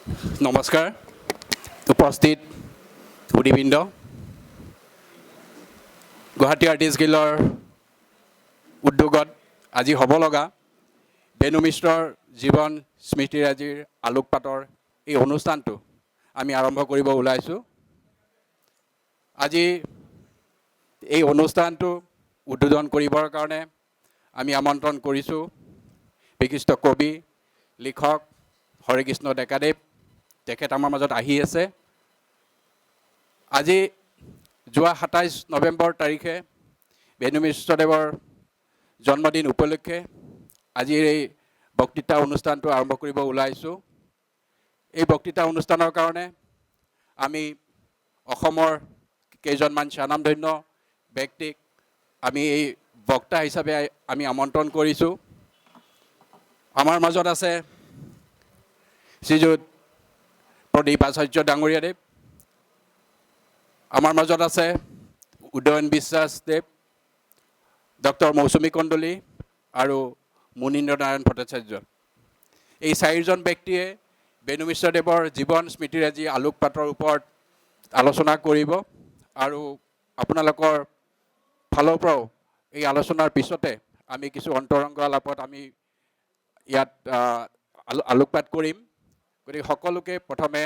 নমস্কাৰ উপস্থিত সুধীবৃন্দ গুৱাহাটী আৰ্টিষ্ট গিল্ডৰ উদ্যোগত আজি হ'ব লগা বেনু মিশ্ৰৰ জীৱন স্মৃতিৰাজিৰ আলোকপাতৰ এই অনুষ্ঠানটো আমি আৰম্ভ কৰিব ওলাইছোঁ। আজি এই অনুষ্ঠানটো উদ্বোধন কৰিবৰ কাৰণে আমি আমন্ত্ৰণ কৰিছোঁ বিশিষ্ট কবি লিখক হৰেকৃষ্ণ ডেকাদেৱ। তেখেত আমাৰ মাজত আহি আছে। আজি যোৱা ২৭ নৱেম্বৰ তাৰিখে বেনু মিশ্ৰদেৱৰ জন্মদিন উপলক্ষে আজিৰ এই বক্তৃতা অনুষ্ঠানটো আৰম্ভ কৰিব ওলাইছোঁ। এই বক্তৃতা অনুষ্ঠানৰ কাৰণে আমি অসমৰ কেইজনমান স্বনামধন্য ব্যক্তিক আমি এই বক্তা হিচাপে আমি আমন্ত্ৰণ কৰিছোঁ। আমাৰ মাজত আছে শ্ৰীযুত প্ৰদীপ আচাৰ্য ডাঙৰীয়াদেৱ, আমাৰ মাজত আছে উদয়ন বিশ্বাসদেৱ, ডক্টৰ মৌচুমী কণ্ডলী আৰু মুনীন্দ্ৰ নাৰায়ণ ভট্টাচাৰ্য। এই চাৰিজন ব্যক্তিয়ে বেনু মিশ্ৰদেৱৰ জীৱন স্মৃতিৰাজি আলোকপাতৰ ওপৰত আলোচনা কৰিব আৰু আপোনালোকৰ ফালৰ পৰাও এই আলোচনাৰ পিছতে আমি কিছু অন্তৰংগ আলাপত আমি ইয়াত আলোকপাত কৰিম। গতিকে সকলোকে প্ৰথমে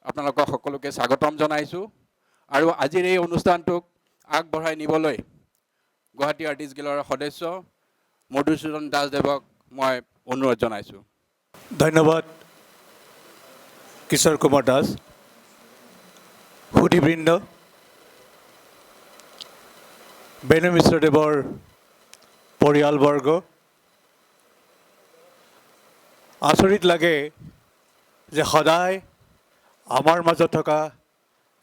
আপোনালোকক সকলোকে স্বাগতম জনাইছোঁ আৰু আজিৰ এই অনুষ্ঠানটোক আগবঢ়াই নিবলৈ গুৱাহাটী আৰ্টিষ্ট গিল্ডৰ সদস্য মধুসূদন দাসদেৱক মই অনুৰোধ জনাইছোঁ। ধন্যবাদ কিশোৰ কুমাৰ দাস। সুধীবৃন্দ, বেনু মিশ্ৰদেৱৰ পৰিয়ালবৰ্গ, আচৰিত লাগে যে সদায় আমাৰ মাজত থকা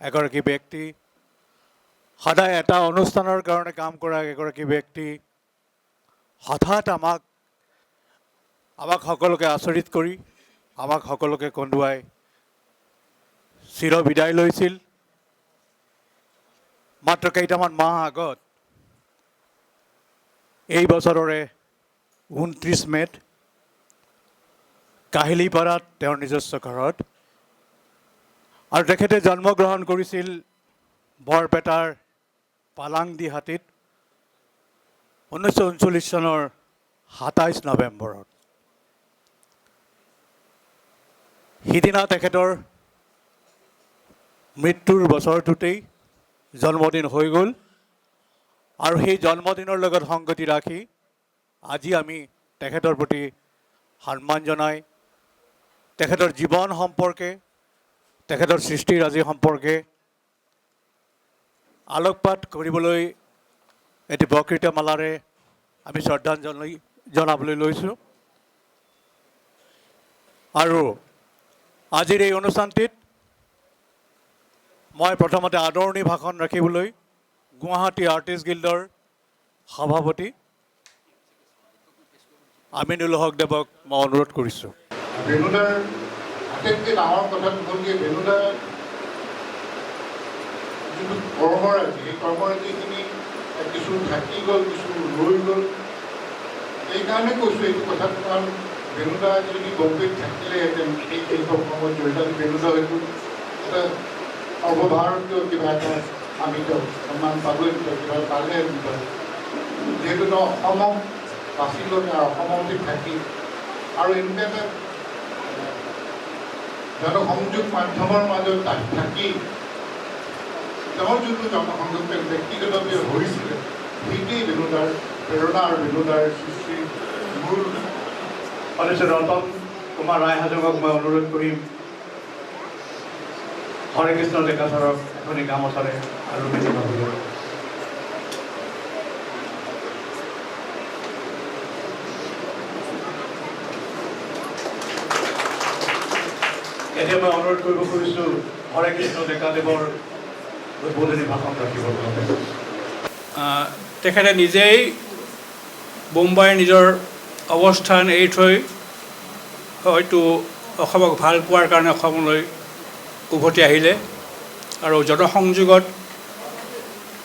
এগৰাকী ব্যক্তি, সদায় এটা অনুষ্ঠানৰ কাৰণে কাম কৰা এগৰাকী ব্যক্তি হঠাৎ আমাক সকলোকে আচৰিত কৰি আমাক সকলোকে কন্দুৱাই চিৰ বিদায় লৈছিল। মাত্ৰ কেইটামান মাহ আগত এই বছৰৰে ২৯ মে'ত কাহিলীপাৰাত তেওঁৰ নিজস্ব ঘৰত, আৰু তেখেতে জন্মগ্ৰহণ কৰিছিল বৰপেটাৰ পালাংদিহাটীত ১৯৩৯ চনৰ ২৭ নৱেম্বৰত। সিদিনা তেখেতৰ মৃত্যুৰ বছৰটোতেই জন্মদিন হৈ গ'ল, আৰু সেই জন্মদিনৰ লগত সংগতি ৰাখি আজি আমি তেখেতৰ প্ৰতি সন্মান জনাই তেখেতৰ জীৱন সম্পৰ্কে, তেখেতৰ সৃষ্টিৰাজি সম্পৰ্কে আলোকপাত কৰিবলৈ এটি বক্তৃতামালাৰে আমি শ্ৰদ্ধাঞ্জলি জনাবলৈ লৈছোঁ। আৰু আজিৰ এই অনুষ্ঠানটিত মই প্ৰথমতে আদৰণি ভাষণ ৰাখিবলৈ গুৱাহাটী আৰ্টিষ্ট গিল্ডৰ সভাপতি আমিনুল হক দেৱক মই অনুৰোধ কৰিছোঁ। বেনুদাৰ আটাইতকৈ ডাঙৰ কথাটো হ'ল যে বেনুদাৰ যিটো কৰ্মৰাজি, সেই কৰ্মৰাজিখিনি কিছু থাকি গ'ল, কিছু ৰৈ গ'ল। এইকাৰণে কৈছোঁ এইটো কথাটো, কাৰণ বেনুদা যদি বম্বেত থাকিলেহেঁতেন এই সময়ত জড়িত, বেনুদা হয়তো এটা সৰ্বভাৰতীয় কিবা এটা আমি তেওঁক সন্মান পাবই, কিবা পালে যিহেতু তেওঁ অসমক বাছি লৈ অসমতে থাকি আৰু এনেকুৱা এটা জনসংযোগ মাধ্যমৰ মাজত থাকি তেওঁৰ যোনটো জনসংযোগ তেওঁ ব্যক্তিগতভাৱে হৈছিলে, সেইটোৱেই বেনুদাৰ প্ৰেৰণা আৰু বেনুদাৰ সৃষ্টিৰ মূল। সদস্য ৰতন কুমাৰ ৰায়হাজঙক মই অনুৰোধ কৰিম হৰেকৃষ্ণ ডেকা ছাৰক এখনি গামোচাৰে আৰু বেনুদাবলৈ। এতিয়া মই অনুৰোধ কৰিব খুজিছোঁ হৰেকৃষ্ণ ডেকাদেৱৰ উদ্বোধনী ভাষণ ৰাখিবৰ বাবে। তেখেতে নিজেই বোম্বাইৰ নিজৰ অৱস্থান এৰি থৈ হয়তো অসমক ভাল পোৱাৰ কাৰণে অসমলৈ উভতি আহিলে, আৰু জনসংযোগত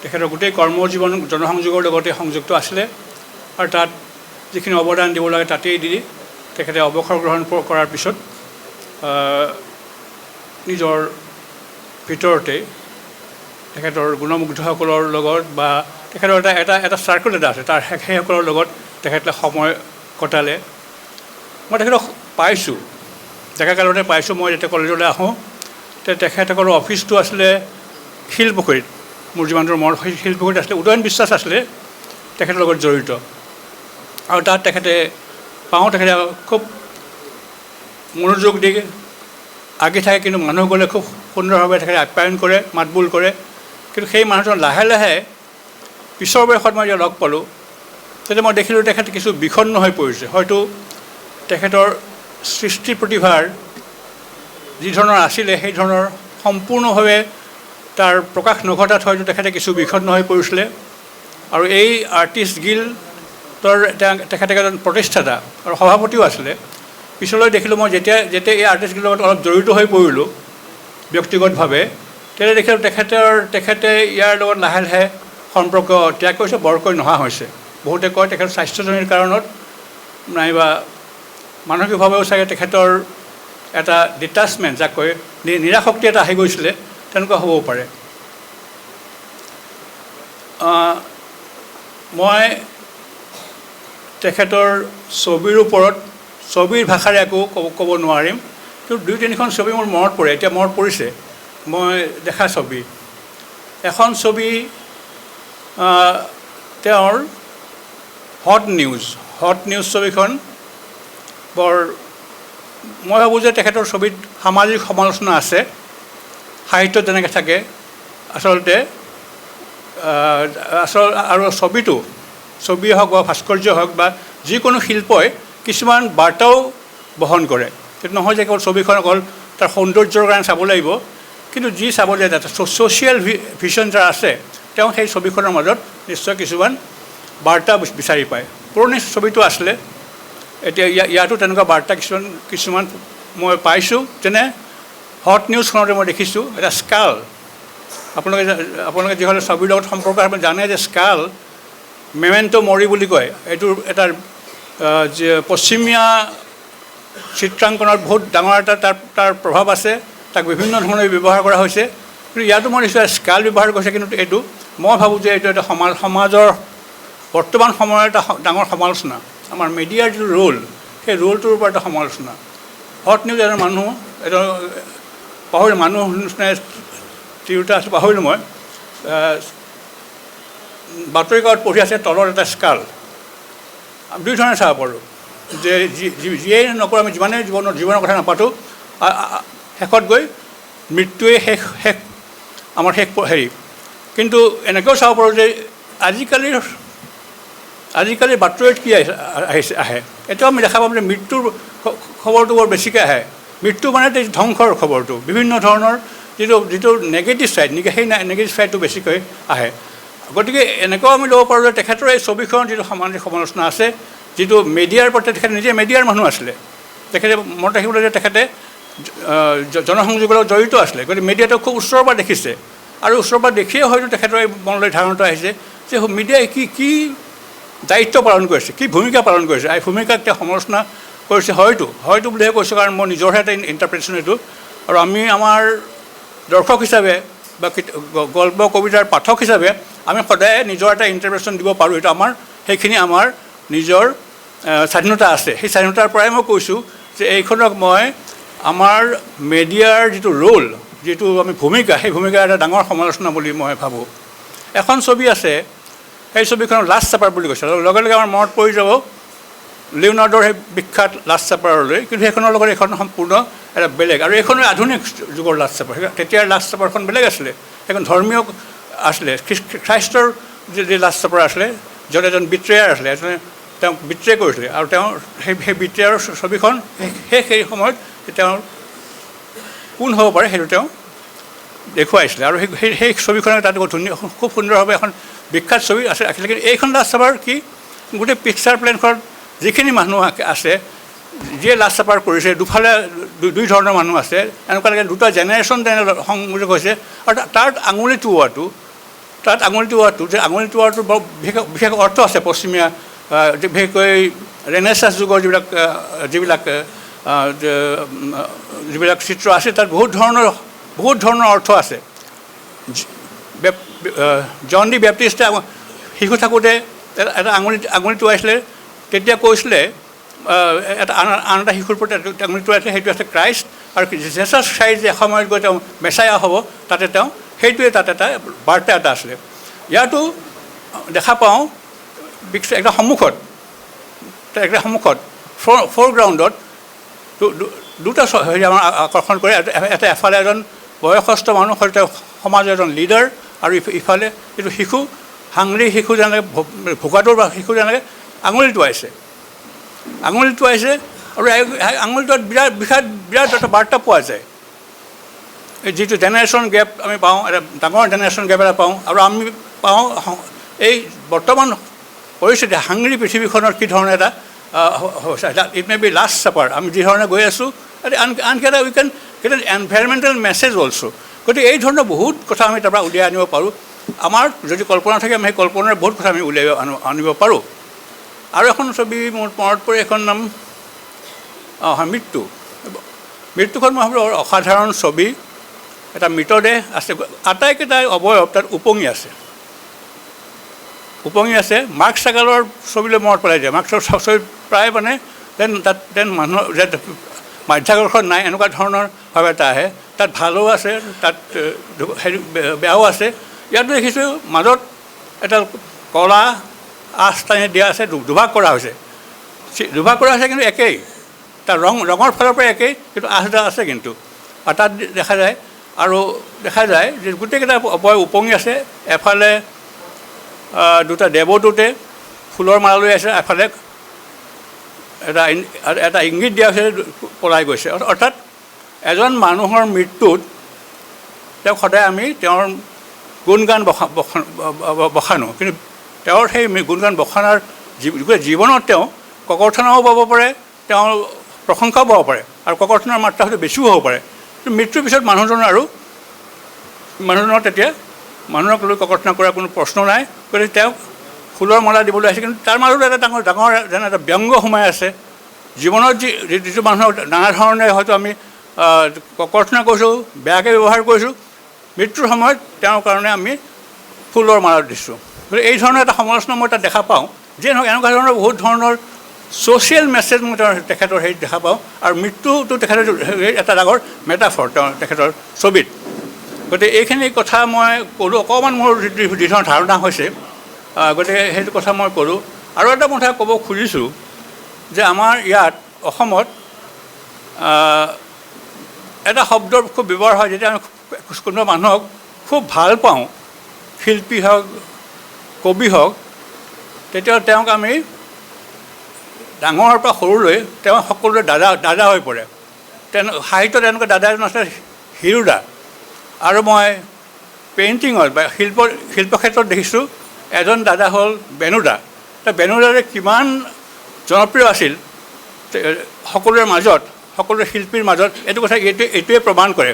তেখেতৰ গোটেই কৰ্মজীৱন জনসংযোগৰ লগতে সংযুক্ত আছিলে, আৰু তাত যিখিনি অৱদান দিব লাগে তাতেই দি তেখেতে অৱসৰ গ্ৰহণ কৰাৰ পিছত নিজৰ ভিতৰতে তেখেতৰ গুণমুগ্ধসকলৰ লগত বা তেখেতৰ এটা চাৰ্কুল এটা আছে, তাৰ সেইসকলৰ লগত তেখেতে সময় কটালে। মই তেখেতক পাইছোঁ, ডেকা কালতে পাইছোঁ। মই যেতিয়া কলেজলৈ আহোঁ তেখেতসকলৰ অফিচটো আছিলে শিলপুখুৰীত, মোৰ যিমান দূৰ মনত শিলপুখুৰীত আছিলে। উদয়ন বিশ্বাস আছিলে তেখেতৰ লগত জড়িত, আৰু তাত তেখেতে খুব মনোযোগ দি আগি থাকে, কিন্তু মানুহ গ'লে খুব সুন্দৰভাৱে তেখেতে আপ্যায়ন কৰে, মাতবোল কৰে। কিন্তু সেই মানুহজন লাহে লাহে পিছৰ বয়সত মই যেতিয়া লগ পালোঁ তেতিয়া মই দেখিলোঁ তেখেত কিছু বিষণ্ণ হৈ পৰিছে। হয়তো তেখেতৰ সৃষ্টি প্ৰতিভাৰ যি ধৰণৰ আছিলে সেই ধৰণৰ সম্পূৰ্ণভাৱে তাৰ প্ৰকাশ নঘটাত হয়তো তেখেতে কিছু বিষণ্ণ হৈ পৰিছিলে। আৰু এই আৰ্টিষ্ট গিল্ডৰ তেখেতে এজন প্ৰতিষ্ঠাতা আৰু সভাপতিও আছিলে। পিছলৈ দেখিলোঁ মই যেতিয়া এই আৰ্টিষ্ট গিল্ডৰ লগত অলপ জড়িত হৈ পৰিলোঁ ব্যক্তিগতভাৱে, তেতিয়া দেখিলোঁ তেখেতে ইয়াৰ লগত লাহে লাহে সম্পৰ্ক ত্যাগ কৰিছে, বৰকৈ নহা হৈছে। বহুতে কয় তেখেতৰ স্বাস্থ্যজনিত কাৰণত নাইবা মানসিকভাৱেও চাগে তেখেতৰ এটা ডিটাচমেণ্ট, যাক কয় নিৰাশক্তি এটা আহি গৈছিলে, তেনেকুৱা হ'বও পাৰে। মই তেখেতৰ ছবিৰ ওপৰত ছবিৰ ভাষাৰে একো ক'ব নোৱাৰিম, কিন্তু 2-3খন ছবি মোৰ মনত পৰে, এতিয়া মনত পৰিছে মই দেখা ছবি। এখন ছবি তেওঁৰ হট নিউজ ছবিখন বৰ, মই ভাবোঁ যে তেখেতৰ ছবিত সামাজিক সমালোচনা আছে, সাহিত্যত যেনেকৈ থাকে আচলতে। আৰু ছবিয়ে হওক বা ভাস্কৰ্য হওক বা যিকোনো শিল্পই কিছুমান বাৰ্তাও বহন কৰে। কিন্তু নহয় যে কেৱল ছবিখন অকল তাৰ সৌন্দৰ্যৰ কাৰণে চাব লাগিব, কিন্তু যি চাবলৈ তাত ছ'চিয়েল ভিজন যাৰ আছে তেওঁ সেই ছবিখনৰ মাজত নিশ্চয় কিছুমান বাৰ্তা বিচাৰি পায়। পুৰণি ছবিটো আছিলে, এতিয়া ইয়াতো তেনেকুৱা বাৰ্তা কিছুমান মই পাইছোঁ। যেনে হট নিউজখনতে মই দেখিছোঁ এটা স্কাল। আপোনালোকে যিসকলে ছবিৰ লগত সম্পৰ্ক আপুনি জানে যে স্কাল মেমেণ্টো মৰি বুলি কয়। এইটোৰ এটা পশ্চিমীয়া চিত্ৰাংকনত বহুত ডাঙৰ এটা তাৰ প্ৰভাৱ আছে, তাক বিভিন্ন ধৰণে ব্যৱহাৰ কৰা হৈছে। কিন্তু ইয়াতো মই নিশ্চয় স্কাল ব্যৱহাৰ কৰিছে, কিন্তু এইটো মই ভাবোঁ যে এইটো এটা সমাজৰ বৰ্তমান সময়ৰ এটা ডাঙৰ সমালোচনা। আমাৰ মিডিয়াৰ যিটো ৰোল, সেই ৰোলটোৰ ওপৰত এটা সমালোচনা। হট নিউজ এজন মানুহ নিচিনাই তিৰোতা আছে, পাহৰিলোঁ মই, বাতৰি কাকত পঢ়ি আছে, তলত এটা স্কাল। দুই ধৰণে চাব পাৰোঁ যে যিয়েই নকৰোঁ, আমি যিমানেই জীৱনৰ কথা নাপাতোঁ, শেষত গৈ মৃত্যুৱে শেষ আমাৰ হেৰি। কিন্তু এনেকৈও চাব পাৰোঁ যে আজিকালি বাতৰিত কি আহে, এতিয়াও আমি দেখা পাম যে মৃত্যুৰ খবৰটো বৰ বেছিকৈ আহে। মৃত্যু মানে ধ্বংসৰ খবৰটো, বিভিন্ন ধৰণৰ যিটো নেগেটিভ ছাইড সেই নেগেটিভ ছাইডটো বেছিকৈ আহে। গতিকে এনেকুৱাও আমি ল'ব পাৰোঁ যে তেখেতৰ এই ছবিখনৰ যিটো সামাজিক সমালোচনা আছে, যিটো মিডিয়াৰ প্ৰতি তেখেতে নিজে মিডিয়াৰ মানুহ আছিলে, তেখেতে মনত ৰাখিবলৈ যে তেখেতে জনসংযোগৰ লগত জড়িত আছিলে। গতিকে মিডিয়াটো খুব ওচৰৰ পৰা দেখিছে, আৰু ওচৰৰ পৰা দেখিয়ে হয়তো তেখেতৰ এই মনলৈ ধাৰণাটো আহিছে যে মিডিয়াই কি দায়িত্ব পালন কৰিছে, কি ভূমিকা পালন কৰিছে, এই ভূমিকাক তেওঁ সমালোচনা কৰিছে। হয়তো বুলিহে কৈছোঁ, কাৰণ মই নিজৰহে এটা ইণ্টাৰপ্ৰিটেশ্যন এইটো। আৰু আমি আমাৰ দৰ্শক হিচাপে বা গল্প কবিতাৰ পাঠক হিচাপে আমি সদায় নিজৰ এটা ইণ্টাৰপ্ৰিটেশ্যন দিব পাৰোঁ। এইটো সেইখিনি আমাৰ নিজৰ স্বাধীনতা আছে। সেই স্বাধীনতাৰ পৰাই মই কৈছোঁ যে এইখনক মই আমাৰ মিডিয়াৰ যিটো ৰোল, যিটো আমি ভূমিকা, সেই ভূমিকাৰ এটা ডাঙৰ সমালোচনা বুলি মই ভাবোঁ। এখন ছবি আছে, সেই ছবিখনৰ লাষ্ট ছাপাৰ বুলি কৈছে, লগে লগে আমাৰ মনত পৰি যাব লিঅ'নাৰ্ডৰ সেই বিখ্যাত লাষ্ট ছাপাৰলৈ। কিন্তু সেইখনৰ লগত এইখন সম্পূৰ্ণ এটা বেলেগ, আৰু এইখনো আধুনিক যুগৰ লাষ্ট ছাপাৰ। তেতিয়াৰ লাষ্ট ছাপাৰখন বেলেগ আছিলে, সেইখন ধৰ্মীয় আছিলে, খ্ৰীষ্টৰ যি লাষ্ট ছাপাৰ আছিলে, য'ত এজন বিট্ৰেয়াৰ আছিলে, তেওঁক বিট্ৰে কৰিছিলে, আৰু তেওঁ সেই বিট্ৰেয়াৰ ছবিখন সেই সময়ত তেওঁৰ কোন হ'ব পাৰে সেইটো তেওঁ দেখুৱাইছিলে। আৰু সেই ছবিখনে তাত খুব সুন্দৰভাৱে এখন বিখ্যাত ছবি আছিলে। কিন্তু এইখন লাষ্ট ছাপাৰ কি, গোটেই পিকচাৰ প্লেনখনত যিখিনি মানুহ আছে, যিয়ে লাষ্ট ছাপাৰ কৰিছে, দুফালে দুই ধৰণৰ মানুহ আছে, এনেকুৱা লাগে দুটা জেনেৰেশ্যন সংযোগ হৈছে। আৰু তাত আঙুলি টোওৱাটো যে আঙুলি টোওৱাটোৰ বৰ বিশেষ অৰ্থ আছে। পশ্চিমীয়া বিশেষকৈ ৰেনেচাছ যুগৰ যিবিলাক যিবিলাক চিত্ৰ আছে তাত বহুত ধৰণৰ অৰ্থ আছে। জন ডি বেপ্টিষ্টে শিশু থাকোঁতে এটা আঙুলি টোৱাইছিলে, তেতিয়া কৈছিলে আন এটা শিশুৰ প্ৰতি আঙুলি টোৱাইছিলে, সেইটো আছে ক্ৰাইষ্ট, আৰু জেছাছ খ্ৰাইষ্ট যে এসময়ত গৈ তেওঁ মেছায়া হ'ব, তাতে তেওঁ সেইটোৱে তাত এটা বাৰ্তা এটা আছিলে। ইয়াতো দেখা পাওঁ একদম সন্মুখত ফ'ৰগ্ৰাউণ্ডত দুটা হেৰি আমাৰ আকৰ্ষণ কৰে। এটা এফালে এজন বয়সস্থ মানুহ, তেওঁ সমাজৰ এজন লিডাৰ, আৰু ইফালে এইটো শিশু, হাংৰি শিশু যেনেকৈ ভোকাটোৰ শিশু যেনেকৈ আঙুলি টোৱাইছে, আৰু আঙুলিটোত বিৰাট এটা বাৰ্তা পোৱা যায়। এই যিটো জেনেৰেশ্যন গেপ আমি পাওঁ, এটা ডাঙৰ জেনেৰেশ্যন গেপ এটা পাওঁ, আৰু আমি পাওঁ এই বৰ্তমান পৰিস্থিতি হাংৰি পৃথিৱীখনৰ কি ধৰণে এটা হৈছে। It may be last chapter, আমি যি ধৰণে গৈ আছোঁ, আনকি এটা we can get an environmental message also'. গতিকে এই ধৰণৰ বহুত কথা আমি তাৰপৰা উলিয়াই আনিব পাৰোঁ। আমাৰ যদি কল্পনা থাকে, আমি সেই কল্পনাৰ বহুত কথা আমি উলিয়াই আনিব পাৰোঁ। আৰু এখন ছবি মোৰ মনত পৰে, এখন নাম মৃত্যুখন মই ভাবোঁ অসাধাৰণ ছবি। এটা মৃতদেহ আছে, আটাইকেইটা অৱয়ৱ তাত উপঙি আছে। মাৰ্ক চাগালৰ ছবিলৈ মনত পেলাই দিয়ে। মাৰ্ক চাগালৰ ছবি প্ৰায় মানে দেন মানুহৰ যে মাধ্যাকৰ্ষণ নাই, এনেকুৱা ধৰণৰ ভাৱ এটা আহে। তাত ভালো আছে, তাত হেৰি বেয়াও আছে। ইয়াতো দেখিছোঁ মাজত এটা কলা আঁচ টানি দিয়া আছে, দুভাগ কৰা হৈছে, কিন্তু একেই, তাৰ ৰঙৰ ফালৰ পৰা একেই, কিন্তু আঁচডাল আছে কিন্তু। আৰু তাত দেখা যায় যে গোটেইকেইটা অৱয়ৱ উপঙি আছে। এফালে দুটা দেৱদূতে ফুলৰ মালা লৈ আছে, এফালে এটা ইংগিত দিয়া হৈছে পলাই গৈছে। অৰ্থাৎ এজন মানুহৰ মৃত্যুত তেওঁক সদায় আমি তেওঁৰ গুণগান বখানো, কিন্তু তেওঁৰ সেই গুণগান বখানৰ জীৱনত তেওঁ ককৰ্থনাও পাব পাৰে, তেওঁৰ প্ৰশংসাও পাব পাৰে, আৰু ককৰ্থনাৰ মাত্ৰা হয়তো বেছিও হ'ব পাৰে। কিন্তু মৃত্যুৰ পিছত মানুহজনৰ তেতিয়া মানুহক লৈ ককৰ্থনা কৰাৰ কোনো প্ৰশ্ন নাই। গতিকে তেওঁক ফুলৰ মালা দিবলৈ আহিছে, কিন্তু তাৰ মাজত এটা ডাঙৰ যেন এটা ব্যংগ সোমাই আছে। জীৱনত যিটো মানুহক নানা ধৰণে হয়তো আমি ককৰ্থনা কৰিছোঁ, বেয়াকৈ ব্যৱহাৰ কৰিছোঁ, মৃত্যুৰ সময়ত তেওঁৰ কাৰণে আমি ফুলৰ মালা দিছোঁ। গতিকে এই ধৰণৰ এটা সমালোচনা মই তাত দেখা পাওঁ। যিয়ে নহওক, এনেকুৱা ধৰণৰ বহুত ধৰণৰ ছ'চিয়েল মেছেজ মই তেখেতৰ হেৰিত দেখা পাওঁ। আৰু মৃত্যুটো তেখেতৰ এটা ডাঙৰ মেটাফৰ তেখেতৰ ছবিত। গতিকে এইখিনি কথা মই ক'লোঁ, অকণমান মোৰ যি ধৰণৰ ধাৰণা হৈছে, গতিকে সেইটো কথা মই ক'লোঁ। আৰু এটা কথা ক'ব খুজিছোঁ যে আমাৰ ইয়াত অসমত এটা শব্দৰ খুব ব্যৱহাৰ হয়, যেতিয়া আমি কোনোবা মানুহক খুব ভাল পাওঁ, শিল্পী হওক, কবি হওক, তেতিয়া তেওঁক আমি ডাঙৰৰ পৰা সৰুলৈ তেওঁ সকলোৰে দাদা হৈ পৰে। সাহিত্যত এনেকুৱা দাদা এজন আছে, হিৰুদা। আৰু মই পেইণ্টিঙত বা শিল্পক্ষেত্ৰত দেখিছোঁ এজন দাদা হ'ল বেনুদা। বেনুদা যে কিমান জনপ্ৰিয় আছিল সকলোৰে মাজত, সকলোৰে শিল্পীৰ মাজত, এইটো কথা এইটোৱে প্ৰমাণ কৰে।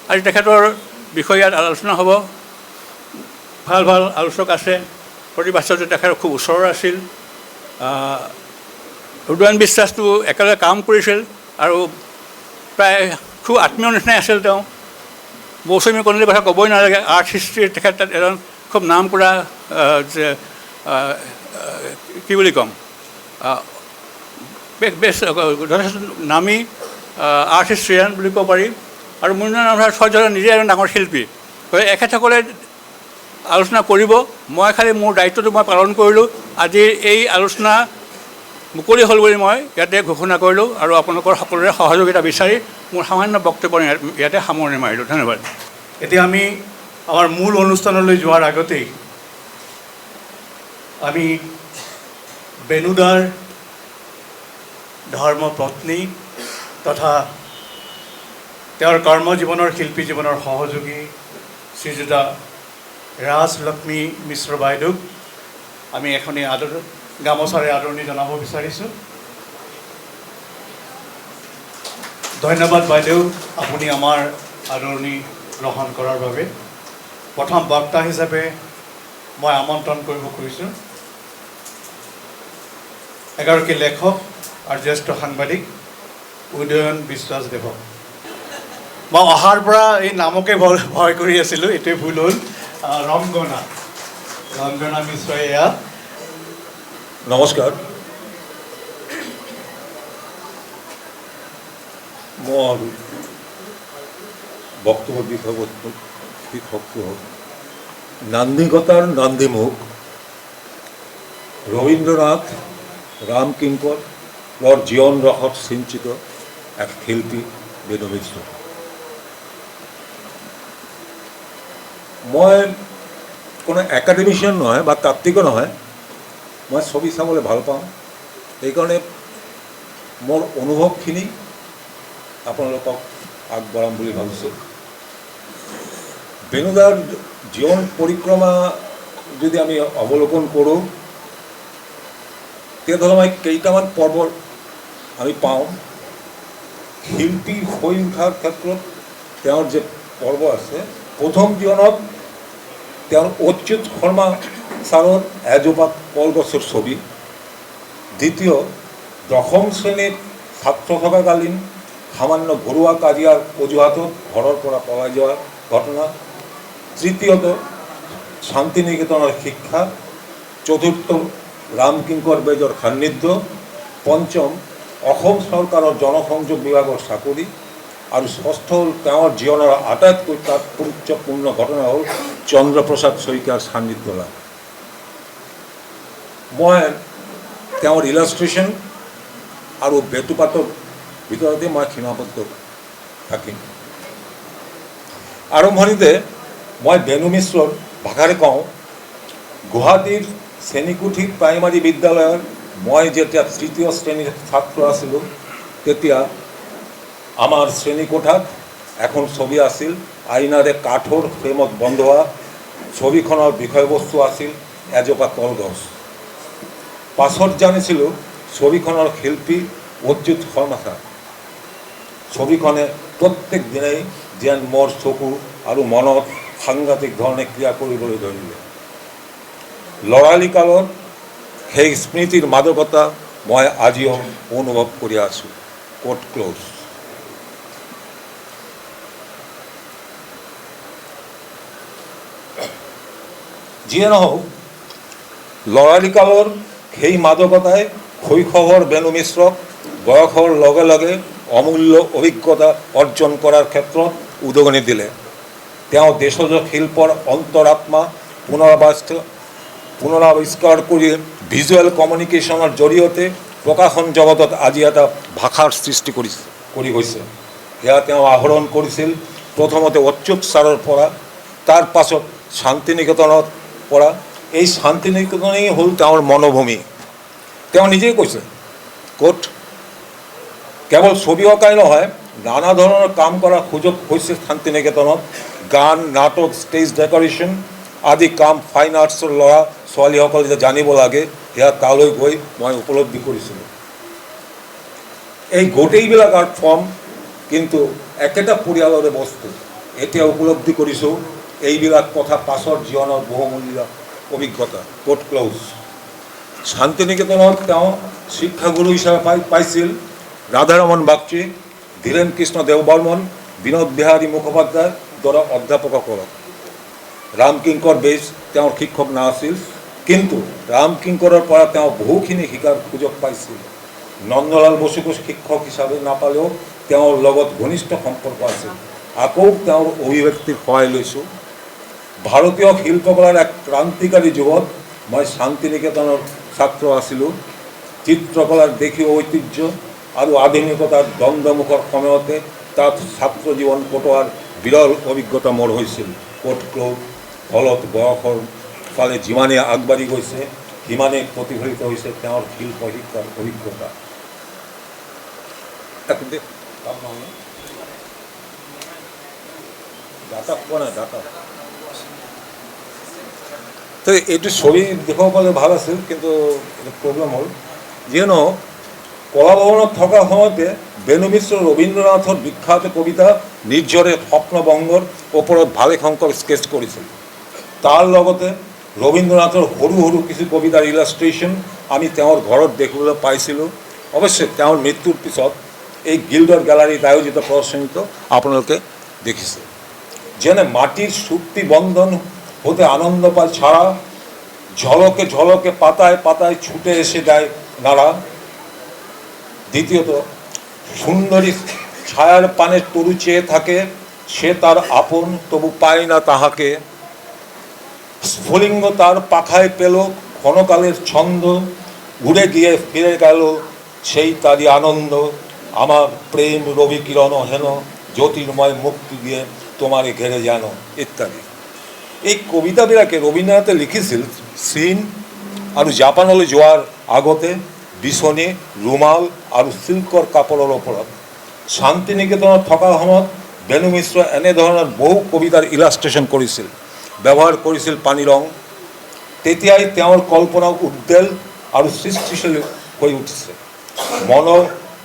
আজি তেখেতৰ বিষয়ে ইয়াত আলোচনা হ'ব। ভাল আলোচক আছে। প্ৰতিভাচাৰ্য তেখেতৰ খুব ওচৰৰ আছিল। উদয়ন বিশ্বাসটো একেলগে কাম কৰিছিল, আৰু প্ৰায় খুব আত্মীয় নিচিনাই আছিল তেওঁ। মৌচুমী কন্দলীৰ কথা ক'বই নালাগে। আৰ্ট হিষ্ট্ৰীৰ তেখেত এজন খুব নাম কৰা কি বুলি ক'ম, যথেষ্ট নামী আৰ্ট হিষ্ট্ৰিয়ান বুলি ক'ব পাৰি। আৰু মুনীন্দ্ৰনাথ ভট্টাচাৰ্য নিজে এজন ডাঙৰ শিল্পী। গতিকে এখেতসকলে আলোচনা কৰিব, মই খালি মোৰ দায়িত্বটো মই পালন কৰিলোঁ। আজিৰ এই আলোচনা মুকলি হ'ল বুলি মই ইয়াতে ঘোষণা কৰিলোঁ, আৰু আপোনালোকৰ সকলোৰে সহযোগিতা বিচাৰি মোৰ সামান্য বক্তব্য ইয়াতে সামৰণি মাৰিলোঁ। ধন্যবাদ। এতিয়া আমি আমাৰ মূল অনুষ্ঠানলৈ যোৱাৰ আগতেই আমি বেনুদাৰ ধৰ্মপত্নী তথা তেওঁৰ কৰ্মজীৱনৰ শিল্পী জীৱনৰ সহযোগী শ্ৰীযুতা ৰাজলক্ষ্মী মিশ্ৰ বাইদেউক আমি এখনি গামোচাৰে আদৰণি জনাব বিচাৰিছোঁ। ধন্যবাদ বাইদেউ, আপুনি আমাৰ আদৰণি গ্ৰহণ কৰাৰ বাবে। প্ৰথম বক্তা হিচাপে মই আমন্ত্ৰণ কৰিব খুজিছোঁ এগৰাকী লেখক আৰু জ্যেষ্ঠ সাংবাদিক উদয়ন বিশ্বাসদেৱক। মই অহাৰ পৰা এই নামকে ভয় কৰি আছিলোঁ, এইটোৱে ভুল হ'ল। ৰঞ্জনা মিশ্ৰ এয়া। নমস্কাৰ, মোৰ বক্তব্য বিষয়বস্তু শীৰ্ষকটো হ'ল নান্দিকতাৰ নান্দিমুখ, রবীন্দ্রনাথ রামকিঙ্কর জীবন রহস্য সিঞ্চিত এক শিল্পী বেণু মিশ্র। মই কোনো একাডেমিচিয়ান নহয় বা তাত্ত্বিকো নহয়, মই ছবি চাবলৈ ভাল পাওঁ। সেইকাৰণে মোৰ অনুভৱখিনি আপোনালোকক আগবঢ়াম বুলি ভাবিছোঁ। বেণুদাৰ জীৱন পৰিক্ৰমা যদি আমি অৱলোকন কৰোঁ, তেতিয়াহ'লে মই কেইটামান পৰ্ব আমি পাওঁ। শিল্পী হৈ উঠাৰ ক্ষেত্ৰত তেওঁৰ যে পৰ্ব আছে, প্ৰথম জীৱনত তেওঁৰ অচ্যুত শৰ্মা ছাৰৰ এজোপা কলগছৰ ছবি। দ্বিতীয়, দশম শ্ৰেণীত ছাত্ৰ থকাকালীন সামান্য ঘৰুৱা কাজিয়াৰ অজুহাতত ঘৰৰ পৰা পলাই যোৱাৰ ঘটনা। তৃতীয়ত, শান্তিনিকেতনৰ শিক্ষা। চতুৰ্থ, ৰামকিঙ্কৰ বেজৰ সান্নিধ্য। পঞ্চম, অসম চৰকাৰৰ জনসংযোগ বিভাগৰ চাকৰি। আৰু ষষ্ঠ হ'ল তেওঁৰ জীৱনৰ আটাইতকৈ তাৎপৰ্যপূৰ্ণ ঘটনা হ'ল চন্দ্ৰপ্ৰসাদ শইকীয়াৰ সান্নিধ্য লাভ। মই তেওঁৰ ইলাষ্ট্ৰেশ্যন আৰু বেতুপাতৰ ভিতৰতে মই সীমাবদ্ধ থাকিম। আৰম্ভণিতে মই বেণু মিশ্ৰৰ ভাষাৰে কওঁ, গুৱাহাটীৰ চেনীকুঠি প্ৰাইমাৰী বিদ্যালয়ৰ মই যেতিয়া তৃতীয় শ্ৰেণীৰ ছাত্ৰ আছিলোঁ, তেতিয়া আমাৰ শ্ৰেণীকোঠাত এখন ছবি আছিল, আইনাৰে কাঠৰ ফ্ৰেমত বন্ধোৱা। ছবিখনৰ বিষয়বস্তু আছিল এজোপা কলগছ। পাছত জানিছিলোঁ ছবিখনৰ শিল্পী অচ্যুত শৰ্মা ছাৰ। ছবিখনে প্ৰত্যেক দিনেই যেন মোৰ চকু আৰু মনত সাংঘাতিক ধৰণে ক্ৰিয়া কৰিবলৈ ধৰিলে। ল'ৰালি কালৰ সেই স্মৃতিৰ মাদকতা মই আজিও অনুভৱ কৰি আছোঁ। Quote close. যিয়ে নহওক, ল'ৰালি কালৰ সেই মাদকতাই শৈশৱৰ বেণু মিশ্ৰক বয়সৰ লগে লগে অমূল্য অভিজ্ঞতা অৰ্জন কৰাৰ ক্ষেত্ৰত উদগনি দিলে। তেওঁ দেশজ শিল্পৰ অন্তৰাত্মা পুনৰাৱিষ্কাৰ কৰি ভিজুৱেল কমিউনিকেশ্যনৰ জৰিয়তে প্ৰকাশন জগতত আজি এটা ভাষাৰ সৃষ্টি কৰি গৈছে। সেয়া তেওঁ আহৰণ কৰিছিল প্ৰথমতে অচ্যুত ছাৰৰ পৰা, তাৰ পাছত শান্তিনিকেতনৰ পৰা। এই শান্তিনিকেতনেই হ'ল তেওঁৰ মনোভূমি। তেওঁ নিজেই কৈছে, ক'ত কেৱল ছবি অঁকাই নহয়, নানা ধৰণৰ কাম কৰাৰ সুযোগ হৈছে শান্তিনিকেতনত। গান, নাটক, ষ্টেজ ডেকৰেশ্যন আদি কাম ফাইন আৰ্টছৰ ল'ৰা ছোৱালীসকলে যে জানিব লাগে, সেয়া তালৈ গৈ মই উপলব্ধি কৰিছিলোঁ। এই গোটেইবিলাক আৰ্ট ফৰ্ম কিন্তু একেটা পৰিয়ালৰে বস্তু। এতিয়া উপলব্ধি কৰিছোঁ এইবিলাক কথা পাছৰ জীৱনৰ বহুমূল্য অভিজ্ঞতা। Coat close. শান্তিনিকেতনত তেওঁ শিক্ষাগুৰু হিচাপে পাইছিল ৰাধাৰমন বাগচি, ধীৰেন কৃষ্ণ দেৱবৰ্মন, বিনোদ বিহাৰী মুখোপাধ্যায়ৰ দৰে অধ্যাপকসকলক। ৰামকিঙ্কৰ বেজ তেওঁৰ শিক্ষক নাছিল, কিন্তু ৰামকিঙ্কৰৰ পৰা তেওঁ বহুখিনি শিকাৰ সুযোগ পাইছিল। নন্দলাল বসুকো শিক্ষক হিচাপে নাপালেও তেওঁৰ লগত ঘনিষ্ঠ সম্পৰ্ক আছিল। আকৌ তেওঁৰ অভিব্যক্তিৰ সহায় লৈছোঁ। ভাৰতীয় শিল্পকলাৰ এক ক্ৰান্তিকাৰী যুগত মই শান্তিনিকেতনৰ ছাত্ৰ আছিলোঁ। চিত্ৰকলাৰ দেশীয় ঐতিহ্য আৰু আধুনিকতাৰ দ্বন্দ্বমুখৰ সময়তে তাত ছাত্ৰ জীৱন কটোৱাৰ বিৰল অভিজ্ঞতা মোৰ হৈছিল। Quote close. ফলত বয়সৰ ফালে যিমানেই আগবাঢ়ি গৈছে, সিমানেই প্ৰতিফলিত হৈছে তেওঁৰ শিল্প শিক্ষাৰ অভিজ্ঞতা। তো এইটো ছবি দেখুৱাব পালে ভাল আছিল, কিন্তু প্ৰব্লেম হ'ল। যিয়ে নহওক, কলাভৱনত থকা সময়তে বেণু মিশ্ৰ ৰবীন্দ্ৰনাথৰ বিখ্যাত কবিতা নিৰ্ঝৰে স্বপ্নভংগৰ ওপৰত ভালেসংখ্যক স্কেচ কৰিছিল। তাৰ লগতে ৰবীন্দ্ৰনাথৰ সৰু সৰু কিছু কবিতাৰ ইলাষ্ট্ৰেশ্যন আমি তেওঁৰ ঘৰত দেখিবলৈ পাইছিলোঁ। অৱশ্যে তেওঁৰ মৃত্যুৰ পিছত এই গিল্ডৰ গ্যালাৰীত আয়োজিত প্ৰদৰ্শনীত আপোনালোকে দেখিছে। যেনে মাটির চুক্তি বন্ধন হতে আনন্দ পায় ছাড়া ঝলকে ঝলকে পাতায় পাতায় ছুটে এসে দেয় নাড়া। দ্বিতীয়ত, সুন্দরী ছায়ার পানে তরু চেয়ে থাকে, সে তার আপন তবু পায় না তাহাকে। স্ফুলিঙ্গ তার পাখায় পেল ক্ষণকালের ছন্দ, উড়ে গিয়ে ফিরে গেল সেই তারই আনন্দ। আমার প্রেম রবি কিরণ হেন, জ্যোতির্ময় মুক্তি দিয়ে তোমারে ঘেরে জানো ইত্যাদি। এই কবিতাবিলাকে ৰবীন্দ্ৰনাথে লিখিছিল চীন আৰু জাপানলৈ যোৱাৰ আগতে বিচনী, ৰুমাল আৰু চিল্কৰ কাপোৰৰ ওপৰত। শান্তি নিকেতনত থকাৰ সময়ত বেণু মিশ্ৰ এনেধৰণৰ বহু কবিতাৰ ইলাষ্ট্ৰেশ্যন কৰিছিল, ব্যৱহাৰ কৰিছিল পানী ৰং। তেতিয়াই তেওঁৰ কল্পনা উদ্বেল আৰু সৃষ্টিশীল হৈ উঠিছে।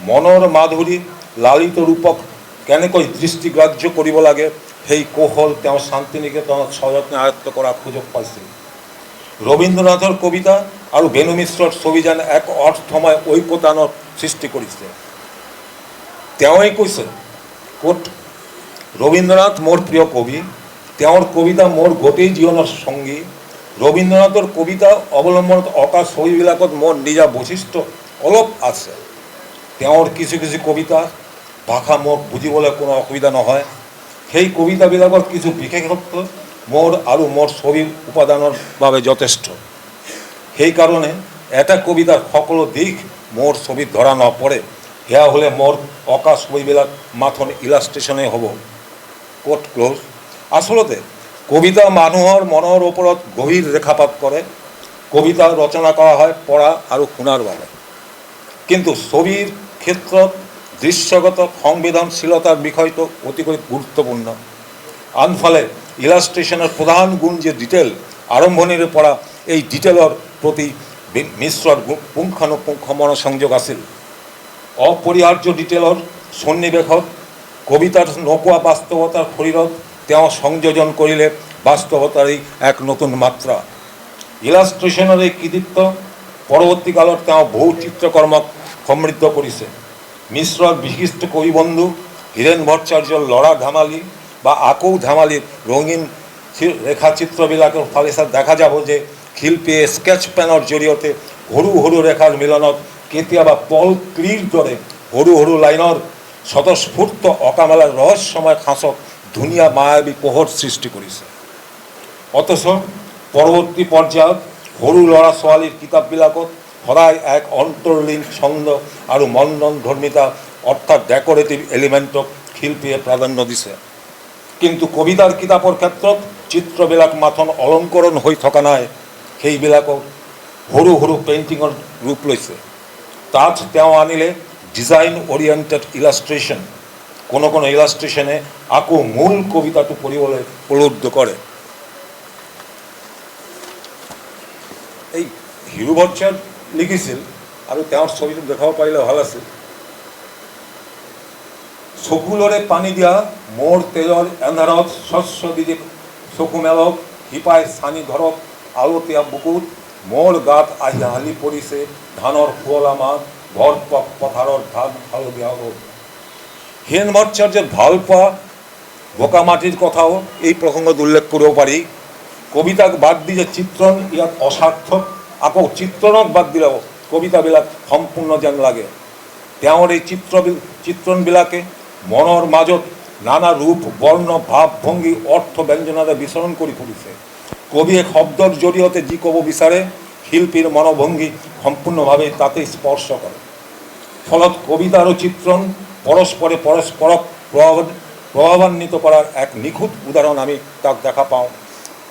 মনৰ মাধুৰী লালিত ৰূপক কেনেকৈ দৃষ্টিগ্ৰাহ্য কৰিব লাগে সেই কৌশল তেওঁ শান্তি নিকেতনত সযত্নে আয়ত্ত কৰাৰ সুযোগ পাইছিল। ৰবীন্দ্ৰনাথৰ কবিতা আৰু বেণু মিশ্ৰৰ ছবি যেন এক অৰ্থময় ঐকতানৰ সৃষ্টি কৰিছে। তেওঁই কৈছে, ক'ত ৰবীন্দ্ৰনাথ মোৰ প্ৰিয় কবি, তেওঁৰ কবিতা মোৰ গোটেই জীৱনৰ সংগী। ৰবীন্দ্ৰনাথৰ কবিতা অৱলম্বনত অঁকা ছবিবিলাকত মোৰ নিজা বৈশিষ্ট্য অলপ আছে। তেওঁৰ কিছু কিছু কবিতা ভাষা মোক বুজিবলৈ কোনো অসুবিধা নহয়। সেই কবিতাবিলাকৰ কিছু বিশেষত্ব মোৰ আৰু মোৰ ছবিৰ উপাদানৰ বাবে যথেষ্ট। সেইকাৰণে এটা কবিতাৰ সকলো দিশ মোৰ ছবিত ধৰা নপৰে। সেয়া হ'লে মোৰ অঁকা ছবিবিলাক মাথোন ইলাষ্ট্ৰেশ্যনেই হ'ব। Quote close. আচলতে কবিতা মানুহৰ মনৰ ওপৰত গভীৰ ৰেখাপাত কৰে। কবিতা ৰচনা কৰা হয় পঢ়া আৰু শুনাৰ বাবে, কিন্তু ছবিৰ ক্ষেত্ৰত দৃশ্যগত সংবেদনশীলতাৰ বিষয়টো অতিকৈ গুৰুত্বপূৰ্ণ। আনফালে ইলাষ্ট্ৰেশ্যনৰ প্ৰধান গুণ যে ডিটেইল, আৰম্ভণিৰে পৰা এই ডিটেইলৰ প্ৰতি মিশ্ৰৰ পুংখানুপুংখ মনোসংযোগ আছিল। অপৰিহাৰ্য ডিটেইলৰ সন্নিৱেশত কবিতাৰ নোকোৱা বাস্তৱতাৰ শৰীৰত তেওঁ সংযোজন কৰিলে বাস্তৱতাৰ এক নতুন মাত্ৰা। ইলাষ্ট্ৰেশ্যনৰ এই কৃতিত্ব পৰৱৰ্তীকালত তেওঁ বহু চিত্ৰকৰ্মক সমৃদ্ধ কৰিছে। মিশ্ৰৰ বিশিষ্ট কবি বন্ধু হীৰেন ভট্টাচাৰ্যৰ ল'ৰা ধেমালি বা আকৌ ধেমালিৰ ৰঙীন ৰেখাচিত্ৰবিলাকৰ ফালে দেখা যাব যে শিল্পীয়ে স্কেচ পেনৰ জৰিয়তে সৰু সৰু ৰেখাৰ মিলনত কেতিয়াবা পল ক্লিৰ দৰে সৰু সৰু লাইনৰ স্বতঃস্ফূৰ্ত অঁকামেলাৰ ৰহস্যময় খাঁচত ধুনীয়া মায়াবী পোহৰ সৃষ্টি কৰিছে। অথচ পৰৱৰ্তী পৰ্যায়ত সৰু ল'ৰা ছোৱালীৰ কিতাপবিলাকত সদায় এক অন্তৰ্লীন ছন্দ আৰু মন্দন ধৰ্মিতা অৰ্থাৎ ডেকৰেটিভ এলিমেণ্টক শিল্পীয়ে প্ৰাধান্য দিছে। কিন্তু কবিতাৰ কিতাপৰ ক্ষেত্ৰত চিত্ৰবিলাক মাথোন অলংকৰণ হৈ থকা নাই, সেইবিলাকক সৰু সৰু পেইণ্টিঙৰ ৰূপ লৈছে। তাত তেওঁ আনিলে ডিজাইন অৰিয়েণ্টেড ইলাষ্ট্ৰেশ্যন। কোনো কোনো ইলাষ্ট্ৰেশ্যনে আকৌ মূল কবিতাটো পঢ়িবলৈ প্ৰলুব্ধ কৰে। এই হিৰু ভট্টাচাৰ্য লিখিছিল, আৰু তেওঁৰ ছবিটো দেখাব পাৰিলে ভাল আছিল। চকুলৰে পানী দিয়া মোৰ তেজৰ এন্ধাৰত শস্য দিদি চকু মেলক, শিপাই চানি ধৰক আলতীয়া বুকুত, মোৰ গাত আহি হালি পৰিছে ধানৰ শুৱলা মাত, ভৰ পথাৰৰ ধান হালধীয়া ৰ'দ। হীৰেন ভট্টাচাৰ্যৰ ভাল পোৱা বোকা মাটিৰ কথাও এই প্ৰসংগত উল্লেখ কৰিব পাৰি। কবিতাক বাদ দি যে চিত্ৰণ ইয়াত অসাৰ্থক, আকৌ চিত্ৰণক বাদ দিলেও কবিতাবিলাক সম্পূৰ্ণ যেন লাগে। তেওঁৰ এই চিত্ৰণবিলাকে মনৰ মাজত নানা ৰূপ বৰ্ণ ভাৱ ভংগী অৰ্থ ব্যঞ্জনাৰে বিচৰণ কৰি ফুৰিছে। কবিয়ে শব্দৰ জৰিয়তে যি ক'ব বিচাৰে শিল্পীৰ মনোভংগী সম্পূৰ্ণভাৱে তাতেই স্পৰ্শ কৰে। ফলত কবিতা আৰু চিত্ৰণ পৰস্পৰে পৰস্পৰক প্ৰভাৱান্বিত কৰাৰ এক নিখুঁত উদাহৰণ আমি তাক দেখা পাওঁ।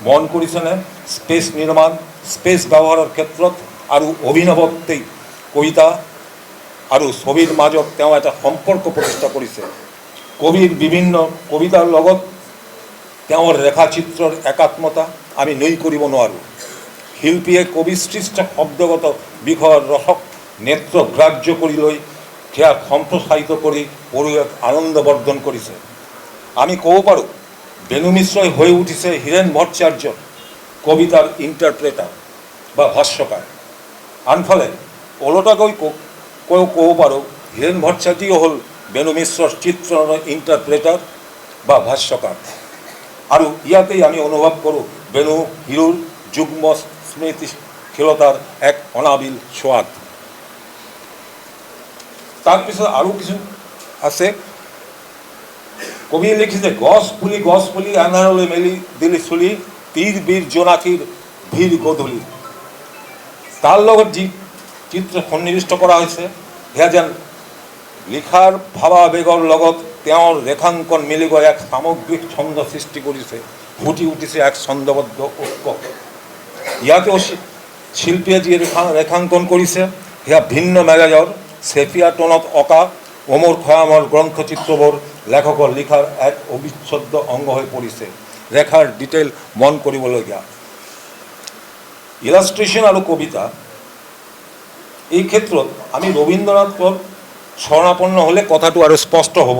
মন কৰিছেনে স্পেচ নিৰ্মাণ, স্পেচ ব্যৱহাৰৰ ক্ষেত্ৰত আৰু অভিনৱতেই কবিতা আৰু ছবিৰ মাজত তেওঁ এটা সম্পৰ্ক প্ৰতিষ্ঠা কৰিছে। কবিৰ বিভিন্ন কবিতাৰ লগত তেওঁৰ ৰেখাচিত্ৰৰ একাত্মতা আমি নুই কৰিব নোৱাৰোঁ। শিল্পীয়ে কবিসৃষ্ট শব্দগত বিষয়ৰ ৰসক নেত্ৰগ্ৰাহ্য কৰি লৈ সেয়াক সম্প্ৰসাৰিত কৰি পৰিৱেশ আনন্দবৰ্ধন কৰিছে। আমি ক'ব পাৰোঁ বেণু মিশ্ৰই হৈ উঠিছে হীৰেন ভট্টাচাৰ্যৰ কবিতাৰ ইণ্টাৰপ্ৰেটাৰ বা ভাষ্যকাৰ। আনফালে ওলোটাকৈ ক'ব পাৰোঁ হীৰেন ভট্টাচাৰ্যই হ'ল বেণু মিশ্ৰৰ চিত্ৰণৰ ইণ্টাৰপ্ৰেটাৰ বা ভাষ্যকাৰ। আৰু ইয়াতেই আমি অনুভৱ কৰোঁ বেণু হিৰোৰ যুগ্ম স্মৃতিশীলতাৰ এক অনাবিল সোৱাদ। তাৰপিছত আৰু কিছু আছে। কবিয়ে লিখিছে, গছ পুলি আন্ধাৰলৈ মেলি দিলি চুলি, তীৰ বীৰ জোনাকীৰ ভিৰ গধূলি। তাৰ লগত যি চিত্ৰ সন্নিৱিষ্ট কৰা হৈছে সেয়া যেন লিখাৰ ভাৱাবেগৰ লগত তেওঁৰ ৰেখাংকন মিলি গৈ এক সামগ্ৰিক ছন্দ সৃষ্টি কৰিছে, ফুটি উঠিছে এক ছন্দবদ্ধ উৎকট। ইয়াতেও শিল্পীয়ে যি ৰেখাংকন কৰিছে সেয়া ভিন্ন মেজাজৰ চেফিয়া টোনত অঁকা অমৰ খয়ামৰ গ্ৰন্থচিত্ৰবোৰ লেখকৰ লিখাৰ এক অবিচ্ছেদ্য অংগ হৈ পৰিছে। ৰেখাৰ ডিটেইল মন কৰিবলগীয়া। ইলাষ্ট্ৰেশ্যন আৰু কবিতা, এই ক্ষেত্ৰত আমি ৰবীন্দ্ৰনাথৰ শৰণাপন্ন হ'লে কথাটো আৰু স্পষ্ট হ'ব।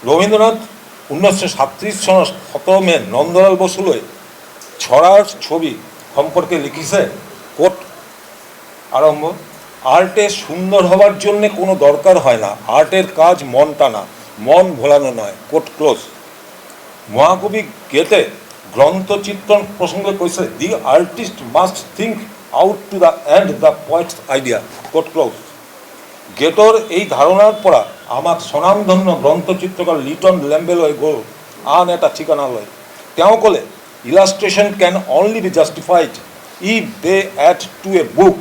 ৰবীন্দ্ৰনাথ 1937 চনৰ 17 মে নন্দলাল বসুলৈ ছড়াৰ ছবি সম্পর্কে লিখিছে, কোট আরম্ভ, আর্টে সুন্দর হওয়ার জন্য কোনো দরকার হয় না, আর্টের কাজ মন টানা, মন ভোলানো নয়, কোট ক্লোজ। মহাকবি গেতে গ্রন্থচিত্রণ প্রসঙ্গে কৈছে, the artist must think out to the end the points idea, quote close. গেটৰ এই ধাৰণাৰ পৰা আমাক স্বনামধন্য গ্ৰন্থচিত্ৰকাৰ লিটন লেম্বেলৈ গ'ল আন এটা ঠিকনালৈ। তেওঁ ক'লে, illustration can only be justified if they add to a book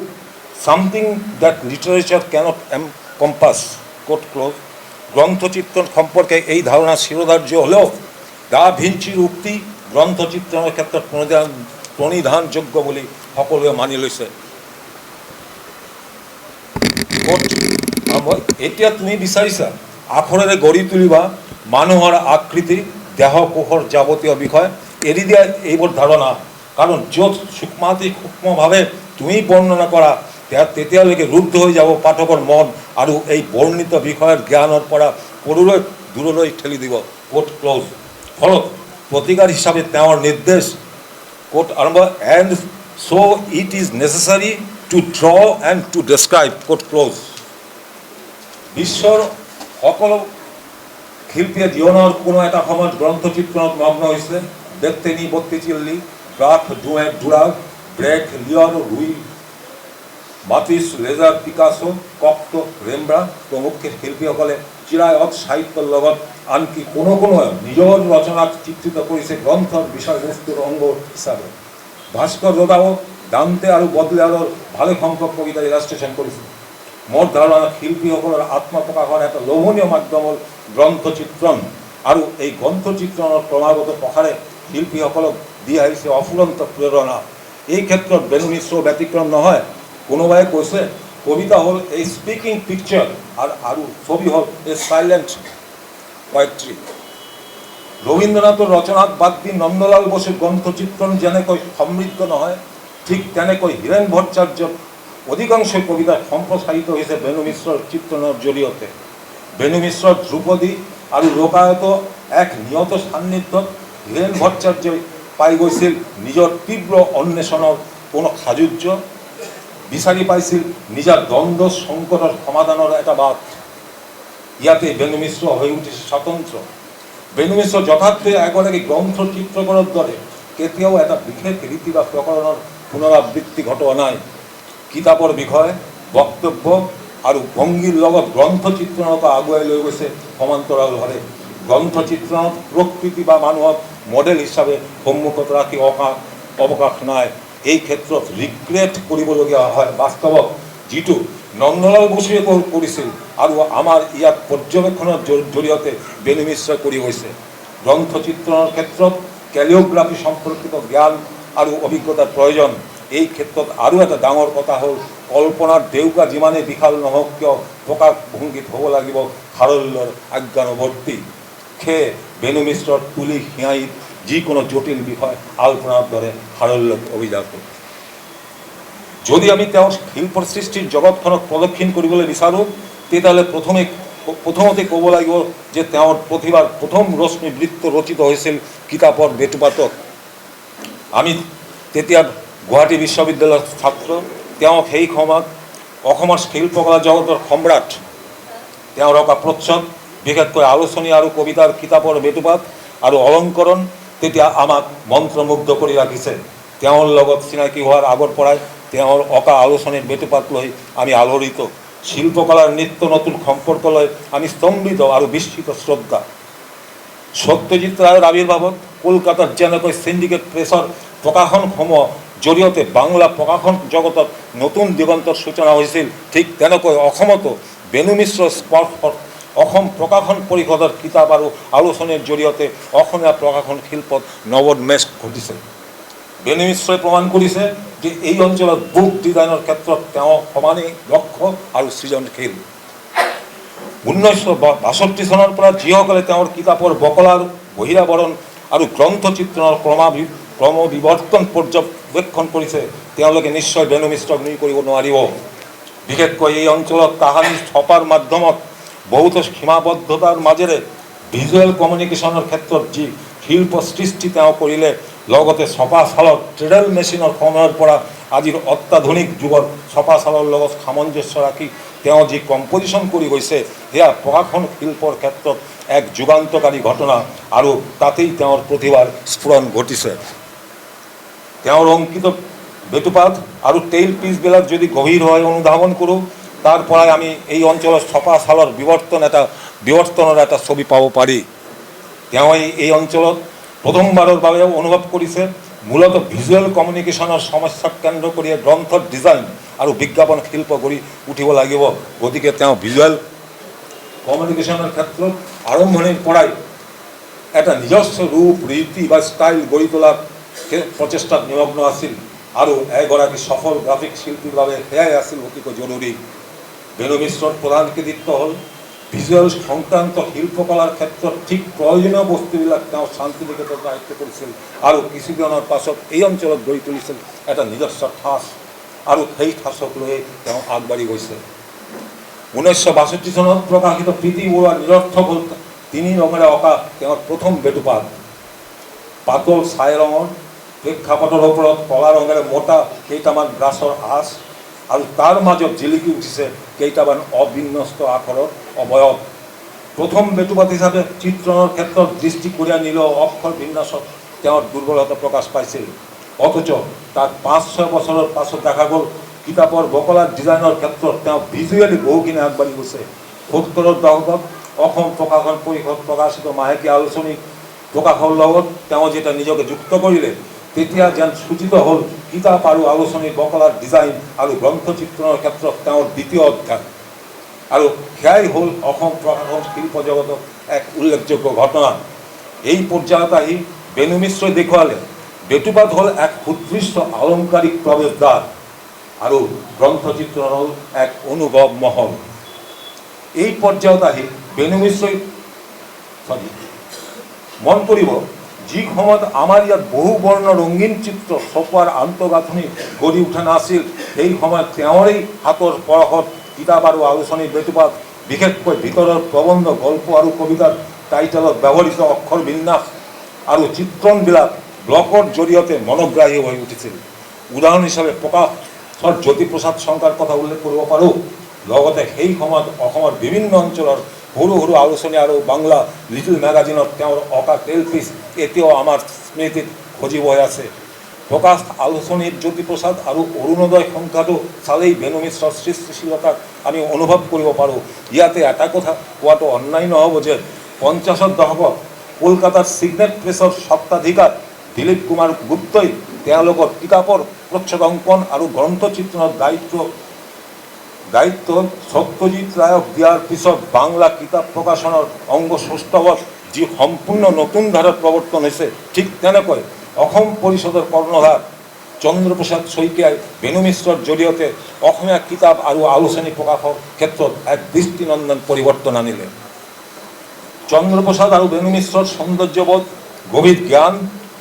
something that literature cannot encompass, quote close। গ্রন্থচিত্রণ সম্পর্কে এই ধারণা শিরোধার্য হলেও দা ভিঞ্চির উক্তি গ্রন্থচিত্রণের ক্ষেত্রে প্রণিধানযোগ্য বলে সকলে মানি লৈছে। এতিয়া তুমি বিচাৰিছা আখৰেৰে গঢ়ি তুলিবা মানুহৰ আকৃতি, দেহ কোষৰ যাৱতীয় বিষয়, এৰি দিয়া এইবোৰ ধাৰণা। কাৰণ য'ত সূক্ষ্মাতি সূক্ষ্মভাৱে তুমি বৰ্ণনা কৰা তেতিয়ালৈকে ৰুদ্ধ হৈ যাব পাঠকৰ মন আৰু এই বৰ্ণিত বিষয়ৰ জ্ঞানৰ পৰা পৰুলৈ দূৰলৈ ঠেলি দিব, কোট ক্লোজ। ফলত প্ৰতিকাৰ হিচাপে তেওঁৰ নিৰ্দেশ, কোট আৰম্ভ, and so' it is necessary to draw and to describe, quote close. বিশ্বৰ সকলো শিল্পীয়ে জীৱনৰ কোনো এটা সময়ত গ্ৰন্থচিত্ৰণত মগ্ন হৈছে। বেটেনি বত্তিচিল্লি, ব্ৰাক ডুৱে ডুৰাগ, ব্ৰেক লিয়ৰ, ৰুই মাটিছ, লেজাৰ, পিকাছো, কক্টো, ৰেম্ব্ৰা প্ৰমুখ শিল্পীসকলে চিৰায়ত সাহিত্যৰ লগত আনকি কোনোৱে নিজৰ ৰচনাক চিত্ৰিত কৰিছে গ্ৰন্থৰ বিষয়বস্তুৰ অংগ হিচাপে। ভাস্কৰ ৰদাও দান্তে আৰু বদলেয়াৰৰ ভালেসংখ্যক কবিতা ইলাষ্ট্ৰেশ্যন কৰিছে। মোৰ ধাৰণা শিল্পীসকলৰ আত্মপ্ৰকাশৰ এটা লোভনীয় মাধ্যম হ'ল গ্ৰন্থচিত্ৰণ, আৰু এই গ্ৰন্থচিত্ৰণৰ ক্ৰমাগত প্ৰসাৰে শিল্পীসকলক দি আহিছে অফুৰন্ত প্ৰেৰণা। এই ক্ষেত্ৰত বেণু মিশ্ৰ ব্যতিক্ৰম নহয়। কোনোবাই কৈছে কবিতা হ'ল এই স্পিকিং পিকচাৰ আৰু ছবি হ'ল এই চাইলেণ্ট পয়েট্ৰি। ৰবীন্দ্ৰনাথৰ ৰচনাক বাদ দি নন্দলাল বসুৰ গ্ৰন্থচিত্ৰণ যেনেকৈ সমৃদ্ধ নহয়, ঠিক তেনেকৈ হীৰেণ ভট্টাচাৰ্যৰ অধিকাংশ কবিতা সম্প্ৰসাৰিত হৈছে বেণু মিশ্ৰৰ চিত্ৰণৰ জৰিয়তে। বেণু মিশ্ৰৰ ধ্ৰুপদী আৰু লোকায়ত এক নিয়ত সান্নিধ্যত হীৰেণ ভট্টাচাৰ্যই পাই গৈছিল নিজৰ তীব্ৰ অন্বেষণৰ কোনো সাযুজ্য, বিচাৰি পাইছিল নিজৰ দ্বন্দ্ব সংকটৰ সমাধানৰ এটা বাট। ইয়াতে বেণু মিশ্ৰ হৈ উঠিছে স্বতন্ত্ৰ। বেণু মিশ্ৰ যথাৰ্থই এগৰাকী গ্ৰন্থ চিত্ৰকৰৰ দৰে কেতিয়াও এটা বিশেষ ৰীতি বা প্ৰকৰণৰ পুনৰাবৃত্তি ঘটোৱা নাই। কিতাপৰ বিষয়, বক্তব্য আৰু ভংগীৰ লগত গ্ৰন্থচিত্ৰণক আগুৱাই লৈ গৈছে সমান্তৰালভাৱে। গ্ৰন্থচিত্ৰণত প্ৰকৃতি বা মানুহক মডেল হিচাপে সন্মুখত ৰাখি অৱকাশ নাই। এই ক্ষেত্ৰত ৰিগ্ৰেট কৰিবলগীয়া হয় বাস্তৱত, যিটো নন্দলাল বসুৱে কৰিছিল আৰু আমাৰ ইয়াত পৰ্যবেক্ষণৰ জৰিয়তে বেণু মিশ্ৰই কৰি গৈছে। গ্ৰন্থচিত্ৰণৰ ক্ষেত্ৰত কেলিঅ'গ্ৰাফি সম্পৰ্কিত জ্ঞান আৰু অভিজ্ঞতাৰ প্ৰয়োজন। এই ক্ষেত্ৰত আৰু এটা ডাঙৰ কথা হ'ল কল্পনাৰ ডেউকা যিমানেই বিশাল নহওক কিয় প্ৰকাশভংগীত হ'ব লাগিব সাৰল্যৰ আজ্ঞানুৱৰ্তী। সেয়ে বেণু মিশ্ৰৰ তুলি সিঁয়াইত যিকোনো জটিল বিষয় আলপনাৰ দৰে সাৰল্যক অভিজাত। যদি আমি তেওঁৰ শিল্পৰ সৃষ্টিৰ জগতখনক প্ৰদক্ষিণ কৰিবলৈ বিচাৰোঁ, তেতিয়াহ'লে প্ৰথমতে ক'ব লাগিব যে তেওঁৰ প্ৰতিভাৰ প্ৰথম ৰশ্মি বৃত্ত ৰচিত হৈছিল কিতাপৰ বেটুপাতত। আমি তেতিয়া গুৱাহাটী বিশ্ববিদ্যালয়ৰ ছাত্ৰ। তেওঁ সেই সময়ত অসমৰ শিল্পকলা জগতৰ সম্ৰাট তেওঁৰ অঁকা প্ৰচ্ছদ, বিশেষকৈ আলোচনী আৰু কবিতাৰ কিতাপৰ বেটুপাত আৰু অলংকৰণ তেতিয়া আমাক মন্ত্ৰমুগ্ধ কৰি ৰাখিছে। তেওঁৰ লগত চিনাকি হোৱাৰ আগৰ পৰাই তেওঁৰ অঁকা আলোচনীৰ বেটুপাত লৈ আমি আলোড়িত। শিল্পকলাৰ নিত্য নতুন সম্পৰ্ক লৈ আমি স্তম্ভিত আৰু বিস্মিত শ্ৰদ্ধা। সত্যজিৎ ৰায়ৰ আৱিৰ্ভাৱত কলকাতাত যেনেকৈ সিন্ডিকেট প্ৰেছৰ প্ৰকাশনসমূহ জৰিয়তে বাংলা প্ৰকাশন জগতত নতুন দিগন্তৰ সূচনা হৈছিল, ঠিক তেনেকৈ অসমতো বেণু মিশ্ৰ স্পৰ্শত অসম প্ৰকাশন পৰিষদৰ কিতাপ আৰু আলোচনীৰ জৰিয়তে অসমীয়া প্ৰকাশন শিল্পত নৱোন্মেষ ঘটিছে। বেণু মিশ্ৰই প্ৰমাণ কৰিছে যে এই অঞ্চলত বুক ডিজাইনৰ ক্ষেত্ৰত তেওঁ সমানেই দক্ষ আৰু সৃজনশীল। 1962 চনৰ পৰা যিসকলে তেওঁৰ কিতাপৰ বকলাৰ বহিৰাবৰণ আৰু গ্ৰন্থচিত্ৰণৰ ক্ৰমবিৱৰ্তন পৰ্যবেক্ষণ কৰিছে, তেওঁলোকে নিশ্চয় বেণু মিশ্ৰক নুই কৰিব নোৱাৰিব। বিশেষকৈ এই অঞ্চলত কাহানী ছপাৰ মাধ্যমত বহুতো সীমাবদ্ধতাৰ মাজেৰে ভিজুৱেল কমিউনিকেশ্যনৰ ক্ষেত্ৰত যি শিল্প সৃষ্টি তেওঁ কৰিলে, লগতে ছপা চালৰ ট্ৰেডেল মেচিনৰ সময়ৰ পৰা আজিৰ অত্যাধুনিক যুগৰ ছপা চালৰ লগত সামঞ্জস্য ৰাখি তেওঁ যি কম্পজিশ্যন কৰি গৈছে, সেয়া প্ৰকাশন শিল্পৰ ক্ষেত্ৰত এক যুগান্তকাৰী ঘটনা আৰু তাতেই তেওঁৰ প্ৰতিভাৰ স্ফুৰণ ঘটিছে। তেওঁৰ অংকিত বেটুপাত আৰু টেইল পিচবিলাক যদি গভীৰভাৱে অনুধাৱন কৰোঁ, তাৰ পৰাই আমি এই অঞ্চলৰ ছপা চালৰ বিৱৰ্তনৰ এটা ছবি পাব পাৰি। তেওঁ এই অঞ্চলত প্ৰথমবাৰৰ বাবে অনুভৱ কৰিছে মূলত ভিজুৱেল কমিউনিকেশ্যনৰ সমস্যাক কেন্দ্ৰ কৰি গ্ৰন্থৰ ডিজাইন আৰু বিজ্ঞাপন শিল্প গঢ়ি উঠিব লাগিব। গতিকে তেওঁ ভিজুৱেল কমিউনিকেশ্যনৰ ক্ষেত্ৰত আৰম্ভণিৰ পৰাই এটা নিজস্ব ৰূপ ৰীতি বা ষ্টাইল গঢ়ি তোলাৰ প্ৰচেষ্টাত নিমগ্ন আছিল আৰু এগৰাকী সফল গ্ৰাফিক শিল্পীৰ বাবে সেয়াই আছিল অতিকৈ জৰুৰী। বেণু মিশ্ৰৰ প্ৰধান কৃতিত্ব হ'ল ভিজুৱেল সংক্ৰান্ত শিল্পকলাৰ ক্ষেত্ৰত ঠিক প্ৰয়োজনীয় বস্তুবিলাক তেওঁ শান্তিনিকেতনত আয়ত্ব কৰিছিল আৰু কিছুদিনৰ পাছত এই অঞ্চলত গঢ়ি তুলিছিল এটা নিজস্ব ঠাঁচ আৰু সেই ঠাঁচক লৈয়ে তেওঁ আগবাঢ়ি গৈছে। 1962 চনত প্ৰকাশিত প্ৰীতি বৰুৱাৰ নিৰৰ্থক হ'ল 3 ৰঙেৰে অঁকা তেওঁৰ প্ৰথম বেটুপাত। পাতল ছাই ৰঙৰ প্ৰেক্ষাপটৰ ওপৰত কলা ৰঙেৰে মোটা কেইটামান ব্ৰাছৰ আঁচ আৰু তাৰ মাজত জিলিকি উঠিছে কেইটামান অবিন্যস্ত আখৰৰ অৱয়ব। প্ৰথম বেটুপাত হিচাপে চিত্ৰণৰ ক্ষেত্ৰত দৃষ্টি কঢ়িয়াই নিলেও অক্ষৰ বিন্যাসত তেওঁৰ দুৰ্বলতা প্ৰকাশ পাইছিল। অথচ তাত 5-6 বছৰৰ পাছত দেখা গ'ল কিতাপৰ বকলাৰ ডিজাইনৰ ক্ষেত্ৰত তেওঁ ভিজুৱেলি বহুখিনি আগবাঢ়ি গৈছে। 70ৰ দশকত অসম প্ৰকাশন পৰিষদ প্ৰকাশিত মাহেকীয়া আলোচনী প্ৰকাশৰ লগত তেওঁ যেতিয়া নিজকে যুক্ত কৰিলে, তেতিয়া যেন সূচিত হ'ল কিতাপ আৰু আলোচনী বকলাৰ ডিজাইন আৰু গ্ৰন্থচিত্ৰণৰ ক্ষেত্ৰত তেওঁৰ দ্বিতীয় অধ্যায়। আৰু সেয়াই হ'ল অসম প্ৰকাশন শিল্প জগতত এক উল্লেখযোগ্য ঘটনা। এই পৰ্যায়ত আহি বেণু মিশ্ৰই দেখুৱালে বেটুপাত হ'ল এক সুদৃশ্য আলংকাৰিক প্ৰৱেশদ্বাৰ আৰু গ্ৰন্থচিত্ৰৰ হ'ল এক অনুভৱ মহল। এই পৰ্যায়ত আহি বেণু মিশ্ৰই মন কৰিব, যি সময়ত আমাৰ ইয়াত বহু বৰ্ণ ৰঙীন চিত্ৰ ছপোৱাৰ আন্তঃগাঁথনি গঢ়ি উঠা নাছিল, সেই সময়ত তেওঁৰেই হাতৰ পৰশত কিতাপ আৰু আলোচনী বেটুপাত, বিশেষকৈ ভিতৰৰ প্ৰবন্ধ, গল্প আৰু কবিতাৰ টাইটেলত ব্যৱহৃত অক্ষৰ বিন্যাস আৰু চিত্ৰণবিলাক ব্লকৰ জৰিয়তে মনোগ্ৰাহী হৈ উঠিছিল। উদাহৰণ হিচাপে প্ৰকাশৰ জ্যোতিপ্ৰসাদ শংকাৰ কথা উল্লেখ কৰিব পাৰোঁ। লগতে সেই সময়ত অসমৰ বিভিন্ন অঞ্চলৰ সৰু সৰু আলোচনী আৰু বাংলা লিটিল মেগাজিনত তেওঁৰ অঁকা টেইল পিচ এতিয়াও আমাৰ স্মৃতিত সজীৱ হৈ আছে। প্ৰকাশ আলোচনীৰ জ্যোতিপ্ৰসাদ আৰু অৰুণোদয় সংখ্যাটো চালেই বেণু মিশ্ৰৰ সৃষ্টিশীলতাক আমি অনুভৱ কৰিব পাৰোঁ। ইয়াতে এটা কথা কোৱাটো অন্যায় নহ'ব যে 50ৰ দশকত কলকাতাৰ ছিগনেট প্ৰেছৰ স্বত্বাধিকাৰ দিলীপ কুমাৰ গুপ্তই তেওঁলোকৰ কিতাপৰ প্ৰচ্ছদ অংকন আৰু গ্ৰন্থচিত্ৰণৰ দায়িত্ব সত্যজিৎ ৰায়ক দিয়াৰ পিছত বাংলা কিতাপ প্ৰকাশনৰ অংগ সৌষ্ঠৱত যি সম্পূৰ্ণ নতুন ধাৰাত প্ৰৱৰ্তন হৈছে, ঠিক তেনেকৈ অসম পৰিষদৰ কৰ্ণধাৰ চন্দ্ৰপ্ৰসাদ শইকীয়াই বেণু মিশ্ৰৰ জৰিয়তে অসমীয়া কিতাপ আৰু আলোচনী প্ৰকাশৰ ক্ষেত্ৰত এক দৃষ্টিনন্দন পৰিৱৰ্তন আনিলে। চন্দ্ৰপ্ৰসাদ আৰু বেণু মিশ্ৰৰ সৌন্দৰ্যবোধ, গভীৰ জ্ঞান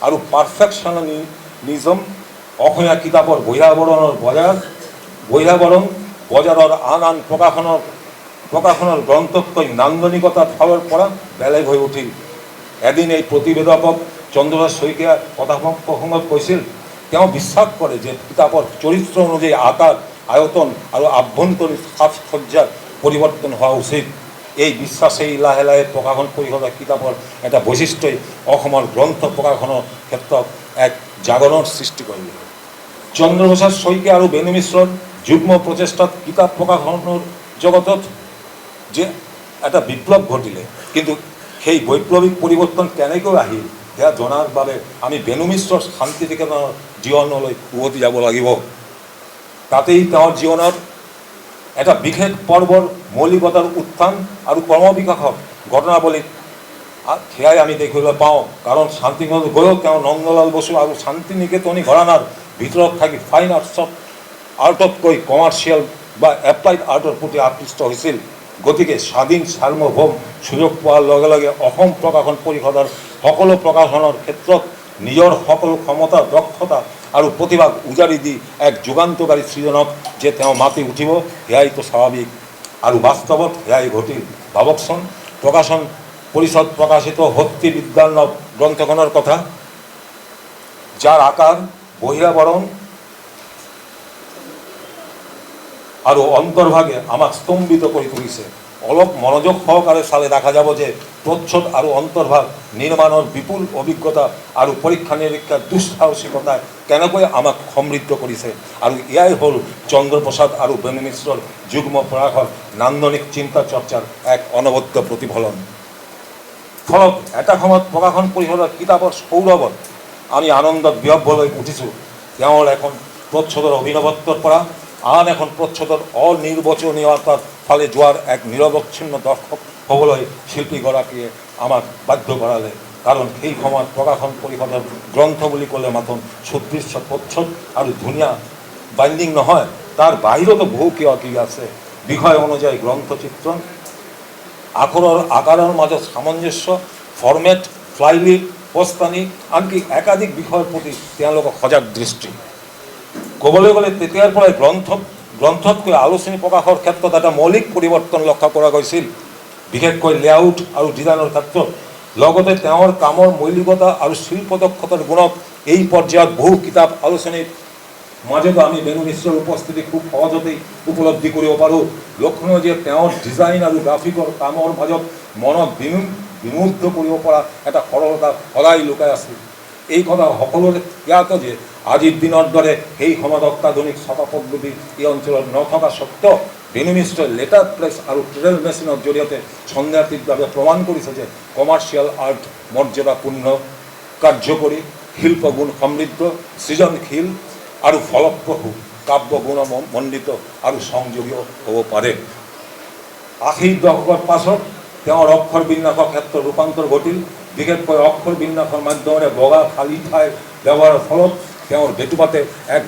আৰু পাৰফেকশ্যনিজম অসমীয়া কিতাপৰ বহিৰাবৰণ বজাৰৰ আন প্ৰকাশনৰ গ্ৰন্থতকৈ নান্দনিকতাৰ ফালৰ পৰা বেলেগ হৈ উঠিল। এদিন এই প্ৰতিবেদকক চন্দ্ৰপ্ৰসাদ শইকীয়াই কথা প্ৰসংগত কৈছিল, তেওঁ বিশ্বাস কৰে যে কিতাপৰ চৰিত্ৰ অনুযায়ী আকাৰ, আয়তন আৰু আভ্যন্তৰীণ সাজ সজ্জাৰ পৰিৱৰ্তন হোৱা উচিত। এই বিশ্বাসেই লাহে লাহে প্ৰকাশন পৰিষদৰ কিতাপৰ এটা বৈশিষ্ট্যই অসমৰ গ্ৰন্থ প্ৰকাশনৰ ক্ষেত্ৰত এক জাগৰণৰ সৃষ্টি কৰিলে। চন্দ্ৰপ্ৰসাদ শইকীয়া আৰু বেণু মিশ্ৰৰ যুগ্ম প্ৰচেষ্টাত কিতাপ প্ৰকাশনৰ জগতত যে এটা বিপ্লৱ ঘটিলে, কিন্তু সেই বৈপ্লৱিক পৰিৱৰ্তন কেনেকৈ আহিল সেয়া জনাৰ বাবে আমি বেণু মিশ্ৰৰ শান্তি নিকেতনৰ জীৱনলৈ উভতি যাব লাগিব। তাতেই তেওঁৰ জীৱনৰ এটা বিশেষ পৰ্বৰ মৌলিকতাৰ উত্থান আৰু ক্ৰমবিকাশৰ ঘটনাৱলীত সেয়াই আমি দেখিবলৈ পাওঁ। কাৰণ শান্তি নিকেতন গৈও তেওঁ নন্দলাল বসু আৰু শান্তি নিকেতনী ঘৰানাৰ ভিতৰত থাকি ফাইন আৰ্টতকৈ কমাৰ্চিয়েল বা এপ্লাইড আৰ্টৰ প্ৰতি আকৃষ্ট হৈছিল। গতিকে স্বাধীন সাৰ্বভৌম সুযোগ পোৱাৰ লগে লগে অসম প্ৰকাশন পৰিষদৰ সকলো প্ৰকাশনৰ ক্ষেত্ৰত নিজৰ সকলো ক্ষমতা, দক্ষতা আৰু প্ৰতিভাক উজাৰি দি এক যুগান্তকাৰী সৃজনক যে তেওঁ মাতি উঠিব, সেয়াইতো স্বাভাৱিক আৰু বাস্তৱত সেয়াই ঘটিল। ভাবকচোন, প্ৰকাশন পৰিষদ প্ৰকাশিত হত্যি বিদ্যাৰ্ণৱ গ্ৰন্থখনৰ কথা, যাৰ আকাৰ, বহিৰাবৰণ আৰু অন্তৰ্ভাগে আমাক স্তম্ভিত কৰি তুলিছে। অলপ মনোযোগ সহকাৰে চালে দেখা যাব যে প্ৰচ্ছদ আৰু অন্তৰ্ভাগ নিৰ্মাণৰ বিপুল অভিজ্ঞতা আৰু পৰীক্ষা নিৰীক্ষাৰ দুঃসাহসিকতাই কেনেকৈ আমাক সমৃদ্ধ কৰিছে। আৰু এয়াই হ'ল চন্দ্ৰপ্ৰসাদ আৰু বেণু মিশ্ৰৰ যুগ্ম প্ৰয়াসৰ নান্দনিক চিন্তা চৰ্চাৰ এক অনবদ্য প্ৰতিফলন। ফলত এটা সময়ত প্ৰকাশন পৰিষদৰ কিতাপৰ সৌৰভত আমি আনন্দত বিহ্বল হৈ উঠিছোঁ। তেওঁৰ এখন প্ৰচ্ছদৰ অভিনৱত্বৰ পৰা আন এখন প্ৰচ্ছদৰ অনিৰ্বচনীয়তাৰ ফালে যোৱাৰ এক নিৰৱচ্ছিন্ন দৰ্শক হ'বলৈ শিল্পীগৰাকীয়ে আমাক বাধ্য কৰালে। কাৰণ সেই সময়ত প্ৰকাশন পৰিষদৰ গ্ৰন্থ বুলি ক'লে মাথোন সুদৃশ্য প্ৰচ্ছদ আৰু ধুনীয়া বাইণ্ডিং নহয়, তাৰ বাহিৰতো বহু কিবা কিবি আছে। বিষয় অনুযায়ী গ্ৰন্থ চিত্ৰণ, আখৰৰ আকাৰৰ মাজত সামঞ্জস্য, ফৰ্মেট, ফ্লাইলিট, প্ৰস্তানি, আনকি একাধিক বিষয়ৰ প্ৰতি তেওঁলোকৰ সজাগ দৃষ্টি। ক'বলৈ গ'লে তেতিয়াৰ পৰাই গ্ৰন্থতকৈ আলোচনী প্ৰকাশৰ ক্ষেত্ৰত এটা মৌলিক পৰিৱৰ্তন লক্ষ্য কৰা গৈছিল, বিশেষকৈ লেআউট আৰু ডিজাইনৰ ক্ষেত্ৰত। লগতে তেওঁৰ কামৰ মৌলিকতা আৰু শিল্প দক্ষতাৰ গুণত এই পৰ্যায়ত বহু কিতাপ আলোচনীৰ মাজতো আমি বেণু মিশ্ৰৰ উপস্থিতি খুব সহজতেই উপলব্ধি কৰিব পাৰোঁ। লক্ষণীয় যে তেওঁৰ ডিজাইন আৰু গ্ৰাফিকৰ কামৰ মাজত মনক বিমুগ্ধ কৰিব পৰা এটা সৰলতা সদায় লুকাই আছিল। এই কথা সকলোৰে জ্ঞাত যে আজিৰ দিনৰ দৰে সেই সময়ত অত্যাধুনিক ছপা পদ্ধতি এই অঞ্চলত নথকা স্বত্বেও বেণু মিশ্ৰই লেটাৰ প্ৰেছ আৰু ট্ৰেল মেচিনৰ জৰিয়তে সন্দেহাতীতভাৱে প্ৰমাণ কৰিছে যে কমাৰ্চিয়েল আৰ্ট মৰ্যাদাপূৰ্ণ, কাৰ্যকৰী, শিল্পগুণ সমৃদ্ধ, সৃজনশীল আৰু ফলপ্ৰসূ, কাব্যগুণমণ্ডিত আৰু সংযোগীয় হ'ব পাৰে। ৮০ দশকৰ পাছত তেওঁৰ অক্ষৰ বিন্যাসৰ ক্ষেত্ৰত ৰূপান্তৰ ঘটিল। বিশেষকৈ অক্ষৰ বিন্যাসৰ মাধ্যমেৰে বগা খালী ঠাই ব্যৱহাৰৰ ফলত তেওঁৰ বেটুপাতে এক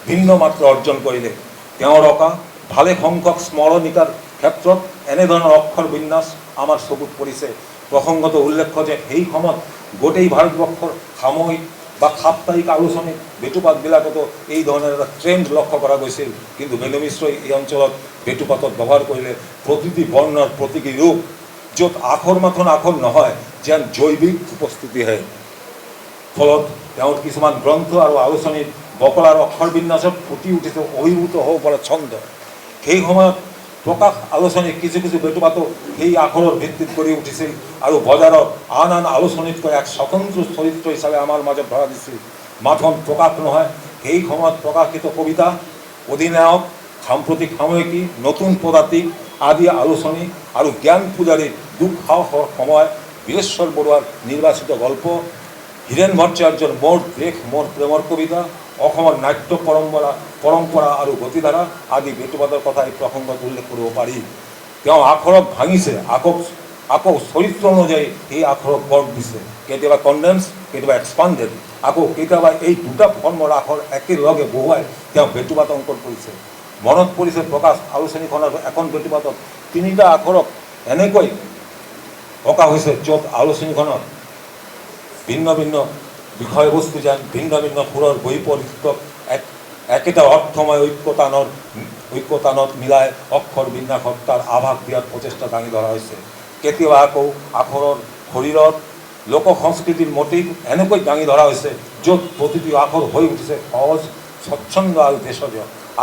ভিন্ন মাত্ৰা অৰ্জন কৰিলে। তেওঁৰ অঁকা ভালে সংখ্যক স্মৰণিকাৰ ক্ষেত্ৰত এনেধৰণৰ অক্ষৰ বিন্যাস আমাৰ চকুত পৰিছে। প্ৰসংগত উল্লেখ্য যে সেই সময়ত গোটেই ভাৰতবৰ্ষৰ সাময়িক বা সাপ্তাহিক আলোচনীত বেটুপাতবিলাকতো এই ধৰণৰ এটা ট্ৰেণ্ড লক্ষ্য কৰা গৈছিল। কিন্তু বেণু মিশ্ৰই এই অঞ্চলত বেটুপাতত ব্যৱহাৰ কৰিলে প্ৰতিটি বৰ্ণৰ প্ৰতীকী ৰূপ, য'ত আখৰ মাথোন আখৰ নহয়, যেন জৈৱিক উপস্থিতিহে। ফলত তেওঁৰ কিছুমান গ্ৰন্থ আৰু আলোচনীত বকলাৰ অক্ষৰ বিন্যাসত ফুটি উঠিছে অভিভূত হ'ব পৰা ছন্দ। সেই সময়ত প্ৰকাশ আলোচনীত কিছু কিছু বেটুপাতো সেই আখৰৰ ভিত্তিত গঢ়ি উঠিছিল আৰু বজাৰত আন আন আলোচনীতকৈ এক স্বতন্ত্ৰ চৰিত্ৰ হিচাপে আমাৰ মাজত ধৰা দিছিল। মাথোন প্ৰকাশ নহয়, সেই সময়ত প্ৰকাশিত কবিতা, অধিনায়ক, সাম্প্ৰতিক সাময়িকী, নতুন পদাতিক আদি আলোচনী আৰু জ্ঞান পূজাৰীৰ দুঃসাহসৰ সময়, বীৰেশ্বৰ বৰুৱাৰ নিৰ্বাচিত গল্প, হীৰেণ ভট্টাচাৰ্যৰ মোৰ দেশ মোৰ প্ৰেমৰ কবিতা, অসমৰ নাট্য পৰম্পৰা আৰু গতিধাৰা আদি বেটুপাতৰ কথা এই প্ৰসংগত উল্লেখ কৰিব পাৰি। তেওঁ আখৰক ভাঙিছে, আকৌ চৰিত্ৰ অনুযায়ী এই আখৰক গঢ় দিছে, কেতিয়াবা কনডেন্স, কেতিয়াবা এক্সপাণ্ডেড, আকৌ কেতিয়াবা এই দুটা ফৰ্মৰ আখৰ একেলগে বহুৱাই তেওঁ বেটুপাত অংকন কৰিছে। মনত পৰিছে প্ৰকাশ আলোচনীখনৰ এখন বেটুপাতত ৩টা আখৰক এনেকৈ অঁকা হৈছে, য'ত আলোচনীখনত ভিন্ন ভিন্ন বিষয়বস্তু যেন ভিন্ন ভিন্ন সুৰৰ বৈপৰীত্যক একেটা অৰ্থময় ঐক্যতানত মিলাই অক্ষৰ বিন্যাসত তাৰ আভাস দিয়াৰ প্ৰচেষ্টা দাঙি ধৰা হৈছে। কেতিয়াবা আকৌ আখৰৰ শৰীৰত লোক সংস্কৃতিৰ মটিভ এনেকৈ দাঙি ধৰা হৈছে, য'ত প্ৰতিটো আখৰ হৈ উঠিছে সহজ, স্বচ্ছন্দ আৰু ভেষজ।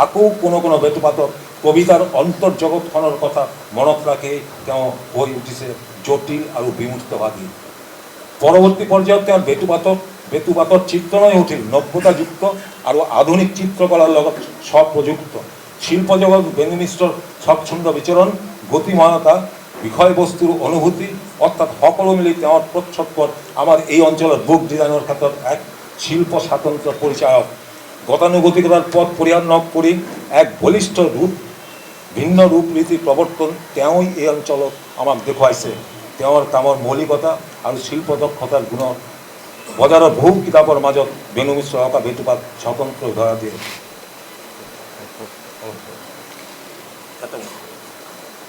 আকৌ কোনো বেটুপাতত কবিতাৰ অন্তৰ্জগতখনৰ কথা মনত ৰাখি তেওঁ হৈ উঠিছে জটিল আৰু বিমূৰ্তবাদী। পৰৱৰ্তী পৰ্যায়ত তেওঁ বেটুপাতত চিত্ৰণই উঠিল নব্যতাযুক্ত আৰু আধুনিক চিত্ৰকলাৰ লগত স্বপ্ৰযুক্ত। শিল্পজগত বেনু মিশ্ৰৰ স্বচ্ছন্দ বিচৰণ, গতিময়তা, বিষয়বস্তুৰ অনুভূতি অৰ্থাৎ সকলো মিলি তেওঁৰ প্ৰচ্ছদপট আমাৰ এই অঞ্চলত বুক ডিজাইনৰ ক্ষেত্ৰত এক শিল্প স্বাতন্ত্ৰ্য পৰিচায়ক। গতানুগতিকতাৰ পথ পৰিহাৰ নকৰি এক বলিষ্ঠ ভিন্ন ৰূপ নীতি প্ৰৱৰ্তন তেওঁই এই অঞ্চলত আমাক দেখুৱাইছে। তেওঁৰ কামৰ মৌলিকতা আৰু শিল্প দক্ষতাৰ গুণৰ বজাৰৰ বহু কিতাপৰ মাজত বেনু মিশ্ৰ অঁকা বেটুপাত স্বতন্ত্ৰ ধৰা দিয়ে।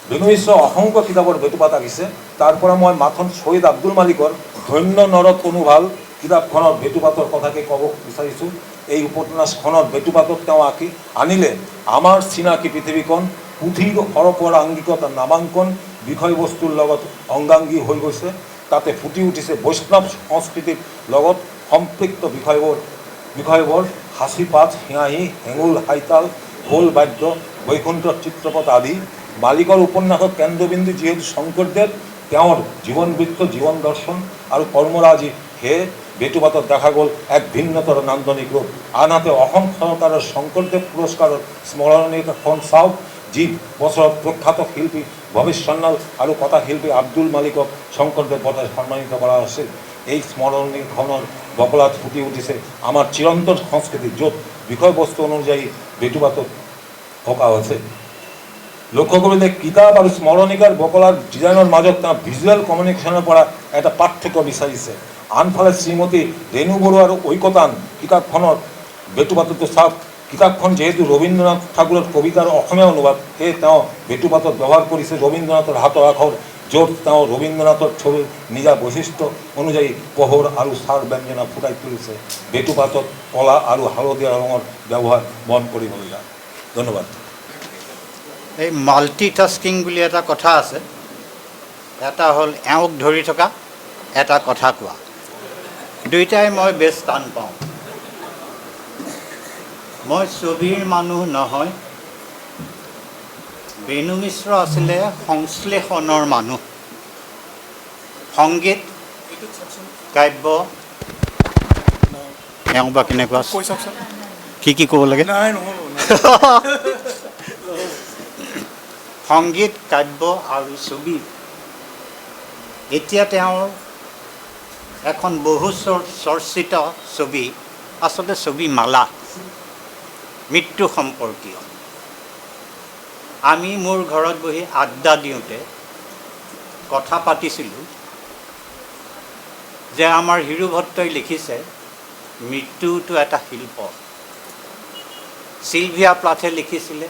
বেনু মিশ্ৰ অসংখ্য কিতাপৰ বেটুপাত আঁকিছে। তাৰ পৰা মই মাথন ছৈয়দ আব্দুল মালিকৰ ধন্য নৰ তনুভাল কিতাপখনৰ বেটুপাতৰ কথাকে ক'ব বিচাৰিছোঁ। এই উপন্যাসখনৰ বেটুপাতত তেওঁ আঁকি আনিলে আমাৰ চিনাকি পৃথিৱীখন, পুথিৰ সৰপৰ আংগিকতা নামাংকন বিষয়বস্তুৰ লগত অংগাংগী হৈ গৈছে। তাতে ফুটি উঠিছে বৈষ্ণৱ সংস্কৃতিৰ লগত সম্পৃক্ত বিষয়বোৰ হাঁচিপাত, হিয়াহি, হেঙুল, হাইতাল, খোল বাদ্য, বৈকুণ্ঠৰ চিত্ৰপট আদি। মালিকৰ উপন্যাসৰ কেন্দ্ৰবিন্দু যিহেতু শংকৰদেৱ, তেওঁৰ জীৱন বৃত্ত, জীৱন দৰ্শন আৰু কৰ্মৰাজি, সেয়ে বেটুপাতত দেখা গ'ল এক ভিন্নতৰ নান্দনিক ৰূপ। আনহাতে অসম চৰকাৰৰ শংকৰদেৱ পুৰস্কাৰৰ স্মৰণিকাখন চাওক, যি বছৰত প্ৰখ্যাত শিল্পী ভৱেশ সান্যাল আৰু কথা শিল্পী আব্দুল মালিকক শংকৰদেৱ বঁটাৰে সন্মানিত কৰা হৈছিল। এই স্মৰণিকাখনৰ বকলাত ফুটি উঠিছে আমাৰ চিৰন্তন সংস্কৃতি, য'ত বিষয়বস্তু অনুযায়ী বেটুপাতত অঁকা হৈছে। লক্ষ্য কৰিলে কিতাপ আৰু স্মৰণিকাৰ বকলাৰ ডিজাইনৰ মাজত তেওঁ ভিজুৱেল কমিউনিকেশ্যনৰ পৰা এটা পাৰ্থক্য বিচাৰিছে। আনফালে শ্ৰীমতী ৰেণু বৰুৱাৰ ঐকতান কিতাপখনৰ বেটুপাততো চাওক, কিতাপখন যিহেতু ৰবীন্দ্ৰনাথ ঠাকুৰৰ কবিতাৰ অসমীয়া অনুবাদ, সেয়ে তেওঁ বেটুপাতত ব্যৱহাৰ কৰিছে ৰবীন্দ্ৰনাথৰ হাতৰ আখৰ, য'ত তেওঁ ৰবীন্দ্ৰনাথৰ ছবিৰ নিজা বৈশিষ্ট্য অনুযায়ী পোহৰ আৰু ছাৰ ব্যঞ্জনা ফুটাই তুলিছে। বেটুপাতত কলা আৰু হালধীয়া ৰঙৰ ব্যৱহাৰ মন কৰিবলগীয়া। ধন্যবাদ। এই মাল্টিটাস্কিং বুলি এটা কথা আছে। এটা হ'ল এওঁক ধৰি থকা, এটা কথা কোৱা। দুইটাই মই বেছ টান পাওঁ। মই ছবিৰ মানুহ নহয়। বেনু মিশ্ৰ আছিলে সংশ্লেষণৰ মানুহ। সংগীত, কাব্য, এওঁ বা কেনেকুৱা, কি ক'ব লাগে? সংগীত, কাব্য আৰু ছবি। এতিয়া তেওঁৰ এখন বহু চৰ্চিত ছবি, আচলতে ছবি মালা, মৃত্যু সম্পৰ্কীয়। আমি মোৰ ঘৰত বহি আড্ডা দিওঁতে কথা পাতিছিলোঁ যে আমাৰ হিৰু ভট্টই লিখিছে মৃত্যুটো এটা শিল্প। চিলভিয়া প্লাথে লিখিছিলে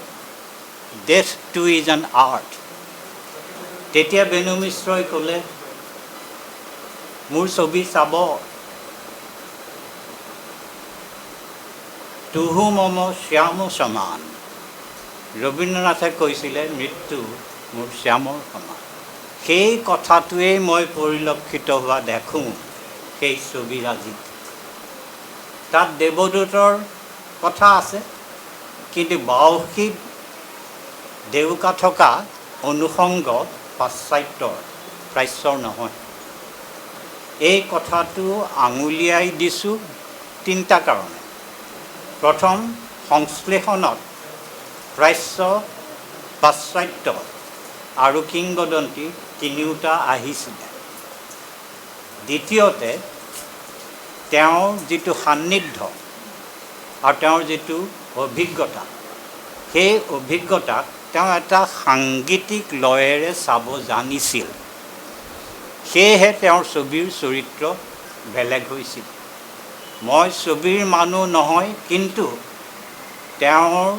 death two is an art. তেতিয়া বেনু মিশ্ৰই ক'লে মোৰ ছবি চাব, তুহু মম শ্যাম সমান। ৰবীন্দ্ৰনাথে কৈছিলে মৃত্যু মোৰ শ্যামৰ সমান। সেই কথাটোৱেই মই পৰিলক্ষিত হোৱা দেখোঁ সেই ছবিৰাজিত। তাত দেৱদূতৰ কথা আছে, কিন্তু বাউসীত দেউকা থকা অনুসংগ পাশ্চাত্যৰ, প্ৰাচ্যৰ নহয়। এই কথাটো আঙুলিয়াই দিছোঁ তিনিটা কাৰণে। প্ৰথম, সংশ্লেষণত প্ৰাচ্য, পাশ্চাত্য আৰু কিংবদন্তী তিনিওটা আহিছিলে। দ্বিতীয়তে, তেওঁৰ যিটো সান্নিধ্য আৰু তেওঁৰ যিটো অভিজ্ঞতা, সেই অভিজ্ঞতাক তেওঁ এটা সাংগীতিক লয়েৰে চাব জানিছিল। সেয়েহে তেওঁৰ ছবিৰ চৰিত্ৰ বেলেগ হৈছিল। মই ছবিৰ মানুহ নহয়, কিন্তু তেওঁৰ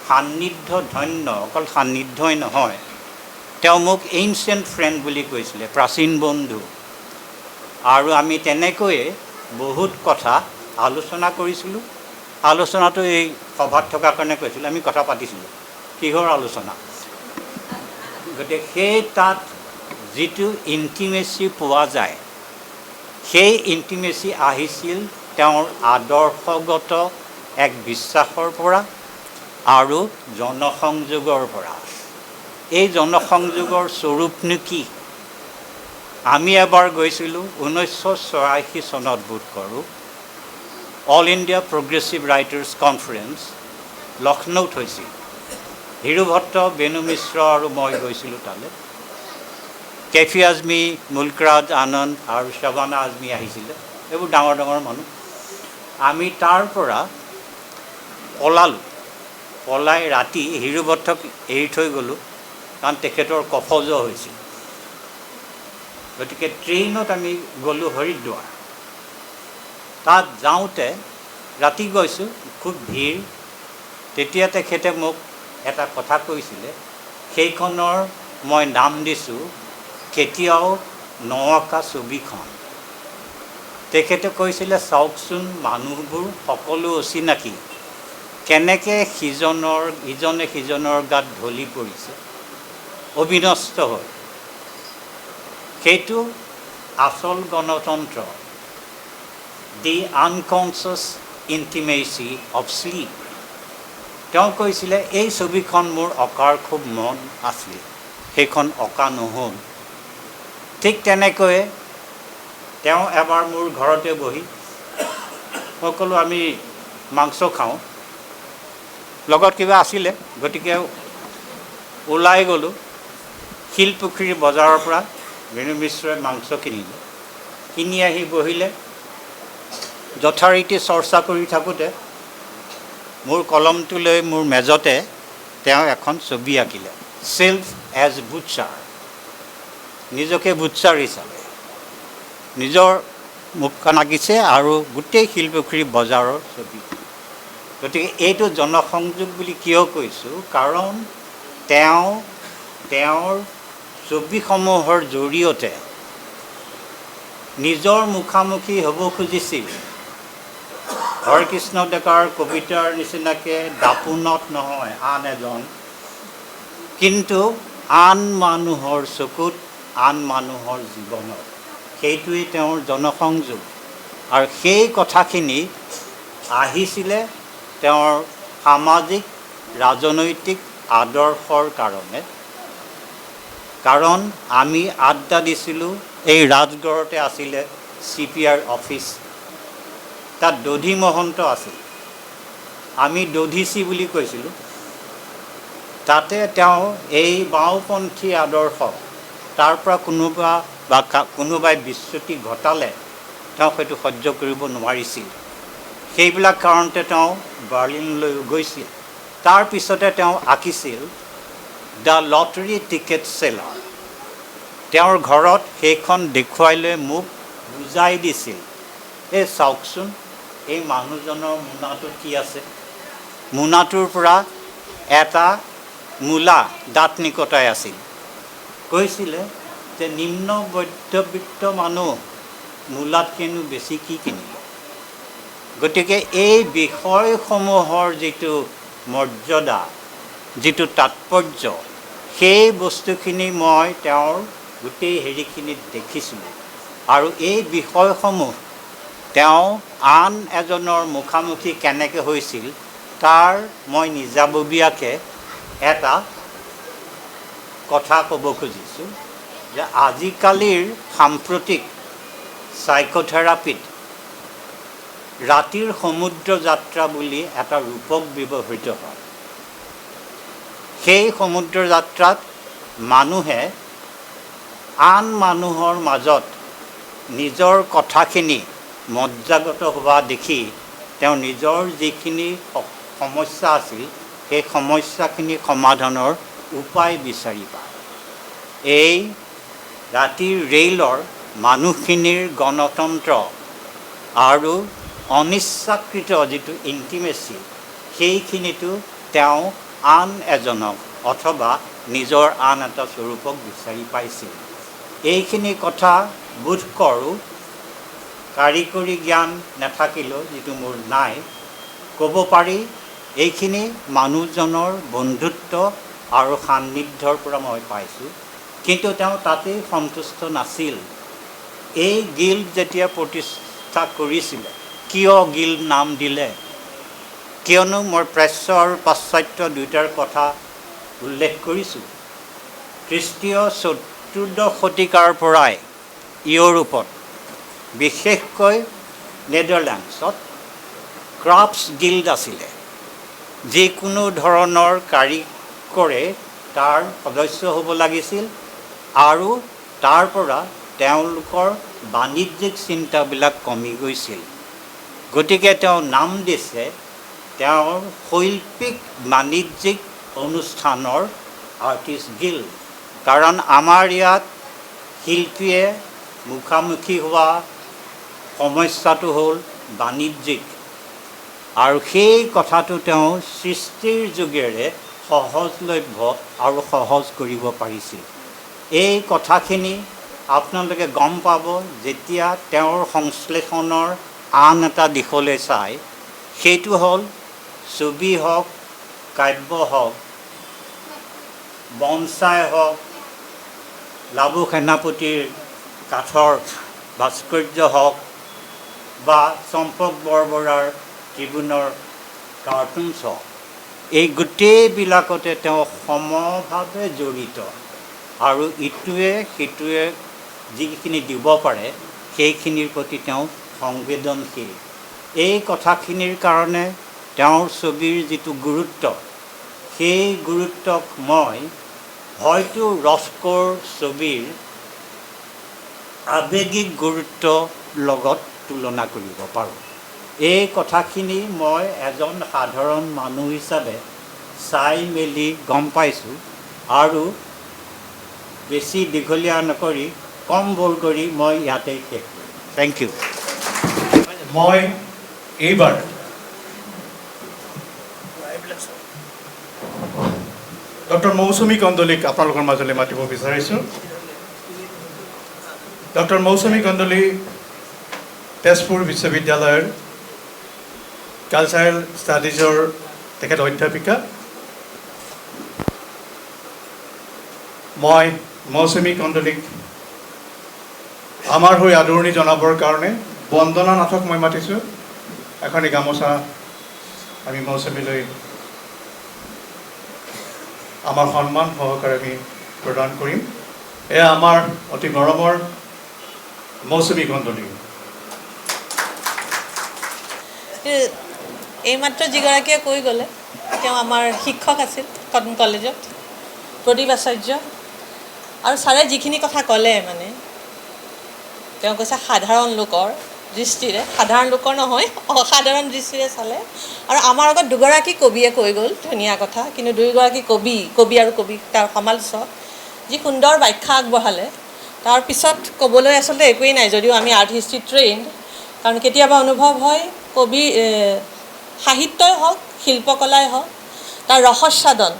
সান্নিধ্য ধন্য। অকল সান্নিধ্যই নহয়, তেওঁ মোক এনচিয়েণ্ট ফ্ৰেণ্ড বুলি কৈছিলে, প্ৰাচীন বন্ধু। আৰু আমি তেনেকৈয়ে বহুত কথা আলোচনা কৰিছিলোঁ। আলোচনাটো এই সভাত থকাৰ কাৰণে কৈছিলোঁ, আমি কথা পাতিছিলোঁ কিহৰ আলোচনা। গতিকে সেই তাত যিটো ইণ্টিমেচি পোৱা যায়, সেই ইণ্টিমেচি আহিছিল তেওঁৰ আদৰ্শগত এক বিশ্বাসৰ পৰা আৰু জনসংযোগৰ পৰা। এই জনসংযোগৰ স্বৰূপনো কি? আমি এবাৰ গৈছিলোঁ 1984 চনত বোধ কৰোঁ, all India progressive writers conference লক্ষ্ণৌত হৈছিল। হিৰু ভট্ট, বেনু মিশ্ৰ আৰু মই গৈছিলোঁ তালৈ। কেফি আজমি, মুলকৰাজ আনন্দ আৰু শ্বাবানা আজমি আহিছিলে। এইবোৰ ডাঙৰ ডাঙৰ মানুহ। আমি তাৰ পৰা পলালোঁ। পলাই ৰাতি হিৰু ভট্টক এৰি থৈ গ'লোঁ, কাৰণ তেখেতৰ কফজ হৈছিল। গতিকে ট্ৰেইনত আমি গ'লোঁ হৰিদ্বাৰ। তাত যাওঁতে ৰাতি গৈছোঁ, খুব ভিৰ। তেতিয়া তেখেতে মোক এটা কথা কৈছিলে, সেইখনৰ মই নাম দিছোঁ কেতিয়াও নঅঁকা ছবিখন। তেখেতে কৈছিলে, চাওকচোন মানুহবোৰ সকলো অচিনাকি, কেনেকৈ ইজনে সিজনৰ গাত ঢলি পৰিছে অবিনষ্ট হৈ। সেইটো আচল গণতন্ত্ৰ, দি আনকনচিয়াছ ইণ্টিমেচি অফ শ্লীপ। তেওঁ কৈছিলে, এই ছবিখন মোৰ অঁকাৰ খুব মন আছিল, সেইখন অঁকা নহ'ল। ঠিক তেনেকৈয়ে তেওঁ এবাৰ মোৰ ঘৰতে বহি, মই ক'লোঁ আমি মাংস খাওঁ, লগত কিবা আছিলে, গতিকে ওলাই গ'লোঁ। শিলপুখুৰী বজাৰৰ পৰা বেনু মিশ্ৰই মাংস কিনিলে। কিনি আহি বহিলে। যথাৰীতি চৰ্চা কৰি থাকোঁতে মোৰ কলমটো লৈ মোৰ মেজতে তেওঁ এখন ছবি আঁকিলে, চেল্ফ এজ বুটচাৰ। নিজকে বুটচাৰ হিচাপে নিজৰ মুখখন আঁকিছে আৰু গোটেই শিলপুখুৰী বজাৰৰ ছবি। গতিকে এইটো জনসংযোগ বুলি কিয় কৈছোঁ? কাৰণ তেওঁৰ ছবিসমূহৰ জৰিয়তে নিজৰ মুখামুখি হ'ব খুজিছিল। হৰকৃষ্ণ ডেকাৰ কবিতাৰ নিচিনাকৈ দাপোনত নহয় আন এজন, কিন্তু আন মানুহৰ চকুত, আন মানুহৰ জীৱনত। সেইটোৱেই তেওঁৰ জনসংযোগ। আৰু সেই কথাখিনি আহিছিলে তেওঁৰ সামাজিক ৰাজনৈতিক আদৰ্শৰ কাৰণে। কাৰণ আমি আড্ডা দিছিলোঁ, এই ৰাজগড়তে আছিলে CPR অফিচ, তাত দধি মহন্ত আছিল, আমি দধিচি বুলি কৈছিলোঁ। তাতে তেওঁ এই বাওঁপন্থী আদৰ্শ, তাৰ পৰা কোনোবাই বিচ্যুতি ঘটালে তেওঁ সেইটো সহ্য কৰিব নোৱাৰিছিল। সেইবিলাক কাৰণতে তেওঁ বাৰ্লিনলৈ গৈছিল। তাৰপিছতে তেওঁ আঁকিছিল দ্য লটাৰী টিকেট চেলাৰ। তেওঁৰ ঘৰত সেইখন দেখুৱাই লৈ মোক বুজাই দিছিল, এই চাওকচোন এই মানুহজনৰ মোনাটোত কি আছে। মোনাটোৰ পৰা এটা মূলা দাঁত নিকটাই আছিল। কৈছিলে যে নিম্ন মধ্যবিত্ত মানুহ মূলাতকৈনো বেছি কি কিনিব। গতিকে এই বিষয়সমূহৰ যিটো মৰ্যাদা, যিটো তাৎপৰ্য, সেই বস্তুখিনি মই তেওঁৰ গোটেই হেৰিখিনিত দেখিছিলোঁ। আৰু এই বিষয়সমূহ তেওঁ আন এজনৰ মুখামুখি কেনেকৈ হৈছিল তাৰ মই নিজাববীয়াকৈ এটা কথা ক'ব খুজিছোঁ, যে আজিকালিৰ সাম্প্ৰতিক চাইক'থেৰাপিত ৰাতিৰ সমুদ্ৰ যাত্ৰা বুলি এটা ৰূপক ব্যৱহৃত হয়। সেই সমুদ্ৰ যাত্ৰাত মানুহে আন মানুহৰ মাজত নিজৰ কথাখিনি মজ্জাগত হোৱা দেখি তেওঁ নিজৰ যিখিনি সমস্যা আছিল, সেই সমস্যাখিনি সমাধানৰ উপায় বিচাৰি পায়। এই ৰাতিৰ ৰে'লৰ মানুহখিনিৰ গণতন্ত্ৰ আৰু অনিচ্ছাকৃত যিটো ইণ্টিমেচি, সেইখিনিতো তেওঁ আন এজনক অথবা নিজৰ আন এটা স্বৰূপক বিচাৰি পাইছিল। এইখিনি কথা বোধ কৰোঁ কাৰিকৰী জ্ঞান নাথাকিলেও, যিটো মোৰ নাই, ক'ব পাৰি এইখিনি মানুহজনৰ বন্ধুত্ব আৰু সান্নিধ্যৰ পৰা মই পাইছোঁ। কিন্তু তেওঁ তাতেই সন্তুষ্ট নাছিল। এই গিল্ড যেতিয়া প্ৰতিষ্ঠা কৰিছিলে, কিয় গিল্ড নাম দিলে, কিয়নো মই প্ৰাচ্য আৰু পাশ্চাত্য দুয়োটাৰ কথা উল্লেখ কৰিছোঁ। খ্ৰীষ্টীয় 14 শতিকাৰ পৰাই ইউৰোপত, বিশেষকৈ নেদাৰলেণ্ডছত ক্ৰাফ্টছ গিল্ড আছিলে। যিকোনো ধৰণৰ কাৰিকৰে তাৰ সদস্য হ'ব লাগিছিল আৰু তাৰ পৰা তেওঁলোকৰ বাণিজ্যিক চিন্তাবিলাক কমি গৈছিল। গতিকে তেওঁ নাম দিছে তেওঁৰ শৈল্পিক বাণিজ্যিক অনুষ্ঠানৰ আৰ্টিষ্ট গিল্ড। কাৰণ আমাৰ ইয়াত শিল্পীয়ে মুখামুখি হোৱা সমস্যাটো হ'ল বাণিজ্যিক, আৰু সেই কথাটো তেওঁ সৃষ্টিৰ যোগেৰে সহজলভ্য আৰু সহজ কৰিব পাৰিছিল। এই কথাখিনি আপোনালোকে গম পাব যেতিয়া তেওঁৰ সংশ্লেষণৰ আন এটা দিশলৈ চায়, সেইটো হ'ল ছবি হওক, কাব্য হওক, বনচাই হওক, লাবু সেনাপতিৰ কাঠৰ ভাস্কৰ্য হওক বা চম্পক বৰবৰাৰ ট্ৰিবিউনৰ কাৰ্টুনছ হওক, এই গোটেইবিলাকতে তেওঁ সমভাৱে জড়িত আৰু ইটোৱে সিটোৱে যিখিনি দিব পাৰে সেইখিনিৰ প্ৰতি তেওঁ সংবেদনশীল। এই কথাখিনিৰ কাৰণে তেওঁৰ ছবিৰ যিটো গুৰুত্ব, সেই গুৰুত্বক মই হয়তো ৰস্কোৰ ছবিৰ আৱেগিক গুৰুত্বৰ লগত তুলনা কৰিব পাৰোঁ। এই কথাখিনি মই এজন সাধাৰণ মানুহ হিচাপে চাই মেলি গম পাইছোঁ আৰু বেছি দীঘলীয়া নকৰি কম বৰ কৰি মই ইয়াতেই শেষ কৰিম। Thank you. মই এইবাৰ ডক্টৰ মৌচুমী কন্দলীক আপোনালোকৰ মাজলৈ মাতিব বিচাৰিছোঁ। ডক্টৰ মৌচুমী কন্দলী তেজপুৰ বিশ্ববিদ্যালয়ৰ কালচাৰেল ষ্টাডিজৰ তেখেত অধ্যাপিকা। মই মৌচুমী কন্দলীক আমাৰ হৈ আদৰণি জনাবৰ কাৰণে বন্দনা নাথক মই মাতিছোঁ। এখনি গামোচা আমি মৌচুমীলৈ আমাৰ সন্মান সহকাৰে আমি প্ৰদান কৰিম। এয়া আমাৰ অতি মৰমৰ মৌচুমী কন্দলী। এইমাত্ৰ যিগৰাকীয়ে কৈ গ'লে তেওঁ আমাৰ শিক্ষক আছিল কটন কলেজত, প্ৰদীপ আচাৰ্য। আৰু ছাৰে যিখিনি কথা ক'লে মানে তেওঁ কৈছে সাধাৰণ লোকৰ দৃষ্টিৰে, সাধাৰণ লোকৰ নহয় অসাধাৰণ দৃষ্টিৰে চালে। আৰু আমাৰ আগত দুগৰাকী কবিয়ে কৈ গ'ল ধুনীয়া কথা, কিন্তু দুয়োগৰাকী কবি আৰু কবিতাৰ সমালোচক যি সুন্দৰ ব্যাখ্যা আগবঢ়ালে, তাৰপিছত ক'বলৈ আচলতে একোৱেই নাই। যদিও আমি আৰ্ট হিষ্ট্ৰী ট্ৰেইনড, কাৰণ কেতিয়াবা অনুভৱ হয় সাহিত্যই হওক, শিল্পকলাই হওক, তাৰ ৰহস্যাদন,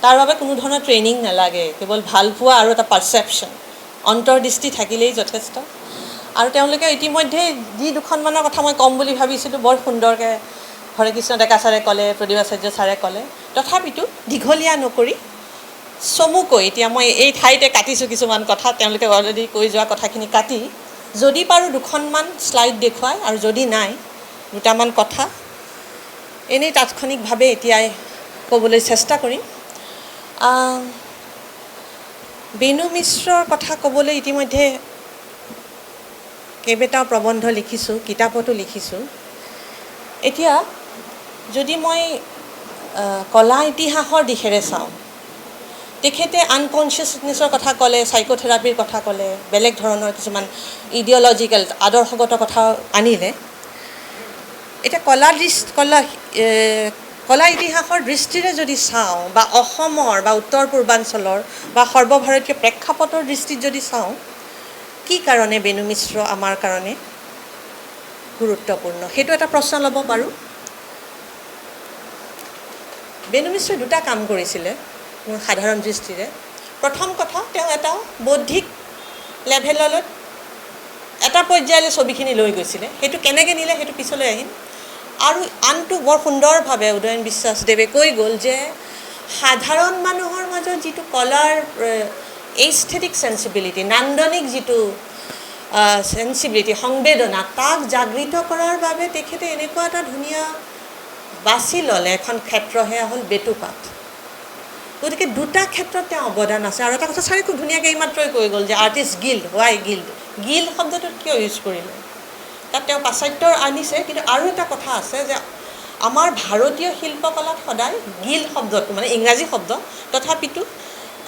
তাৰ বাবে কোনো ধৰণৰ ট্ৰেইনিং নালাগে, কেৱল ভালপোৱা আৰু এটা পাৰচেপশ্যন, অন্তৰ্দৃষ্টি থাকিলেই যথেষ্ট। আৰু তেওঁলোকে ইতিমধ্যে যি দুখনমানৰ কথা মই ক'ম বুলি ভাবিছিলোঁ বৰ সুন্দৰকৈ হৰেকৃষ্ণ ডেকা ছাৰে ক'লে, প্ৰদীপ আচাৰ্য ছাৰে ক'লে। তথাপিতো দীঘলীয়া নকৰি চমুকৈ এতিয়া মই এই ঠাইতে কাটিছোঁ কিছুমান কথা, তেওঁলোকে অলৰেডি কৈ যোৱা কথাখিনি কাটি যদি পাৰোঁ দুখনমান শ্লাইড দেখুৱাই, আৰু যদি নাই দুটামান কথা এনেই তাৎক্ষণিকভাৱে এতিয়াই ক'বলৈ চেষ্টা কৰিম। বেণু মিশ্ৰৰ কথা ক'বলৈ ইতিমধ্যে কেইবাটাও প্ৰবন্ধ লিখিছোঁ, কিতাপতো লিখিছোঁ। এতিয়া যদি মই কলা ইতিহাসৰ দিশেৰে চাওঁ, তেখেতে আনকনচিয়াছনেছৰ কথা ক'লে, চাইক'থেৰাপিৰ কথা ক'লে, বেলেগ ধৰণৰ কিছুমান ইডিঅ'লজিকেল আদৰ্শগত কথা আনিলে। এতিয়া কলা ইতিহাসৰ দৃষ্টিৰে যদি চাওঁ, বা অসমৰ বা উত্তৰ পূৰ্বাঞ্চলৰ বা সৰ্বভাৰতীয় প্ৰেক্ষাপটৰ দৃষ্টিত যদি চাওঁ, কি কাৰণে বেণু মিশ্ৰ আমাৰ কাৰণে গুৰুত্বপূৰ্ণ, সেইটো এটা প্ৰশ্ন ল'ব পাৰোঁ। বেণু মিশ্ৰই দুটা কাম কৰিছিলে মোৰ সাধাৰণ দৃষ্টিৰে। প্ৰথম কথা, তেওঁ এটা বৌদ্ধিক লেভেললৈ এটা পৰ্যায়লৈ ছবিখিনি লৈ গৈছিলে। সেইটো কেনেকৈ নিলে সেইটো পিছলৈ আহিম। আৰু আনটো বৰ সুন্দৰভাৱে উদয়ন বিশ্বাসদেৱে কৈ গ'ল যে সাধাৰণ মানুহৰ মাজত যিটো কলাৰ এইস্থেটিক চেন্সিবিলিটি, নান্দনিক যিটো সংবেদনা, তাক জাগৃত কৰাৰ বাবে তেখেতে এনেকুৱা এটা ধুনীয়া বাছি ল'লে এখন ক্ষেত্ৰ, সেয়া হ'ল বেটুপাত। গতিকে দুটা ক্ষেত্ৰত তেওঁ অৱদান আছে। আৰু এটা কথা ছাৰে খুব ধুনীয়াকৈ এইমাত্ৰই কৈ গ'ল যে আৰ্টিষ্ট গিল্ড, হোৱাই গিল্ড, গিল্ড শব্দটো কিয় ইউজ কৰিলে, তাত তেওঁ পাশ্চাত্যৰ আনিছে। কিন্তু আৰু এটা কথা আছে যে আমাৰ ভাৰতীয় শিল্পকলাত সদায় গিল্ড শব্দটো মানে ইংৰাজী শব্দ, তথাপিতো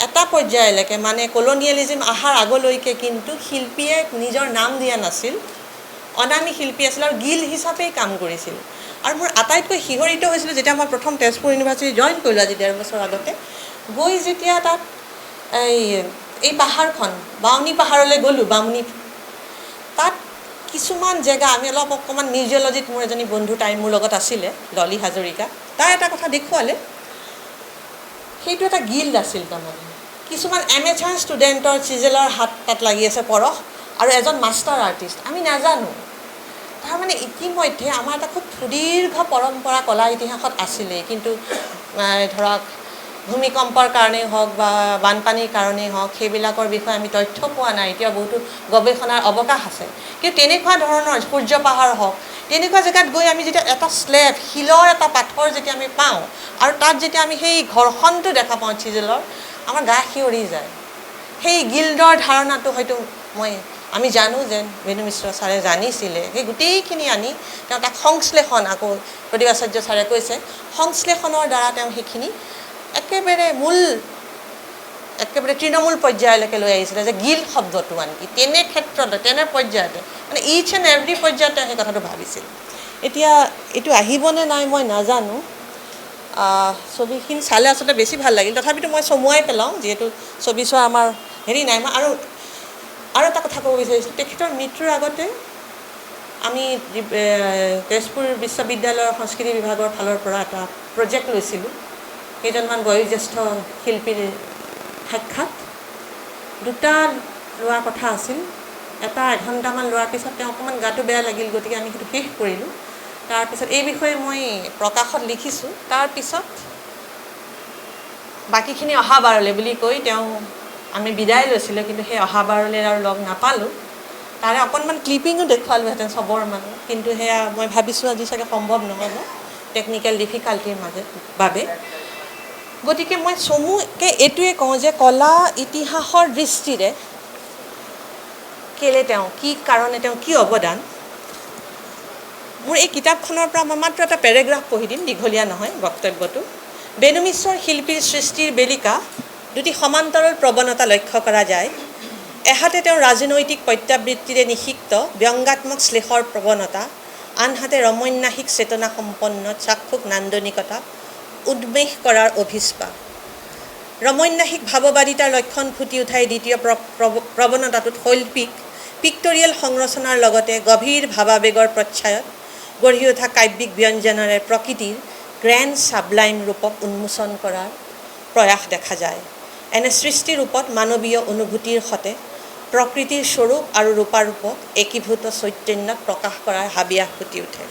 এটা পৰ্যায়লৈকে মানে কলনিয়েলিজিম অহাৰ আগলৈকে কিন্তু শিল্পীয়ে নিজৰ নাম দিয়া নাছিল, অনামী শিল্পী আছিল আৰু গিল্ড হিচাপেই কাম কৰিছিল। আৰু মোৰ আটাইতকৈ শিহৰিত হৈছিলোঁ যেতিয়া মই প্ৰথম তেজপুৰ ইউনিভাৰ্চিটি জইন কৰিলোঁ আজি 1.5 বছৰ আগতে, গৈ যেতিয়া তাত এই পাহাৰখন বামুণী পাহাৰলৈ গ'লোঁ, বামুণী তাত কিছুমান জেগা আমি অকণমান মিউজিয়লজিত মোৰ এজনী বন্ধু তাই মোৰ লগত আছিলে, ডলি হাজৰিকা, তাই এটা কথা দেখুৱালে, সেইটো এটা গিল্ড আছিল। তাৰমানে কিছুমান এমেচাৰ ষ্টুডেণ্টৰ চিজেলৰ হাত তাত লাগি আছে পৰশ, আৰু এজন মাষ্টাৰ আৰ্টিষ্ট, আমি নাজানো। তাৰমানে ইতিমধ্যে আমাৰ এটা খুব সুদীৰ্ঘ পৰম্পৰা কলা ইতিহাসত আছিলেই, কিন্তু ধৰক ভূমিকম্পৰ কাৰণেই হওক বা বানপানীৰ কাৰণেই হওক সেইবিলাকৰ বিষয়ে আমি তথ্য পোৱা নাই। এতিয়া বহুতো গৱেষণাৰ অৱকাশ আছে, কিন্তু তেনেকুৱা ধৰণৰ সূৰ্য পাহাৰ হওক, তেনেকুৱা জেগাত গৈ আমি যেতিয়া এটা স্লেব, শিলৰ এটা পাথৰ যেতিয়া আমি পাওঁ আৰু তাত যেতিয়া আমি সেই ঘৰখনটো দেখা পাওঁ চিজেলৰ, আমাৰ গা শিয়ৰি যায়। সেই গিল্ডৰ ধাৰণাটো হয়তো আমি জানো যে বেণু মিশ্ৰ ছাৰে জানিছিলে, সেই গোটেইখিনি আনি তেওঁ তাক সংশ্লেষণ, আকৌ প্ৰদীপ আচাৰ্য ছাৰে কৈছে সংশ্লেষণৰ দ্বাৰা তেওঁ সেইখিনি একেবাৰে তৃণমূল পৰ্যায়লৈকে লৈ আহিছিলে যে গিল্ড শব্দটো আনকি তেনে ক্ষেত্ৰতে, তেনে পৰ্যায়তে, মানে ইচ এণ্ড এভৰি পৰ্যায়তে সেই কথাটো ভাবিছিল। এতিয়া এইটো আহিবনে নাই মই নাজানো, ছবিখিনি চালে আচলতে বেছি ভাল লাগিল, তথাপিতো মই চমুৱাই পেলাওঁ যিহেতু ছবি চোৱা আমাৰ হেৰি নাই। মই আৰু এটা কথা ক'ব বিচাৰিছোঁ, তেখেতৰ মৃত্যুৰ আগতে আমি তেজপুৰ বিশ্ববিদ্যালয়ৰ সংস্কৃতি বিভাগৰ ফালৰ পৰা এটা প্ৰজেক্ট লৈছিলোঁ, কেইজনমান বয়োজ্যেষ্ঠ শিল্পীৰ সাক্ষাৎ। দুটা লোৱাৰ কথা আছিল, এটা 1 ঘণ্টামান লোৱাৰ পিছত তেওঁ অকণমান গাটো বেয়া লাগিল, গতিকে আমি সেইটো শেষ কৰিলোঁ। তাৰপিছত এই বিষয়ে মই প্ৰকাশত লিখিছোঁ। তাৰপিছত বাকীখিনি অহাবাৰলৈ বুলি কৈ তেওঁ আমি বিদায় লৈছিলোঁ, কিন্তু সেই অহাবাৰলৈ আৰু লগ নাপালোঁ। তাৰে অকণমান ক্লিপিঙো দেখুৱালোহেঁতেন চবৰ মানুহ, কিন্তু সেয়া মই ভাবিছোঁ আজি চাগে সম্ভৱ নহ'ব টেকনিকেল ডিফিকাল্টিৰ বাবে। গতিকে মই চমুকৈ এইটোৱে কওঁ যে কলা ইতিহাসৰ দৃষ্টিৰে কেলৈ তেওঁ, কি কাৰণে তেওঁ, কি অৱদান। মোৰ এই কিতাপখনৰ পৰা মই মাত্ৰ এটা পেৰেগ্ৰাফ পঢ়ি দিম, দীঘলীয়া নহয় বক্তব্যটো। বেণু মিশ্ৰৰ শিল্পীৰ সৃষ্টিৰ বেলিকা দুটি সমান্তৰাল প্ৰৱণতা লক্ষ্য কৰা যায়। এহাতে তেওঁ ৰাজনৈতিক প্ৰত্যাবৃত্তিৰে নিষিক্ত ব্যংগাত্মক শ্লেষৰ প্ৰৱণতা, আনহাতে ৰমন্যাসিক চেতনা সম্পন্ন চাক্ষুক নান্দনিকতা উদ্মেষ কৰাৰ অভিস্পা। ৰমন্যাসিক ভাৱবাদিতাৰ লক্ষণ ফুটি উঠাই দ্বিতীয় প্ৰৱণতাটোত শৈল্পিক পিক্টৰিয়েল সংৰচনাৰ লগতে গভীৰ ভাৱাবেগৰ প্ৰচ্ছায়ত গঢ়ি উঠা কাব্যিক ব্যঞ্জনেৰে প্ৰকৃতিৰ গ্ৰেণ্ড ছাবলাইম ৰূপক উন্মোচন কৰাৰ প্ৰয়াস দেখা যায়। এনে সৃষ্টি ৰূপত মানৱীয় অনুভূতিৰ সতে প্ৰকৃতিৰ স্বৰূপ আৰু ৰূপাৰূপক একীভূত চৈতন্যত প্ৰকাশ কৰাৰ হাবিয়াস ফুটি উঠে।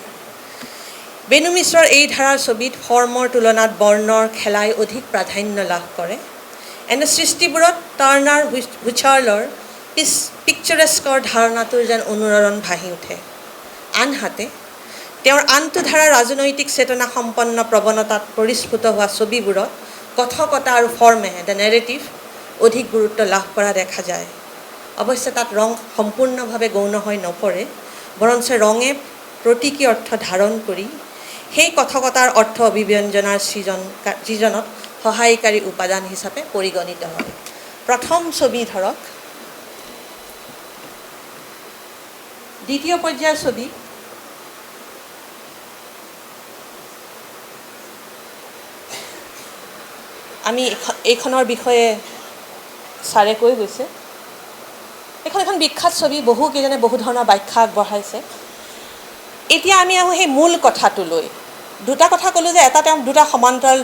বেণু মিশ্ৰৰ এই ধাৰাৰ ছবিত ফৰ্মৰ তুলনাত বৰ্ণৰ খেলাই অধিক প্ৰাধান্য লাভ কৰে। এনে সৃষ্টিবোৰত টাৰ্নাৰ হুচাৰ্লৰ পিকচাৰেস্কৰ ধাৰণাটোৰ যেন অনুৰণ ভাহি উঠে। আনহাতে তেওঁৰ আনটো ধাৰা ৰাজনৈতিক চেতনা সম্পন্ন প্ৰৱণতাত পৰিস্ফুট হোৱা ছবিবোৰত কথকতা আৰু ফৰ্মে, দ্য নেৰেটিভ, অধিক গুৰুত্ব লাভ কৰা দেখা যায়। অৱশ্যে তাত ৰং সম্পূৰ্ণভাৱে গৌণ হৈ নপৰে, বৰঞ্চ ৰঙে প্ৰতীকী অৰ্থ ধাৰণ কৰি সেই কথকতাৰ অৰ্থ অভিব্যঞ্জনাৰ সৃজনত সহায়কাৰী উপাদান হিচাপে পৰিগণিত হয়। প্ৰথম ছবি ধৰক, দ্বিতীয় পৰ্যায়ৰ ছবি আমি এইখনৰ বিষয়ে ছাৰে কৈ গৈছে। এইখন এখন বিখ্যাত ছবি, বহুকেইজনে বহু ধৰণৰ ব্যাখ্যা আগবঢ়াইছে। এতিয়া আমি আহোঁ সেই মূল কথাটোলৈ। দুটা কথা ক'লোঁ যে এটা তেওঁ দুটা সমান্তৰাল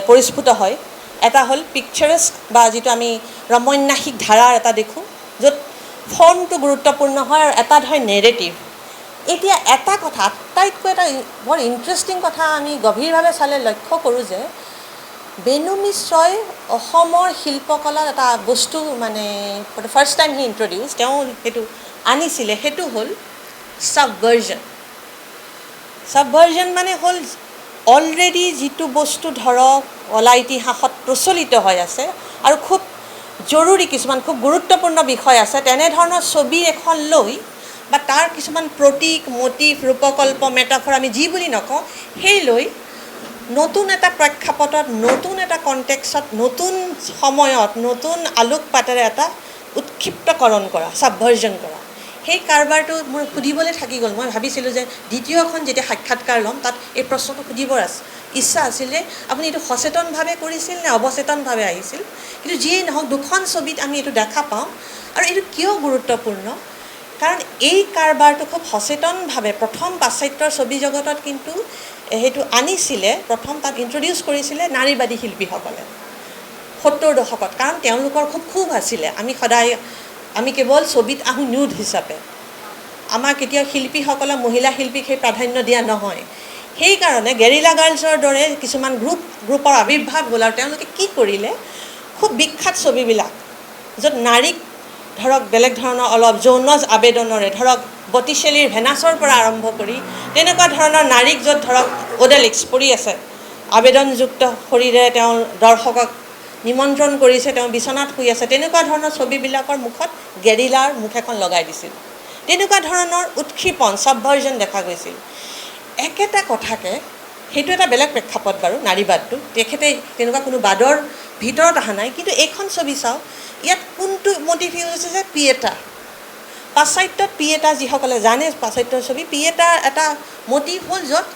পৰিস্ফুট হয়। এটা হ'ল পিকচাৰেস্ক বা যিটো আমি ৰমন্যাসিক ধাৰাৰ এটা দেখোঁ, য'ত ফৰ্মটো গুৰুত্বপূৰ্ণ হয়, আৰু এটা হয় নেৰেটিভ। এতিয়া এটা কথা, আটাইতকৈ এটা বৰ ইণ্টাৰেষ্টিং কথা আমি গভীৰভাৱে চালে লক্ষ্য কৰোঁ যে বেণু মিশ্ৰই অসমৰ শিল্পকলাত এটা বস্তু মানে ফাৰ্ষ্ট টাইম হি ইণ্ট্ৰডিউচ, তেওঁ সেইটো আনিছিলে, সেইটো হ'ল ছাবভাৰ্জন। ছাবভাৰ্জন মানে হ'ল অলৰেডি যিটো বস্তু ধৰক কলা ইতিহাসত প্ৰচলিত হৈ আছে আৰু খুব জৰুৰী কিছুমান খুব গুৰুত্বপূৰ্ণ বিষয় আছে, তেনেধৰণৰ ছবি এখন লৈ বা তাৰ কিছুমান প্ৰতীক, মটিভ, ৰূপকল্প, মেটাফৰ আমি যি বুলি নকওঁ, সেই লৈ নতুন এটা প্ৰেক্ষাপটত, নতুন এটা কণ্টেক্সত, নতুন সময়ত, নতুন আলোকপাতেৰে এটা উৎক্ষিপ্তকৰণ কৰা, ছাবভাৰ্জন কৰা, সেই কাৰবাৰটো মোৰ সুধিবলৈ থাকি গ'ল। মই ভাবিছিলোঁ যে দ্বিতীয়খন যেতিয়া সাক্ষাৎকাৰ ল'ম তাত এই প্ৰশ্নটো সুধিবৰ ইচ্ছা আছিল যে আপুনি এইটো সচেতনভাৱে কৰিছিল নে অৱচেতনভাৱে আহিছিল। কিন্তু যিয়েই নহওক দুখন ছবিত আমি এইটো দেখা পাওঁ। আৰু এইটো কিয় গুৰুত্বপূৰ্ণ, কাৰণ এই কাৰবাৰটো খুব সচেতনভাৱে প্ৰথম পাশ্চাত্যৰ ছবি জগতত কিন্তু সেইটো আনিছিলে, প্ৰথম তাত ইণ্ট্ৰডিউচ কৰিছিলে নাৰীবাদী শিল্পীসকলে 70 দশকত। কাৰণ তেওঁলোকৰ খুব ক্ষোভ আছিলে, আমি কেৱল ছবিত আহোঁ নিউড হিচাপে, আমাৰ কেতিয়াও শিল্পীসকলক, মহিলা শিল্পীক সেই প্ৰাধান্য দিয়া নহয়। সেইকাৰণে গেৰিলা গাৰ্লছৰ দৰে কিছুমান গ্ৰুপৰ আৱিৰ্ভাৱ হ'ল। আৰু তেওঁলোকে কি কৰিলে, খুব বিখ্যাত ছবিবিলাক য'ত নাৰীক ধৰক বেলেগ ধৰণৰ অলপ যৌন আবেদনৰে, ধৰক বটিশেলীৰ ভেনাছৰ পৰা আৰম্ভ কৰি তেনেকুৱা ধৰণৰ নাৰীক য'ত ধৰক ওডেলিক্স পৰি আছে, আবেদনযুক্ত শৰীৰে তেওঁ দৰ্শকক নিমন্ত্ৰণ কৰিছে, তেওঁ বিচনাত শুই আছে, তেনেকুৱা ধৰণৰ ছবিবিলাকৰ মুখত গেৰিলাৰ মুখ এখন লগাই দিছিল। তেনেকুৱা ধৰণৰ উৎক্ষেপণ, ছাবভাৰ্জন দেখা গৈছিল। একেটা কথাকে, সেইটো এটা বেলেগ প্ৰেক্ষাপট বাৰু নাৰীবাদটো, তেখেতে তেনেকুৱা কোনো বাদৰ ভিতৰত অহা নাই। কিন্তু এইখন ছবি চাওক, ইয়াত কোনটো মটিভ ইউজ হৈছে যে পিয়েটা। পাশ্চাত্যত পিয়েটা, যিসকলে জানে পাশ্চাত্যৰ ছবি, পিয়েটাৰ এটা মটিভ হ'ল য'ত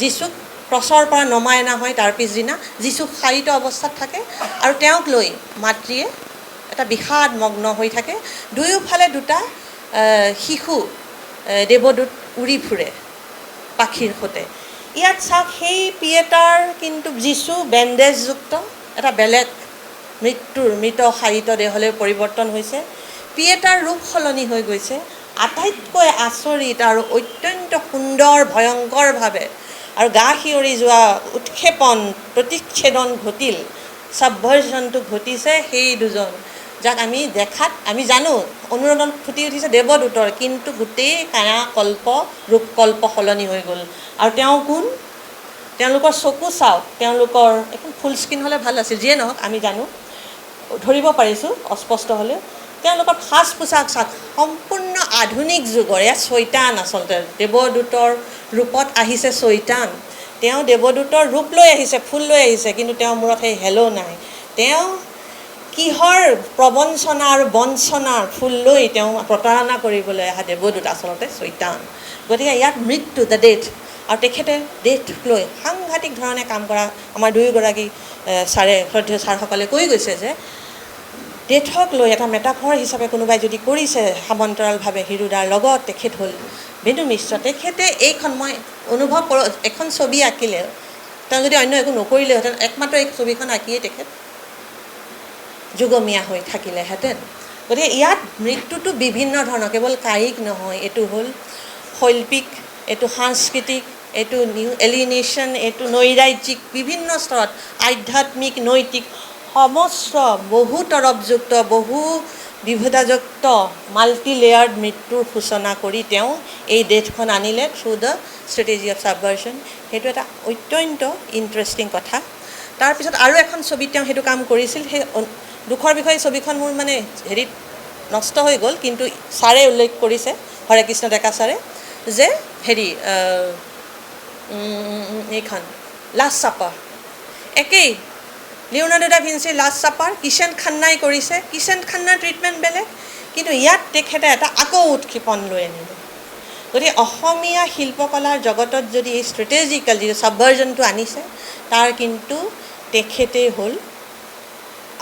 যীচুক ক্ৰছৰ পৰা নমাই অনা হয়, তাৰ পিছদিনা যীচু শায়িত অৱস্থাত থাকে আৰু তেওঁক লৈ মাতৃয়ে এটা বিষাদ মগ্ন হৈ থাকে। দুয়োফালে দুটা শিশু দেৱদূত উৰি ফুৰে পাখিৰ সৈতে। ইয়াত চাওক, সেই পিয়েটাৰ কিন্তু যীচু বেণ্ডেজযুক্ত এটা বেলেগ মৃত শায়িত দেহলৈ পৰিৱৰ্তন হৈছে। পিয়েটাৰ ৰূপ সলনি হৈ গৈছে। আটাইতকৈ আচৰিত আৰু অত্যন্ত সুন্দৰ ভয়ংকৰভাৱে আৰু গা শিয়ৰি যোৱা উৎক্ষেপণ, প্ৰতিচ্ছেদন ঘটিল, ছাবভাৰ্জনটো ঘটিছে সেই দুজন, যাক আমি দেখাত আমি জানো অনুৰণন ফুটি উঠিছে দেৱদূতৰ, কিন্তু গোটেই কায়াকল্প, ৰূপকল্প সলনি হৈ গ'ল। আৰু তেওঁ কোন, তেওঁলোকৰ চকু চাওক, তেওঁলোকৰ এখন ফুল স্ক্ৰীণ হ'লে ভাল আছিল, যিয়ে নহওক আমি জানো, ধৰিব পাৰিছোঁ অস্পষ্ট হ'লেও। তেওঁলোকৰ সাজ পোছাক চাওক, সম্পূৰ্ণ আধুনিক যুগৰ। এয়া চৈতান, আচলতে দেৱদূতৰ ৰূপত আহিছে চৈতান। তেওঁ দেৱদূতৰ ৰূপ লৈ আহিছে, ফুল লৈ আহিছে, কিন্তু তেওঁৰ মূৰত সেই হেলো নাই। তেওঁ কিহৰ প্ৰবঞ্চনা আৰু বঞ্চনাৰ ফুল লৈ তেওঁ প্ৰতাৰণা কৰিবলৈ অহা দেৱদূত আচলতে চৈতান। গতিকে ইয়াত মৃত্যু, দ্য ডেথ, আৰু তেখেতে ডেথক লৈ সাংঘাতিক ধৰণে কাম কৰা আমাৰ দুয়োগৰাকী শ্ৰদ্ধেয় ছাৰসকলে কৈ গৈছে যে ডেথক লৈ এটা মেটাফৰ হিচাপে কোনোবাই যদি কৰিছে সমান্তৰালভাৱে হিৰুদাৰ লগত, তেখেত হ'ল বেণু মিশ্ৰ। তেখেতে এইখন মই অনুভৱ কৰোঁ, এখন ছবি আঁকিলে তেওঁ যদি অন্য একো নকৰিলেহেঁতেন, একমাত্ৰ এই ছবিখন আঁকিয়ে তেখেত যুগমীয়া হৈ থাকিলেহেঁতেন। গতিকে ইয়াত মৃত্যুটো বিভিন্ন ধৰণৰ, কেৱল কায়িক নহয়, এইটো হ'ল শৈল্পিক, এইটো সাংস্কৃতিক, এইটো এলিনেশ্যন, এইটো নৈৰাজ্যিক, বিভিন্ন স্তৰত আধ্যাত্মিক, নৈতিক, সমস্ত বহু তৰপযুক্ত, বহু বিভেদাযুক্ত মাল্টি লেয়াৰ্ড মৃত্যুৰ সূচনা কৰি তেওঁ এই ডেথখন আনিলে থ্ৰু দ্য ষ্ট্ৰেটেজি অফ ছাবভাৰ্জন। সেইটো এটা অত্যন্ত ইণ্টাৰেষ্টিং কথা। তাৰপিছত আৰু এখন ছবিত তেওঁ সেইটো কাম কৰিছিল। সেই দুখৰ বিষয়ে ছবিখন মোৰ মানে হেৰিত নষ্ট হৈ গ'ল, কিন্তু ছাৰে উল্লেখ কৰিছে, হৰে কৃষ্ণ ডেকা ছাৰে, যে হেৰি এইখন লাষ্ট ছাপাৰ একেই, লিওনাৰ্ডো দা ভিঞ্চিৰ লাষ্ট ছাপাৰ কিষেণ খান্নাই কৰিছে। কিষেণ খান্নাৰ ট্ৰিটমেণ্ট বেলেগ, কিন্তু ইয়াত তেখেতে এটা আকৌ উৎক্ষেপণ লৈ আনিলে। গতিকে অসমীয়া শিল্পকলাৰ জগতত যদি এই ষ্ট্ৰেটেজিকেল যিটো ছাবভাৰ্জনটো আনিছে, তাৰ কিন্তু তেখেতেই হ'ল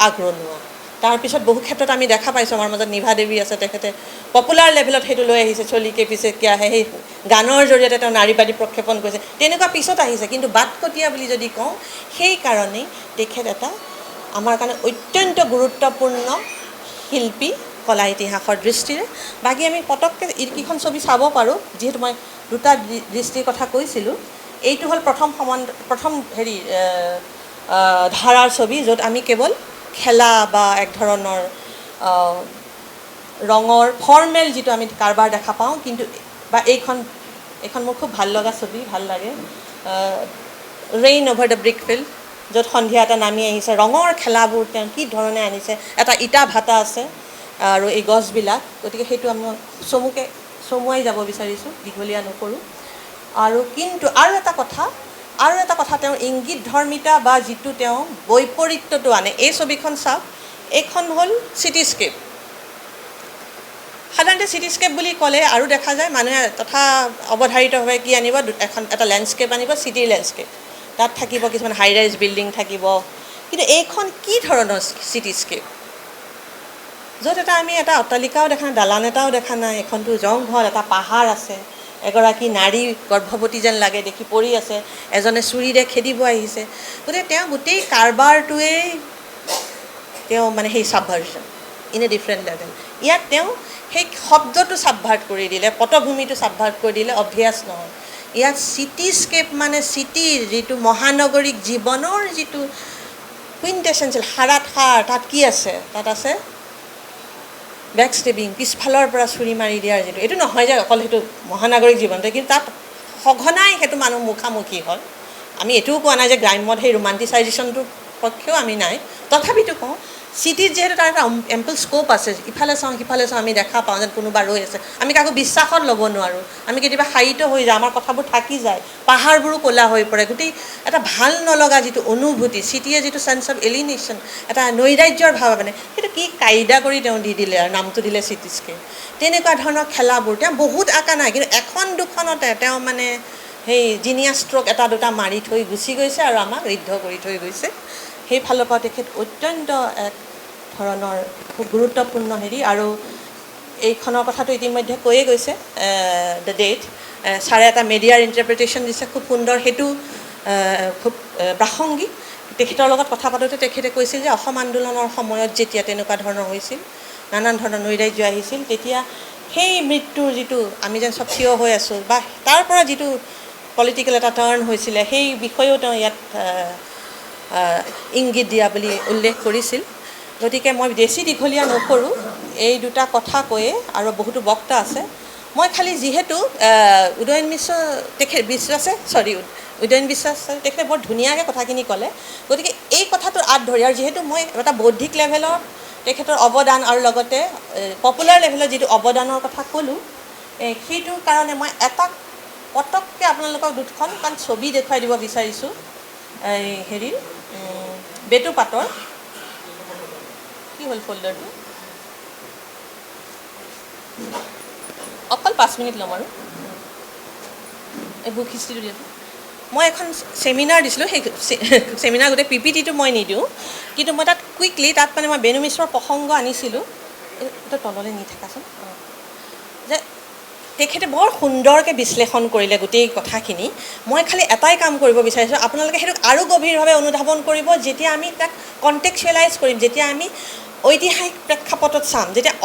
আগৰণুৱা। তাৰপিছত বহু ক্ষেত্ৰত আমি দেখা পাইছোঁ, আমাৰ মাজত নিভা দেৱী আছে, তেখেতে পপুলাৰ লেভেলত সেইটো লৈ আহিছে, চলিকে পিছে কিয়া হে, সেই গানৰ জৰিয়তে তেওঁ নাৰীবাদী প্ৰক্ষেপণ কৰিছে। তেনেকুৱা পিছত আহিছে, কিন্তু বাটকটীয়া বুলি যদি কওঁ, সেইকাৰণেই তেখেত এটা আমাৰ কাৰণে অত্যন্ত গুৰুত্বপূৰ্ণ শিল্পী কলা ইতিহাসৰ দৃষ্টিৰে। বাকী আমি পটককৈ এইকেইখন ছবি চাব পাৰোঁ, যিহেতু মই দুটা দৃষ্টিৰ কথা কৈছিলোঁ। এইটো হ'ল প্ৰথম হেৰি ধাৰাৰ ছবি, য'ত আমি কেৱল খেলা বা এক ধৰণৰ ৰঙৰ ফৰ্মেল যিটো আমি কাৰবাৰ দেখা পাওঁ, কিন্তু বা এইখন মোৰ খুব ভাল লগা ছবি, ভাল লাগে। Rain over the brick field, য'ত সন্ধিয়া এটা নামি আহিছে, ৰঙৰ খেলাবোৰ তেওঁ কি ধৰণে আনিছে, এটা ইটা ভাটা আছে আৰু এই গছবিলাক, গতিকে সেইটো আমি চমুৱাই যাব বিচাৰিছোঁ, দীঘলীয়া নকৰোঁ। আৰু কিন্তু আৰু এটা কথা তেওঁৰ ইংগিত ধৰ্মিতা বা যিটো তেওঁ বৈপৰীত্যটো আনে। এই ছবিখন চাওক, এইখন হ'ল চিটিস্কেপ। সাধাৰণতে চিটিস্কেপ বুলি ক'লে আৰু দেখা যায় মানুহে তথা অৱধাৰিতভাৱে কি আনিব, এটা লেণ্ডস্কেপ আনিব, চিটিৰ লেণ্ডস্কেপ, তাত থাকিব কিছুমান হাই ৰাইজ বিল্ডিং থাকিব। কিন্তু এইখন কি ধৰণৰ চিটিস্কেপ, য'ত আমি এটা অট্টালিকাও দেখা নাই, দালান এটাও দেখা নাই, এখনতো জংঘল, এটা পাহাৰ আছে, এগৰাকী নাৰী গৰ্ভৱতী যেন লাগে দেখি পৰি আছে, এজনে চুৰিৰে খেদিব আহিছে। গতিকে তেওঁ গোটেই কাৰবাৰটোৱেই তেওঁ মানে সেই ছাবভাৰ্জন ইন এ ডিফাৰেণ্ট লেভেল। ইয়াত তেওঁ সেই শব্দটো ছাবভাৰ্ট কৰি দিলে, পটভূমিটো ছাবভাৰ্ট কৰি দিলে, অভ্যাস নহয়। ইয়াত চিটিস্কেপ মানে চিটিৰ যিটো মহানগৰিক জীৱনৰ যিটো কুইণ্টেচেঞ্চিয়েল সাৰাত সাৰ, তাত কি আছে, তাত আছে বেক ষ্টেবিং, পিছফালৰ পৰা চুৰি মাৰি দিয়াৰ যিটো, এইটো নহয় যে অকল সেইটো মহানগৰিক জীৱনটো, কিন্তু তাত সঘনাই সেইটো মানুহ মুখামুখি হয়। আমি এইটোও কোৱা নাই যে গ্ৰাম্যত সেই ৰোমাণ্টিচাইজেশ্যনটোৰ পক্ষেও আমি নাই, তথাপিতো কওঁ চিটিত যিহেতু তাৰ এটা এম্পল স্ক'প আছে, ইফালে চাওঁ সিফালে চাওঁ, আমি দেখা পাওঁ যেন কোনোবা ৰৈ আছে, আমি কাকো বিশ্বাসত ল'ব নোৱাৰোঁ, আমি কেতিয়াবা শায়িত হৈ যাওঁ, আমাৰ কথাবোৰ থাকি যায়, পাহাৰবোৰো ক'লা হৈ পৰে, গোটেই এটা ভাল নলগা যিটো অনুভূতি, চিটিয়ে যিটো চেন্স অফ এলিনেশ্যন, এটা নৈৰাজ্যৰ ভাৱ মানে, সেইটো কি কায়দা কৰি তেওঁ দি দিলে আৰু নামটো দিলে চিটিস্কেপ। তেনেকুৱা ধৰণৰ খেলাবোৰ তেওঁ বহুত আঁকা নাই, কিন্তু এখন দুখনতে তেওঁ মানে সেই জিনিয়াছ ষ্ট্ৰ'ক এটা দুটা মাৰি থৈ গুচি গৈছে আৰু আমাক ঋদ্ধ কৰি থৈ গৈছে। সেইফালৰ পৰা তেখেত অত্যন্ত এক ধৰণৰ খুব গুৰুত্বপূৰ্ণ হেৰি। আৰু এইখনৰ কথাটো ইতিমধ্যে কৈয়ে গৈছে, দ্য ডেট, ছাৰে এটা মিডিয়াৰ ইণ্টাৰপ্ৰিটেশ্যন দিছে, খুব সুন্দৰ, সেইটো খুব প্ৰাসংগিক। তেখেতৰ লগত কথা পাতোঁতে তেখেতে কৈছিল যে অসম আন্দোলনৰ সময়ত যেতিয়া তেনেকুৱা ধৰণৰ হৈছিল, নানান ধৰণৰ নৈৰাজ্য আহিছিল, তেতিয়া সেই মৃত্যুৰ যিটো আমি যেন চব থিয় হৈ আছোঁ, বা তাৰ পৰা যিটো পলিটিকেল এটা টাৰ্ণ হৈছিলে, সেই বিষয়েও তেওঁ ইয়াত ইংগিত দিয়া বুলি উল্লেখ কৰিছিল। গতিকে মই বেছি দীঘলীয়া নকৰোঁ, এই দুটা কথা কৈয়ে, আৰু বহুতো বক্তা আছে, মই খালি যিহেতু উদয়ন বিশ্বাস তেখেতে বৰ ধুনীয়াকৈ কথাখিনি ক'লে, গতিকে এই কথাটোৰ আঁত ধৰি, আৰু যিহেতু মই এটা বৌদ্ধিক লেভেলৰ তেখেতৰ অৱদান আৰু লগতে পপুলাৰ লেভেলত যিটো অৱদানৰ কথা ক'লোঁ, সেইটোৰ কাৰণে মই এটা পটককৈ আপোনালোকক দুখন ছবি দেখুৱাই দিব বিচাৰিছোঁ। এই হেৰিৰ বেটুপাতৰ, কি হ'ল ফল্ডাৰটো, অকল 5 মিনিট ল'ম আৰু এই বুক হিষ্ট্ৰীটো দিয়াটো। মই এখন ছেমিনাৰ দিছিলোঁ, সেই ছেমিনাৰ গোটেই PPT-টো মই নিদিওঁ, কিন্তু মই তাত কুইকলি তাত মানে মই বেণু মিশ্ৰৰ প্ৰসংগ আনিছিলোঁ, এইটো তললৈ নি থাকাচোন, যে তেখেতে বৰ সুন্দৰকৈ বিশ্লেষণ কৰিলে গোটেই কথাখিনি। মই খালি এটাই কাম কৰিব বিচাৰিছোঁ, আপোনালোকে সেইটোক আৰু গভীৰভাৱে অনুধাৱন কৰিব যেতিয়া আমি তাক কণ্টেক্সচুৱেলাইজ কৰিম, যেতিয়া আমি ঐতিহাসিক প্ৰেক্ষাপটত চাম, যেতিয়া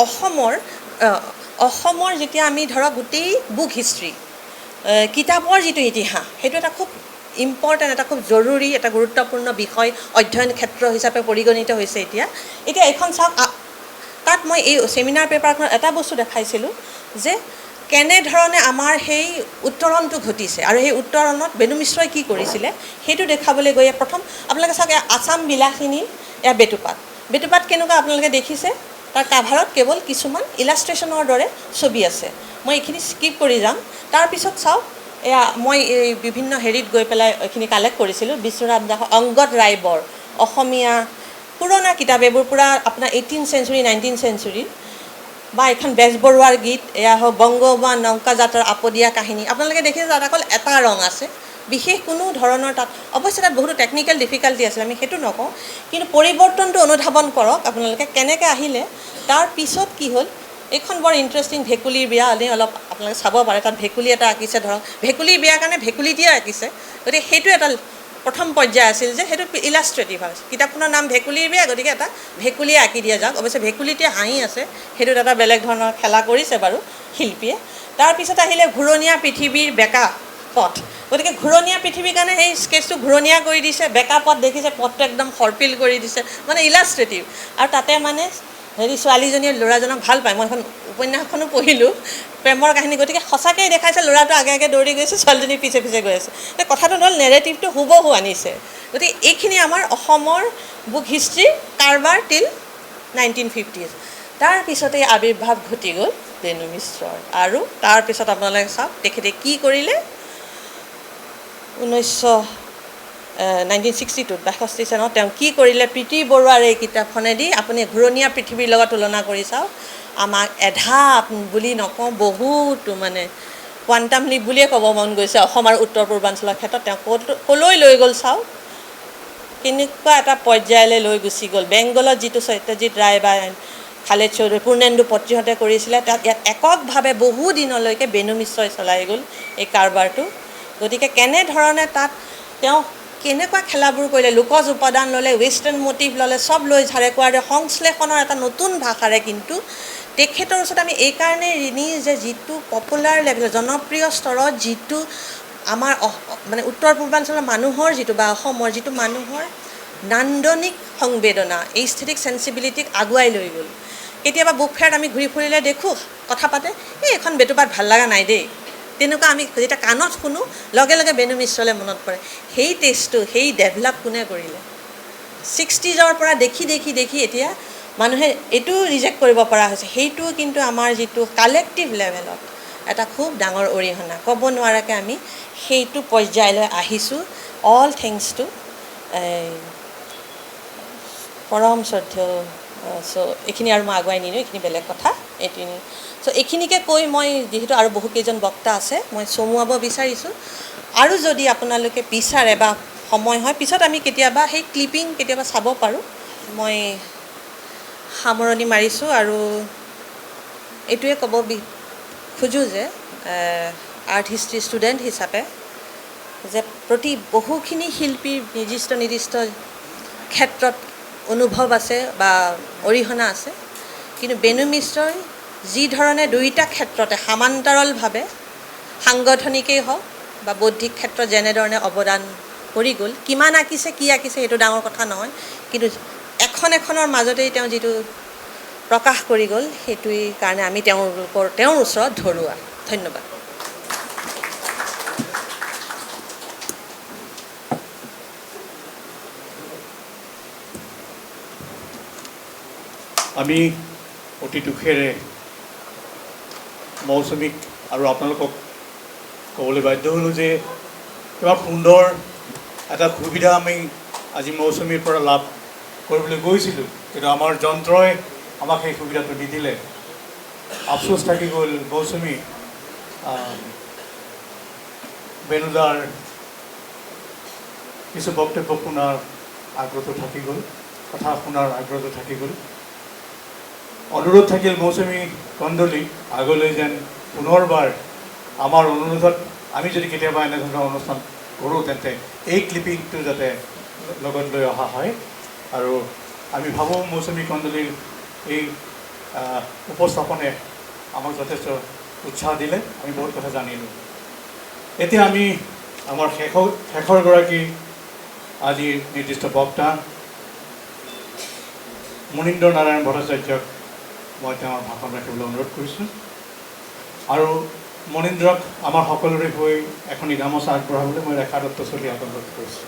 অসমৰ যেতিয়া আমি ধৰক গোটেই বুক হিষ্ট্ৰী, কিতাপৰ যিটো ইতিহাস, সেইটো এটা খুব ইম্পৰ্টেণ্ট, এটা খুব জৰুৰী, এটা গুৰুত্বপূৰ্ণ বিষয়, অধ্যয়ন ক্ষেত্ৰ হিচাপে পৰিগণিত হৈছে এতিয়া এইখন চাওক। তাত মই এই ছেমিনাৰ পেপাৰখনত এটা বস্তু দেখাইছিলোঁ যে কেনেধৰণে আমাৰ সেই উত্তৰণটো ঘটিছে, আৰু সেই উত্তৰণত বেণু মিশ্ৰই কি কৰিছিলে সেইটো দেখাবলৈ গৈ প্ৰথম আপোনালোকে চাওক, আছাম বিলাসিনী, এয়া বেটুপাত কেনেকুৱা আপোনালোকে দেখিছে, তাৰ কাভাৰত কেৱল কিছুমান ইলাষ্ট্ৰেশ্যনৰ দৰে ছবি আছে, মই এইখিনি স্কিপ কৰি যাম। তাৰপিছত চাওক, এয়া মই এই বিভিন্ন হেৰিত গৈ পেলাই এইখিনি কালেক্ট কৰিছিলোঁ, বিশ্বনাথ দাস, অংগদ ৰায়বৰ, অসমীয়া পুৰণা কিতাপ, এইবোৰ পূৰা আপোনাৰ 18th century 19th century, বা এখন বেজবৰুৱাৰ গীত, এয়া হওক বংগোবা নৌকা যাত্ৰাৰ আপদীয়া কাহিনী। আপোনালোকে দেখিছে তাত অকল এটা ৰং আছে, বিশেষ কোনো ধৰণৰ তাত, অৱশ্যে তাত বহুতো টেকনিকেল ডিফিকাল্টি আছে, আমি সেইটো নকওঁ, কিন্তু পৰিৱৰ্তনটো অনুধাৱন কৰক আপোনালোকে কেনেকৈ আহিলে। তাৰ পিছত কি হ'ল, এইখন বৰ ইণ্টাৰেষ্টিং, ভেকুলীৰ বিয়া, অলপ আপোনালোকে চাব পাৰে, তাত ভেকুলী এটা আঁকিছে, ধৰক ভেকুলীৰ বিয়াৰ কাৰণে ভেকুলীটিয়ে আঁকিছে, গতিকে সেইটো এটা প্ৰথম পৰ্যায় আছিল যে সেইটো ইলাষ্ট্ৰেটিভ হয়, কিতাপখনৰ নাম ভেকুলীৰ বিয়া, গতিকে এটা ভেকুলীয়ে আঁকি দিয়া যাওক। অৱশ্যে ভেকুলীটিয়ে হাঁহি আছে, সেইটোত এটা বেলেগ ধৰণৰ খেলা কৰিছে বাৰু শিল্পীয়ে। তাৰপিছত আহিলে ঘূৰণীয়া পৃথিৱীৰ বেকা পথ, গতিকে ঘূৰণীয়া পৃথিৱীৰ কাৰণে সেই স্কেচটো ঘূৰণীয়া কৰি দিছে, বেকা পথ দেখিছে, পথটো একদম সৰ্পিল কৰি দিছে, মানে ইলাষ্ট্ৰেটিভ। আৰু তাতে মানে হেৰি ছোৱালীজনীয়ে ল'ৰাজনক ভাল পায়, মই এখন উপন্যাসখনো পঢ়িলোঁ প্ৰেমৰ কাহিনী, গতিকে সঁচাকৈ দেখাইছে ল'ৰাটো আগে আগে দৌৰি গৈছে, ছোৱালীজনী পিছে পিছে গৈ আছে। কথাটো হ'ল নেৰেটিভটো হুবহু আনিছে। গতিকে এইখিনি আমাৰ অসমৰ বুক হিষ্ট্ৰীৰ কাৰবাৰ টিল 1950s। তাৰপিছতে আৱিৰ্ভাৱ ঘটি গ'ল বেণু মিশ্ৰৰ, আৰু তাৰপিছত আপোনালোকে চাওক তেখেতে কি কৰিলে। 1962ত 62 চনত তেওঁ কি কৰিলে, প্ৰীতি বৰুৱাৰ এই কিতাপখনেদি আপুনি ঘূৰণীয়া পৃথিৱীৰ লগত তুলনা কৰি চাওক, আমাক এধাপ বুলি নকওঁ, বহুতো মানে কোৱাণ্টাম লিপ বুলিয়ে ক'ব মন গৈছে অসম আৰু উত্তৰ পূৰ্বাঞ্চলৰ ক্ষেত্ৰত। তেওঁ ক'লৈ লৈ গ'ল চাওক, কেনেকুৱা এটা পৰ্যায়লৈ লৈ গুচি গ'ল। বেংগলত যিটো সত্যজিৎ ৰায় বা খালেদ চৌধুৰী, পূৰ্ণেন্দু পত্ৰীহঁতে কৰিছিলে, তাত ইয়াত এককভাৱে বহু দিনলৈকে বেণু মিশ্ৰই চলাই গ'ল এই কাৰবাৰটো। গতিকে কেনেধৰণে তাত তেওঁ কেনেকুৱা খেলাবোৰ কৰিলে, লোকজ উপাদান ল'লে, ৱেষ্টাৰ্ণ মটিভ ল'লে, চব লৈ ঝাৰে কোৱাৰ দৰে সংশ্লেষণৰ এটা নতুন ভাষাৰে কিন্তু তেখেতৰ ওচৰত আমি এইকাৰণেই ঋণী যে যিটো পপুলাৰ লেভেলত জনপ্ৰিয় স্তৰত যিটো আমাৰ মানে উত্তৰ পূৰ্বাঞ্চলৰ মানুহৰ যিটো বা অসমৰ যিটো মানুহৰ নান্দনিক সংবেদনা, এইস্থেটিক চেঞ্চিবিলিটিক আগুৱাই লৈ গ'ল। কেতিয়াবা বুক ফেয়াৰত আমি ঘূৰি ফুৰিলে দেখোঁ কথা পাতে, এইখন বেটুপাত ভাল লগা নাই দেই, তেনেকুৱা আমি যেতিয়া কাণত শুনো লগে লগে বেণু মিশ্ৰলৈ মনত পৰে। সেই টেষ্টটো, সেই ডেভেলপ কোনে কৰিলে? 60s পৰা দেখি দেখি দেখি এতিয়া মানুহে এইটো ৰিজেক্ট কৰিব পৰা হৈছে। সেইটো কিন্তু আমাৰ যিটো কালেক্টিভ লেভেলত এটা খুব ডাঙৰ অৰিহণা, ক'ব নোৱাৰাকৈ আমি সেইটো পৰ্যায়লৈ আহিছোঁ। অল থেংকছ টু পৰম শ্ৰদ্ধেয়। চ' এইখিনি আৰু মই আগুৱাই নিনিওঁ, এইখিনি বেলেগ কথা। চ' এইখিনিকে কৈ মই যিহেতু আৰু বহুকেইজন বক্তা আছে, মই চমুৱাব বিচাৰিছোঁ। আৰু যদি আপোনালোকে বিচাৰে বা সময় হয়, পিছত আমি কেতিয়াবা সেই ক্লিপিং কেতিয়াবা চাব পাৰোঁ। মই সামৰণি মাৰিছোঁ আৰু এইটোৱে ক'ব খোজোঁ যে আৰ্ট হিষ্ট্ৰী ষ্টুডেণ্ট হিচাপে যে প্ৰতি বহুখিনি শিল্পীৰ নিৰ্দিষ্ট নিৰ্দিষ্ট ক্ষেত্ৰত অনুভৱ আছে বা অৰিহণা আছে, কিন্তু বেণু মিশ্ৰই যি ধৰণে দুয়োটা ক্ষেত্ৰতে সমান্তৰালভাৱে সাংগঠনিকেই হওক বা বৌদ্ধিক ক্ষেত্ৰত যেনেধৰণে অৱদান কৰি গ'ল, কিমান আঁকিছে কি আঁকিছে সেইটো ডাঙৰ কথা নহয়, কিন্তু এখন এখনৰ মাজতেই তেওঁ যিটো প্ৰকাশ কৰি গ'ল, সেইটোৱেই কাৰণে আমি তেওঁৰ ওচৰত ধৰুৱা। ধন্যবাদ। আমি অতি দুখেৰে মৌচুমীক আৰু আপোনালোকক ক'বলৈ বাধ্য হ'লোঁ যে ইমান সুন্দৰ এটা সুবিধা আমি আজি মৌচুমীৰ পৰা লাভ কৰিবলৈ গৈছিলোঁ, কিন্তু আমাৰ যন্ত্ৰই আমাক সেই সুবিধাটো নিদিলে। আফচোচ থাকি গ'ল মৌচুমী, বেণুদাৰ কিছু বক্তব্য শুনাৰ আগ্ৰহটো থাকি গ'ল, কথা শুনাৰ আগ্ৰহটো থাকি গ'ল। অনুৰোধ থাকিল মৌচুমী কন্দলী আগলৈ যেন পুনৰবাৰ আমাৰ অনুৰোধত আমি যদি কেতিয়াবা এনেধৰণৰ অনুষ্ঠান কৰোঁ, তেন্তে এই ক্লিপিংটো যাতে লগত লৈ অহা হয়। আৰু আমি ভাবোঁ মৌচুমী কন্দলীৰ এই উপস্থাপনে আমাক যথেষ্ট উৎসাহ দিলে, আমি বহুত কথা জানিলোঁ। এতিয়া আমি আমাৰ শেষৰগৰাকী আজিৰ নিৰ্দিষ্ট বক্তা মুনীন্দ্ৰ নাৰায়ণ ভট্টাচাৰ্যক মই তেওঁৰ ভাষণ ৰাখিবলৈ অনুৰোধ কৰিছোঁ। আৰু মনীন্দ্ৰক আমাৰ সকলোৰে হৈ এখনি গামোচা আগবঢ়াবলৈ মই ৰেখা দত্ত চলিহাক অনুৰোধ কৰিছোঁ।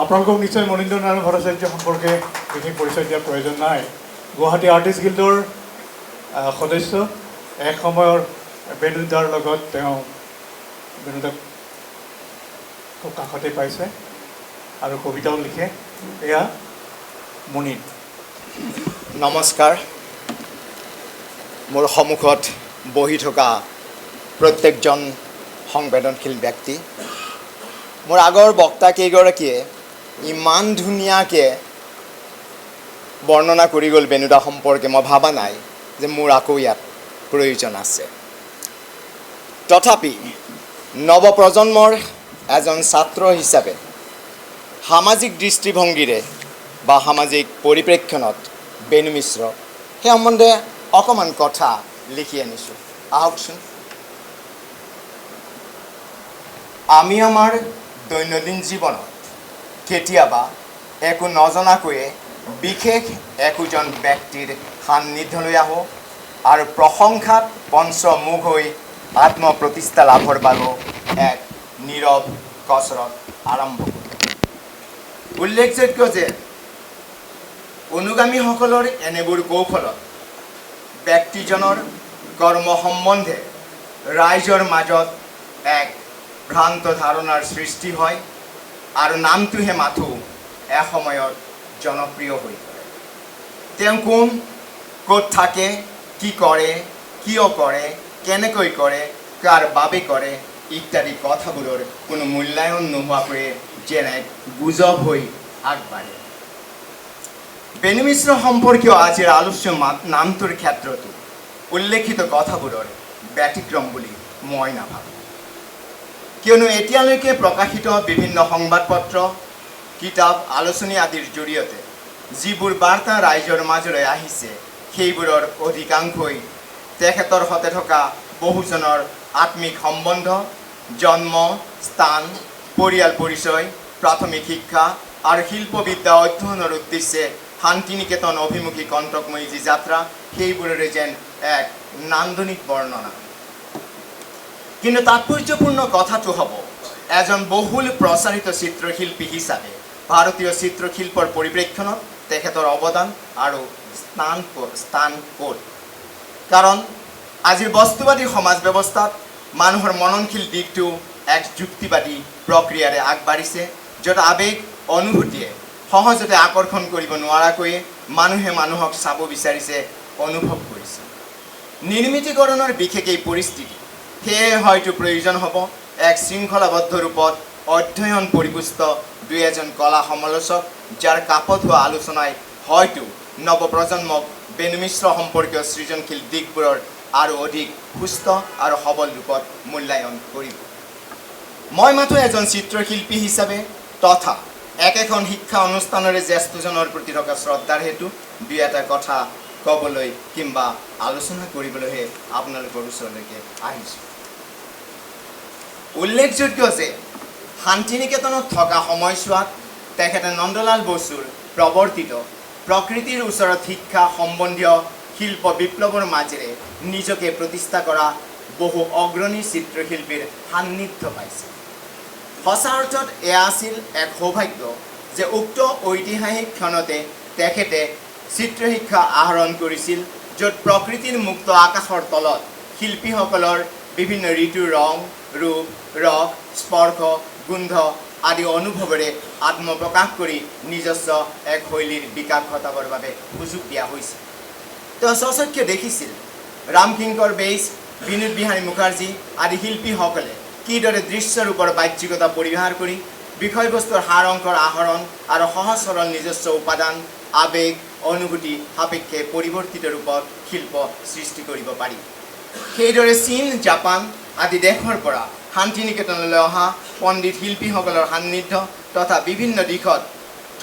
আপোনালোকক নিশ্চয় মুনীন্দ্ৰ নাৰায়ণ ভট্টাচাৰ্য সম্পৰ্কে বিশেষ পৰিচয় দিয়াৰ প্ৰয়োজন নাই। গুৱাহাটী আৰ্টিষ্ট গিল্ডৰ সদস্য, এক সময়ৰ বেণুদাৰ লগত তেওঁ বেণুদাক খুব কাষতে পাইছে আৰু কবিতাও লিখে। এয়া মুনীন। নমস্কাৰ। মোৰ সন্মুখত বহি থকা প্ৰত্যেকজন সংবেদনশীল ব্যক্তি, মোৰ আগৰ বক্তাকেইগৰাকীয়ে ইমান ধুনীয়াকৈ বৰ্ণনা কৰি গ'ল বেণুদা সম্পৰ্কে, মই ভবা নাই যে মোৰ আকৌ ইয়াত প্ৰয়োজন আছে। তথাপি নৱপ্ৰজন্মৰ এজন ছাত্ৰ হিচাপে সামাজিক দৃষ্টিভংগীৰে বা সামাজিক পৰিপ্ৰেক্ষণত বেণু মিশ্ৰ সেই সম্বন্ধে অকণমান কথা লিখি আনিছোঁ, আহকচোন। আমি আমাৰ দৈনন্দিন জীৱনত কেতিয়াবা একো নজনাকৈয়ে বিশেষ একোজন ব্যক্তিৰ সান্নিধ্যলৈ আহোঁ আৰু প্ৰশংসাত পঞ্চমুখ হৈ আত্মপ্ৰতিষ্ঠা লাভৰ বাবে এক নীৰৱ কচৰত আৰম্ভ কৰোঁ। উল্লেখযোগ্য যে অনুগামীসকলৰ এনেবোৰ কৌশলত ব্যক্তিজনৰ কৰ্ম সম্বন্ধে ৰাইজৰ মাজত এক ভ্ৰান্ত ধাৰণাৰ সৃষ্টি হয় আৰু নামটোহে মাথো এসময়ত জনপ্ৰিয় হৈ পৰে। তেওঁ কোন, ক'ত থাকে, কি কৰে, কিয় কৰে, কেনেকৈ কৰে, কাৰ বাবে কৰে ইত্যাদি কথাবোৰৰ কোনো মূল্যায়ন নোহোৱাকৈ যেন এক গুজব হৈ আগবাঢ়ে। বেণু মিশ্ৰ সম্পৰ্কীয় আজিৰ আলোচ্য নামটোৰ ক্ষেত্ৰতো উল্লেখিত কথাবোৰৰ ব্যতিক্ৰম বুলি মই নাভাবোঁ, কিয়নো এতিয়ালৈকে প্ৰকাশিত বিভিন্ন সংবাদপত্ৰ, কিতাপ, আলোচনী আদিৰ জৰিয়তে যিবোৰ বাৰ্তা ৰাইজৰ মাজলৈ আহিছে সেইবোৰৰ অধিকাংশই তেখেতৰ সৈতে থকা বহুজনৰ আত্মিক সম্বন্ধ, জন্ম স্থান, পৰিয়াল পৰিচয়, প্ৰাথমিক শিক্ষা আৰু শিল্পবিদ্যা অধ্যয়নৰ উদ্দেশ্যে শান্তিনিকেতন অভিমুখী কণ্টকময়ী যি যাত্ৰা সেইবোৰৰে যেন এক নান্দনিক বৰ্ণনা। কিন্তু তাৎপৰ্যপূৰ্ণ কথাটো হ'ব এজন বহুল প্ৰচাৰিত চিত্ৰশিল্পী হিচাপে ভাৰতীয় চিত্ৰশিল্পৰ পৰিপ্ৰেক্ষণত তেখেতৰ অৱদান আৰু স্থান ক'ত। কাৰণ আজিৰ বস্তুবাদী সমাজ ব্যৱস্থাত মানুহৰ মননশীল দিশটো এক যুক্তিবাদী প্ৰক্ৰিয়াৰে আগবাঢ়িছে, য'ত আৱেগ অনুভূতিয়ে সহজতে আকৰ্ষণ কৰিব নোৱাৰাকৈয়ে মানুহে মানুহক চাব বিচাৰিছে, অনুভৱ কৰিছে। নিৰ্মিতীকৰণৰ বিশেষ এই পৰিস্থিতি, সেয়ে হয়তো প্ৰয়োজন হ'ব এক শৃংখলাবদ্ধ ৰূপত অধ্যয়ন পৰিপুষ্ট দুই এজন কলা সমালোচক, যাৰ কাপত হোৱা আলোচনাই হয়তো নৱপ্ৰজন্মক বেণু মিশ্ৰ সম্পৰ্কীয় সৃজনশীল দিশবোৰৰ আৰু অধিক সুস্থ আৰু সবল ৰূপত মূল্যায়ন কৰিব। মই মাথো এজন চিত্ৰশিল্পী হিচাপে তথা একেখন শিক্ষা অনুষ্ঠানৰে জ্যেষ্ঠজনৰ প্ৰতি থকা শ্ৰদ্ধাৰ হেতু দুই এটা কথা ক'বলৈ কিংবা আলোচনা কৰিবলৈহে আপোনালোকৰ ওচৰলৈকে আহিছোঁ। উল্লেখযোগ্য যে শান্তিনিকেতনত থকা সময়ছোৱাত তেখেতে নন্দলাল বসুৰ প্ৰৱৰ্তিত প্ৰকৃতিৰ ওচৰত শিক্ষা সম্বন্ধীয় শিল্প বিপ্লৱৰ মাজেৰে নিজকে প্ৰতিষ্ঠা কৰা বহু অগ্ৰণী চিত্ৰশিল্পীৰ সান্নিধ্য পাইছে। সঁচা অৰ্থত এয়া আছিল এক সৌভাগ্য যে উক্ত ঐতিহাসিক ক্ষণতে তেখেতে চিত্ৰশিক্ষা আহৰণ কৰিছিল, য'ত প্ৰকৃতিৰ মুক্ত আকাশৰ তলত শিল্পীসকলৰ বিভিন্ন ঋতুৰ ৰং, ৰূপ, ৰস, স্পৰ্শ, গোন্ধ আদি অনুভৱেৰে আত্মপ্ৰকাশ কৰি নিজস্ব এক শৈলীৰ বিকাশ ঘটাবৰ বাবে সুযোগ দিয়া হৈছিল। তেওঁ স্বচক্ষে দেখিছিল ৰামকিংকৰ বেইজ, বিনোদ বিহাৰী মুখাৰ্জী আদি শিল্পীসকলে কিদৰে দৃশ্যৰূপৰ বাহ্যিকতা পৰিহাৰ কৰি বিষয়বস্তুৰ সাৰ অংশৰ আহৰণ আৰু সহজ সৰল নিজস্ব উপাদান, আৱেগ, অনুভূতি সাপেক্ষে পৰিৱৰ্তিত ৰূপত শিল্প সৃষ্টি কৰিব পাৰি। সেইদৰে চীন, জাপান আদি দেশৰ পৰা শান্তিনিকেতনলৈ অহা পণ্ডিত শিল্পীসকলৰ সান্নিধ্য তথা বিভিন্ন দিশত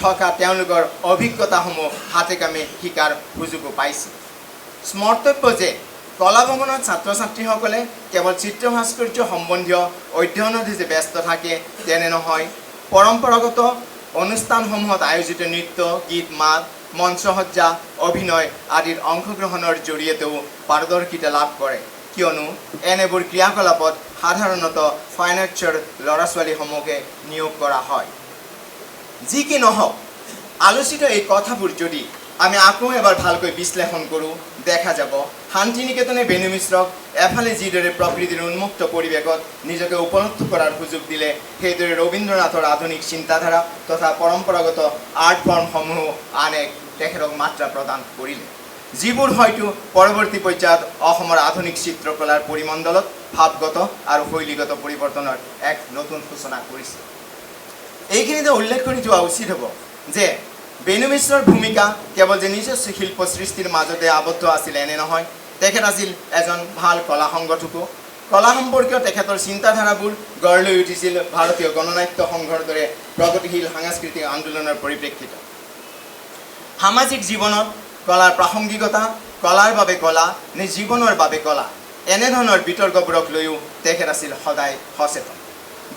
থকা তেওঁলোকৰ অভিজ্ঞতাসমূহ হাতে কামে শিকাৰ সুযোগো পাইছিল। স্মৰ্তব্য যে কলা ভৱনত ছাত্ৰ ছাত্ৰীসকলে কেৱল চিত্ৰ ভাস্কৰ্য সম্বন্ধীয় অধ্যয়নত যে ব্যস্ত থাকে তেনে নহয়, পৰম্পৰাগত অনুষ্ঠানসমূহত আয়োজিত নৃত্য, গীত মাত, মঞ্চসজ্জা, অভিনয় আদিৰ অংশগ্ৰহণৰ জৰিয়তেও পাৰদৰ্শিতা লাভ কৰে, কিয়নো এনেবোৰ ক্ৰিয়াকলাপত সাধাৰণতঃ ফাইন আৰ্টছৰ ল'ৰা ছোৱালীসমূহকে নিয়োগ কৰা হয়। যি কি নহওক, আলোচিত এই কথাবোৰ যদি আমি আকৌ এবাৰ ভালকৈ বিশ্লেষণ কৰোঁ, দেখা যাব শান্তিনিকেতনে বেণু মিশ্ৰক এফালে যিদৰে প্ৰকৃতিৰ উন্মুক্ত পৰিৱেশত নিজকে উপলব্ধ কৰাৰ সুযোগ দিলে, সেইদৰে ৰবীন্দ্ৰনাথৰ আধুনিক চিন্তাধাৰা তথা পৰম্পৰাগত আৰ্ট ফৰ্মসমূহ আন এক তেখেতক মাত্ৰা প্ৰদান কৰিলে, যিবোৰ হয়তো পৰৱৰ্তী পৰ্যায়ত অসমৰ আধুনিক চিত্ৰকলাৰ পৰিমণ্ডলত ভাৱগত আৰু শৈলীগত পৰিৱৰ্তনৰ এক নতুন সূচনা কৰিছে। এইখিনিতে উল্লেখ কৰি যোৱা উচিত হ'ব যে বেণু মিশ্ৰৰ ভূমিকা কেৱল যে নিজস্ব শিল্প সৃষ্টিৰ মাজতে আবদ্ধ আছিল এনে নহয়, তেখেত আছিল এজন ভাল কলা সংগঠকো। কলা সম্পৰ্কীয় তেখেতৰ চিন্তাধাৰাবোৰ গঢ় লৈ উঠিছিল ভাৰতীয় গণনাট্য সংঘৰ দৰে প্ৰগতিশীল সাংস্কৃতিক আন্দোলনৰ পৰিপ্ৰেক্ষিতত। সামাজিক জীৱনত কলাৰ প্ৰাসংগিকতা, কলাৰ বাবে কলা নে জীৱনৰ বাবে কলা, এনেধৰণৰ বিতৰ্কবোৰক লৈও তেখেত আছিল সদায় সচেতন।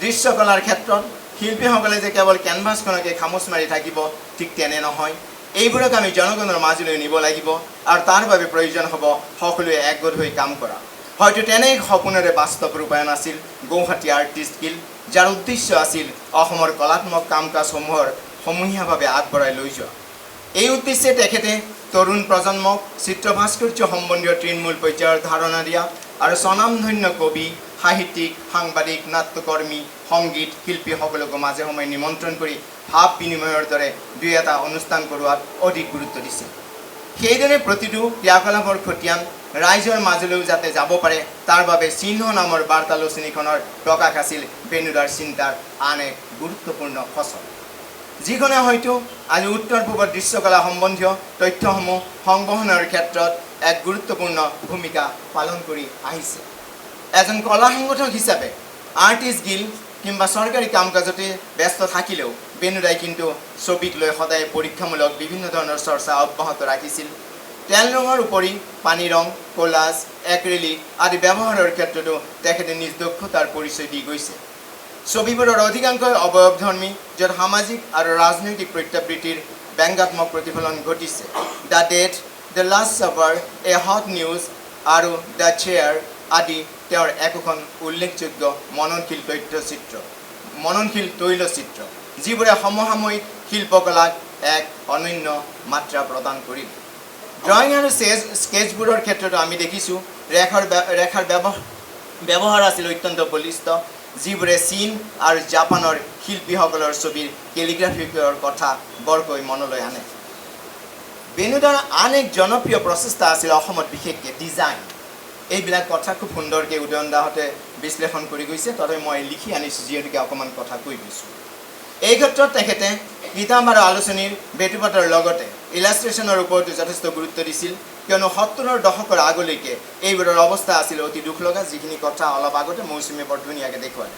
দৃশ্যকলাৰ ক্ষেত্ৰত শিল্পীসকলে যে কেৱল কেনভাছখনকে খামোচ মাৰি থাকিব ঠিক তেনে নহয়, এইবোৰক আমি জনগণৰ মাজলৈ নিব লাগিব আৰু তাৰ বাবে প্ৰয়োজন হ'ব সকলোৱে একগোট হৈ কাম কৰা। হয়তো তেনে সপোনেৰে বাস্তৱ ৰূপায়ণ আছিল গুৱাহাটী আৰ্টিষ্ট গিল্ড, যাৰ উদ্দেশ্য আছিল অসমৰ কলাত্মক কাম কাজসমূহৰ সমূহীয়াভাৱে আগবঢ়াই লৈ যোৱা। এই উদ্দেশ্যে তেখেতে তৰুণ প্ৰজন্মক চিত্ৰ ভাস্কৰ্য সম্বন্ধীয় তৃণমূল পৰ্যায়ৰ ধাৰণা দিয়া আৰু স্বনামধন্য কবি, সাহিত্যিক, সাংবাদিক, নাট্যকৰ্মী, সংগীত শিল্পীসকলকো মাজে সময়ে নিমন্ত্ৰণ কৰি ভাৱ বিনিময়ৰ দৰে দুই এটা অনুষ্ঠান কৰোৱাত অধিক গুৰুত্ব দিছিল। সেইদৰে প্ৰতিটো ক্ৰিয়াকলাপৰ খতিয়ান ৰাইজৰ মাজলৈও যাতে যাব পাৰে তাৰ বাবে চিহ্ন নামৰ বাৰ্তালোচনীখনৰ প্ৰকাশ আছিল বেনুদাৰ চিন্তাৰ আন এক গুৰুত্বপূৰ্ণ ফচল, যিখনে হয়তো আজি উত্তৰ পূবৰ দৃশ্যকলা সম্বন্ধীয় তথ্যসমূহ সংবহনৰ ক্ষেত্ৰত এক গুৰুত্বপূৰ্ণ ভূমিকা পালন কৰি আহিছে। এজন কলা সংগঠক হিচাপে আৰ্টিষ্ট গিল্ড কিংবা চৰকাৰী কাম কাজতে ব্যস্ত থাকিলেও বেনুদাই কিন্তু ছবিক লৈ সদায় পৰীক্ষামূলক বিভিন্ন ধৰণৰ চৰ্চা অব্যাহত ৰাখিছিল। তেল ৰঙৰ উপৰি পানী ৰং, কলাজ, এক্ৰেলিক আদি ব্যৱহাৰৰ ক্ষেত্ৰতো তেখেতে নিজ দক্ষতাৰ পৰিচয় দি গৈছে। ছবিবোৰৰ অধিকাংশই অৱয়বধৰ্মী, য'ত সামাজিক আৰু ৰাজনৈতিক প্ৰত্যাবৃত্তিৰ ব্যংগাত্মক প্ৰতিফলন ঘটিছে। The death, the last supper, a hot news আৰু দ্য চেয়াৰ আদি তেওঁৰ একোখন উল্লেখযোগ্য মননশীল তৈলচিত্ৰ, যিবোৰে সমসাময়িক শিল্পকলাক এক অনন্য মাত্ৰা প্ৰদান কৰিল। ড্ৰয়িং আৰু স্কেচবোৰৰ ক্ষেত্ৰতো আমি দেখিছোঁ ৰেখাৰ ব্যৱহাৰ আছিল অত্যন্ত বলিষ্ঠ, যিবোৰে চীন আৰু জাপানৰ শিল্পীসকলৰ ছবিৰ কেলিগ্ৰাফিকৰ কথা বৰকৈ মনলৈ আনে। বেনুদাৰ আন এক জনপ্ৰিয় প্ৰচেষ্টা আছিল অসমত বিশেষকৈ ডিজাইন। এইবিলাক কথা খুব সুন্দৰকৈ উদয়ন দাহঁতে বিশ্লেষণ কৰি গৈছে, তথাপি মই লিখি আনিছোঁ যিহেতুকে অকণমান কথা কৈ গৈছোঁ। এই ক্ষেত্ৰত তেখেতে কিতাপ আৰু আলোচনীৰ বেটুপাতৰ লগতে ইলাষ্ট্ৰেশ্যনৰ ওপৰতো যথেষ্ট গুৰুত্ব দিছিল, কিয়নো 70ৰ দশকৰ আগলৈকে এইবোৰৰ অৱস্থা আছিল অতি দুখ লগা, যিখিনি কথা অলপ আগতে মৌচুমীয়ে বৰ ধুনীয়াকৈ দেখুৱালে।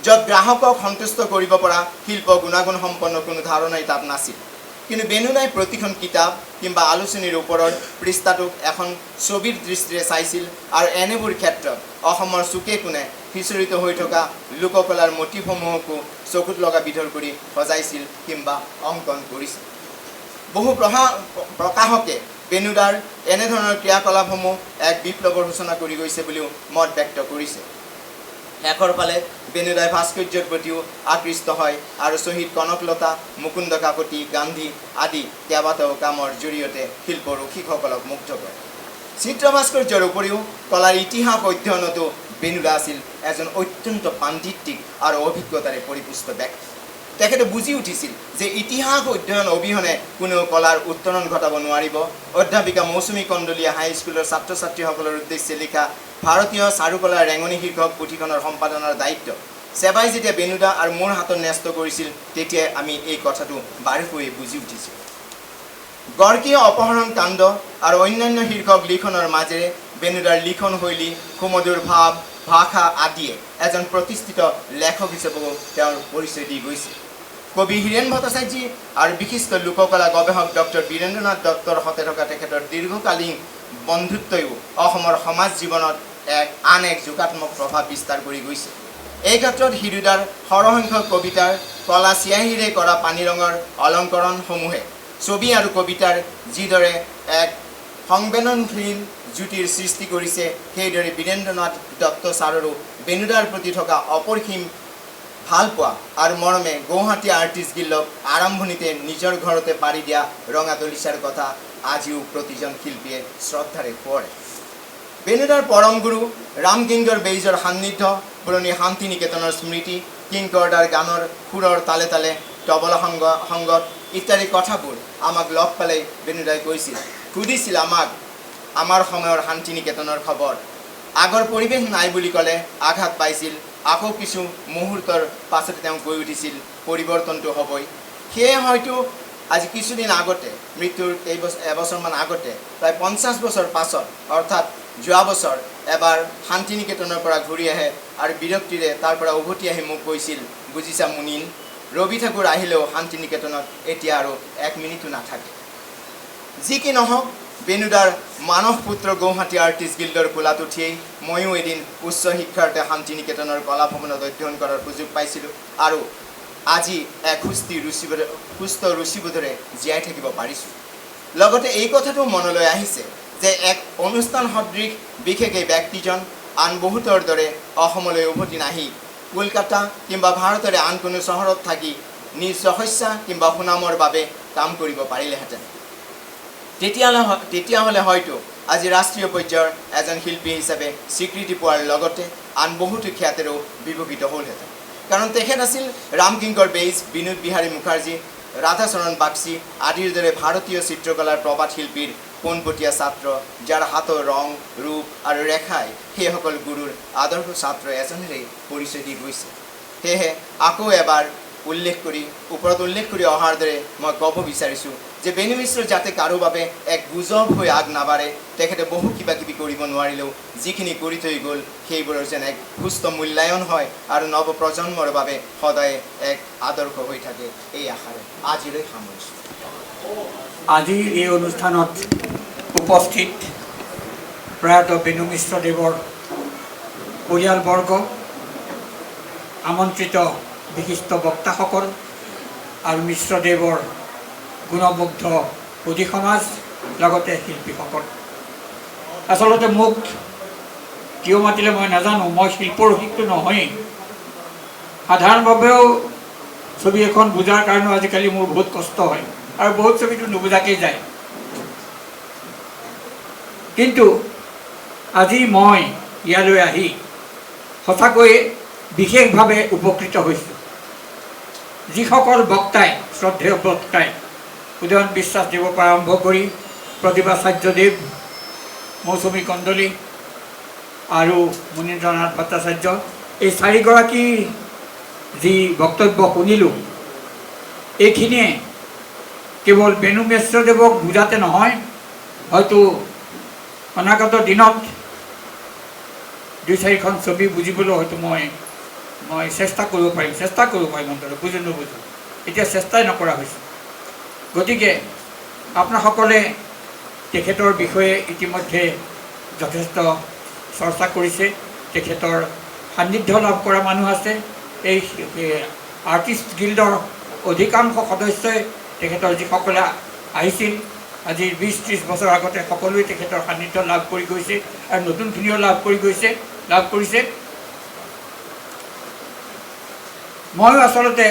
য'ত গ্ৰাহকক সন্তুষ্ট কৰিব পৰা শিল্প গুণাগুণ সম্পন্ন কোনো ধাৰণাই তাত নাছিল। কিন্তু বেনুদাই প্ৰতিখন কিতাপ কিংবা আলোচনীৰ ওপৰৰ পৃষ্ঠাটোক এখন ছবিৰ দৃষ্টিৰে চাইছিল আৰু এনেবোৰ ক্ষেত্ৰত অসমৰ চুকে কোণে সিঁচৰিত হৈ থকা লোককলাৰ মটিভসমূহকো চকুত লগা বিধৰ কৰি সজাইছিল কিংবা অংকন কৰিছিল। বহু প্ৰকাশকে বেনুদাৰ এনেধৰণৰ ক্ৰিয়াকলাপসমূহ এক বিপ্লৱৰ সূচনা কৰি গৈছে বুলিও মত ব্যক্ত কৰিছে। শেষৰ ফালে বেনুদাই ভাস্কৰ্যৰ প্ৰতিও আকৃষ্ট হয় আৰু শ্বহীদ কনকলতা, মুকুন্দ কাকতি, গান্ধী আদি কেইবাটাও কামৰ জৰিয়তে শিল্পৰসিকসকলক মুগ্ধ কৰে। চিত্ৰ ভাস্কৰ্যৰ উপৰিও কলাৰ ইতিহাস অধ্যয়নতো বেনুদা আছিল এজন অত্যন্ত পাণ্ডিত্যিক আৰু অভিজ্ঞতাৰে পৰিপুষ্ট ব্যক্তি। তেখেতে বুজি উঠিছিল যে ইতিহাস অধ্যয়ন অবিহনে কোনেও কলাৰ উত্তৰণ ঘটাব নোৱাৰিব। অধ্যাপিকা মৌচুমী কণ্ডলীয়ে হাইস্কুলৰ ছাত্ৰ ছাত্ৰীসকলৰ উদ্দেশ্যে লিখা ভাৰতীয় চাৰুকলাৰ ৰেঙনি শীৰ্ষক পুথিখনৰ সম্পাদনাৰ দায়িত্ব চেবাই যেতিয়া বেনুদা আৰু মোৰ হাতত ন্যস্ত কৰিছিল, তেতিয়াই আমি এই কথাটো বাৰুকৈ বুজি উঠিছিল। গড়কীয় অপহৰণ কাণ্ড আৰু অন্যান্য শীৰ্ষক লিখনৰ মাজেৰে বেনুদাৰ লিখন শৈলী, সুমধুৰ ভাৱ, ভাষা আদিয়ে এজন প্ৰতিষ্ঠিত লেখক হিচাপেও তেওঁৰ পৰিচয় দি গৈছে। কবি হীৰেণ ভট্টাচাৰ্য আৰু বিশিষ্ট লোককলা গৱেষক ডক্টৰ বীৰেন্দ্ৰনাথ দত্তৰ সৈতে থকা তেখেতৰ দীৰ্ঘকালীন বন্ধুত্বইও অসমৰ সমাজ জীৱনত আন এক যোগাত্মক প্ৰভাৱ বিস্তাৰ কৰি গৈছে। এই ক্ষেত্ৰত হিৰুদাৰ সৰহসংখ্যক কবিতাৰ কলা চিয়াহীৰে কৰা পানী ৰঙৰ অলংকৰণসমূহে ছবি আৰু কবিতাৰ যিদৰে এক সংবেদনশীল জ্যোতিৰ সৃষ্টি কৰিছে, সেইদৰে বীৰেন্দ্ৰনাথ দত্ত ছাৰৰো বেনুদাৰ প্ৰতি থকা অপৰিসীম ভালপোৱা আৰু মৰমে গুৱাহাটী আৰ্টিষ্ট গিল্ডক আৰম্ভণিতে নিজৰ ঘৰতে পাৰি দিয়া ৰঙা দলিচাৰ কথা আজিও প্ৰতিজন শিল্পীয়ে শ্ৰদ্ধাৰে পঢ়ে। বেনুদাৰ পৰম গুৰু ৰামকিংকৰ বেইজৰ সান্নিধ্য, পুৰণি শান্তি নিকেতনৰ স্মৃতি, কিংকৰ্দাৰ গানৰ সুৰৰ তালে তালে তবলা সংগত ইত্যাদি কথাবোৰ আমাক লগ পালে বেনুদাই কৈছিল, সুধিছিল আমাক আমাৰ সময়ৰ শান্তি নিকেতনৰ খবৰ। আগৰ পৰিৱেশ নাই বুলি ক'লে আঘাত পাইছিল, আকৌ কিছু মুহূৰ্তৰ পাছতে তেওঁ কৈ উঠিছিল পৰিৱৰ্তনটো হ'বই। সেয়ে হয়তো আজি কিছুদিন আগতে, মৃত্যুৰ এবছৰমান আগতে, প্ৰায় 50 বছৰ পাছত অৰ্থাৎ যোৱা বছৰ এবাৰ শান্তি নিকেতনৰ পৰা ঘূৰি আহে আৰু বিৰক্তিৰে তাৰ পৰা উভতি আহি মোক কৈছিল, বুজিছা মুনিন, ৰবি ঠাকুৰ আহিলেও শান্তি নিকেতনত এতিয়া আৰু 1 মিনিটো নাথাকে। যি কি নহওক, বেনুদাৰ মানস পুত্ৰ গুৱাহাটী আৰ্টিষ্ট গিল্ডৰ কোলাত উঠিয়েই ময়ো এদিন উচ্চ শিক্ষাৰ্থে শান্তি নিকেতনৰ কলা ভৱনত অধ্যয়ন কৰাৰ সুযোগ পাইছিলোঁ আৰু আজি এক সুস্থ ৰুচিবোধেৰে জীয়াই থাকিব পাৰিছোঁ। লগতে এই কথাটো মনলৈ আহিছে যে এক অনুষ্ঠান সদৃশ বিশেষ এই ব্যক্তিজন আন বহুতৰ দৰে অসমলৈ উভতি নাহি কলকাতা কিংবা ভাৰতৰে আন কোনো চহৰত থাকি নিজ ৰহস্য কিংবা সুনামৰ বাবে কাম কৰিব পাৰিলেহেঁতেন। তেতিয়াহ'লে হয়তো আজি ৰাষ্ট্ৰীয় পৰ্যায়ৰ এজন শিল্পী হিচাপে স্বীকৃতি পোৱাৰ লগতে আন বহুতো খ্যাতেৰেও বিভূষিত হ'লহেঁতেন। কাৰণ তেখেত আছিল ৰামকিংকৰ বেইজ, বিনোদ বিহাৰী মুখাৰ্জী, ৰাধাচৰণ বাগচি আদিৰ দৰে ভাৰতীয় চিত্ৰকলাৰ প্ৰবাদ শিল্পীৰ পোনপটীয়া ছাত্ৰ, যাৰ হাতৰ ৰং, ৰূপ আৰু ৰেখাই সেইসকল গুৰুৰ আদৰ্শ ছাত্ৰ এজনেৰেই পৰিচয় দি গৈছে। সেয়েহে আকৌ এবাৰ ওপৰত উল্লেখ কৰি অহাৰ দৰে মই ক'ব বিচাৰিছোঁ যে বেণু মিশ্ৰ যাতে কাৰো বাবে এক গুজব হৈ আগ নাবাঢ়ে, তেখেতে বহু কিবা কিবি কৰিব নোৱাৰিলেও যিখিনি কৰি থৈ গ'ল সেইবোৰৰ যেন এক সুস্থ মূল্যায়ন হয় আৰু নৱপ্ৰজন্মৰ বাবে সদায় এক আদৰ্শ হৈ থাকে, এই আশাৰে আজিলৈ সামৰিছোঁ। আজিৰ এই অনুষ্ঠানত উপস্থিত প্ৰয়াত বেণু মিশ্ৰদেৱৰ পৰিয়ালবৰ্গ, আমন্ত্ৰিত বিশিষ্ট বক্তাসকল আৰু মিশ্ৰদেৱৰ গুণমুগ্ধ সুধী সমাজ, লগতে শিল্পীসকল। আচলতে মোক কিয় মাতিলে মই নাজানো, মই শিল্পৰসিকটো নহয়েই। সাধাৰণভাৱেও ছবি এখন বুজাৰ কাৰণেও আজিকালি মোৰ বহুত কষ্ট হয় আৰু বহুত ছবিটো নুবুজাকেই যায়। কিন্তু আজি মই ইয়ালৈ আহি সঁচাকৈয়ে বিশেষভাৱে উপকৃত হৈছোঁ। যিসকল বক্তাই, শ্ৰদ্ধেয় বক্তাই উদয়ন বিশ্বাসদেৱৰ পৰা আৰম্ভ কৰি প্ৰতিভাচাৰ্যদেৱ, মৌচুমী কণ্ডলী আৰু মুনীন্দ্ৰনাথ ভট্টাচাৰ্য, এই চাৰিগৰাকী যি বক্তব্য শুনিলোঁ, এইখিনিয়ে কেৱল বেণু মিশ্ৰদেৱক বুজাতে নহয়, হয়তো অনাগত দিনত 2-4খন ছবি বুজিবলৈ হয়তো মই চেষ্টা কৰিব পাৰিম অন্তত, বুজো নুবুজো, এতিয়া চেষ্টাই নকৰা হৈছোঁ। গতিকে আপোনাসকলে তেখেতৰ বিষয়ে ইতিমধ্যে যথেষ্ট চৰ্চা কৰিছে। তেখেতৰ সান্নিধ্য লাভ কৰা মানুহ আছে। এই আৰ্টিষ্ট গিল্ডৰ অধিকাংশ সদস্যই তেখেতৰ যিসকলে আহিছিল আজি 20-30 বছৰ আগতে, সকলোৱে তেখেতৰ সান্নিধ্য লাভ কৰি গৈছে আৰু নতুনখিনিও লাভ কৰিছে। ময়ো আচলতে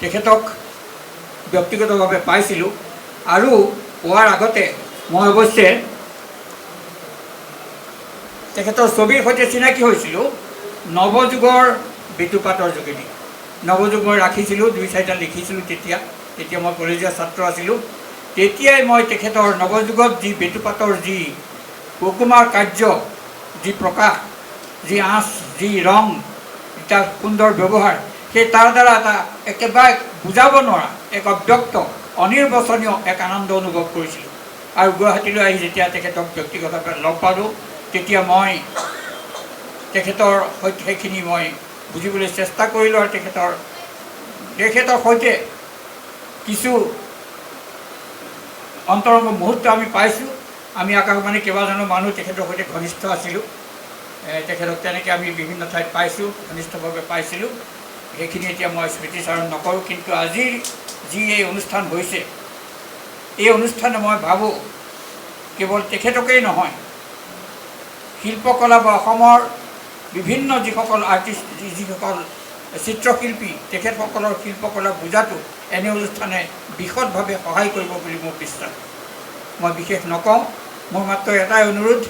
তেখেতক ব্যক্তিগতভাৱে পাইছিলোঁ আৰু পোৱাৰ আগতে মই অৱশ্যে তেখেতৰ ছবিৰ সৈতে চিনাকি হৈছিলোঁ নৱযুগৰ বেটুপাতৰ যোগেদি। নৱযুগ মই ৰাখিছিলোঁ, 2-4টা লিখিছিলোঁ তেতিয়া মই কলেজীয়া ছাত্ৰ আছিলোঁ। তেতিয়াই মই তেখেতৰ নৱযুগত যি বেটুপাতৰ যি সুকুমাৰ কাৰ্য, যি প্ৰকাশ, যি আঁচ, যি ৰং, এটা সুন্দৰ ব্যৱহাৰ, সেই তাৰ দ্বাৰা এটা একেবাৰে বুজাব নোৱাৰা এক অব্যক্ত অনিৰ্বচনীয় এক আনন্দ অনুভৱ কৰিছিলোঁ। আৰু গুৱাহাটীলৈ আহি যেতিয়া তেখেতক ব্যক্তিগতভাৱে লগ পালোঁ, তেতিয়া মই তেখেতৰ সৈতে সেইখিনি মই বুজিবলৈ চেষ্টা কৰিলোঁ আৰু তেখেতৰ সৈতে কিছু অন্তৰংগ মুহূৰ্ত আমি পাইছোঁ। আমি আকাশবাণী কেইবাজনো মানুহ তেখেতৰ সৈতে ঘনিষ্ঠ আছিলোঁ। তেখেতক তেনেকৈ আমি বিভিন্ন ঠাইত পাইছোঁ, ঘনিষ্ঠভাৱে পাইছিলোঁ। সেইখিনি এতিয়া মই স্মৃতিচাৰণ নকৰোঁ। কিন্তু আজিৰ যি এই অনুষ্ঠান হৈছে, এই অনুষ্ঠানে মই ভাবোঁ কেৱল তেখেতকেই নহয়, শিল্পকলা বা অসমৰ বিভিন্ন যিসকল আৰ্টিষ্ট, যিসকল চিত্ৰশিল্পী, তেখেতসকলৰ শিল্পকলা বুজাটো এনে অনুষ্ঠানে বিশদভাৱে সহায় কৰিব বুলি মোৰ বিশ্বাস। মই বিশেষ নকওঁ, মোৰ মাত্ৰ এটাই অনুৰোধ,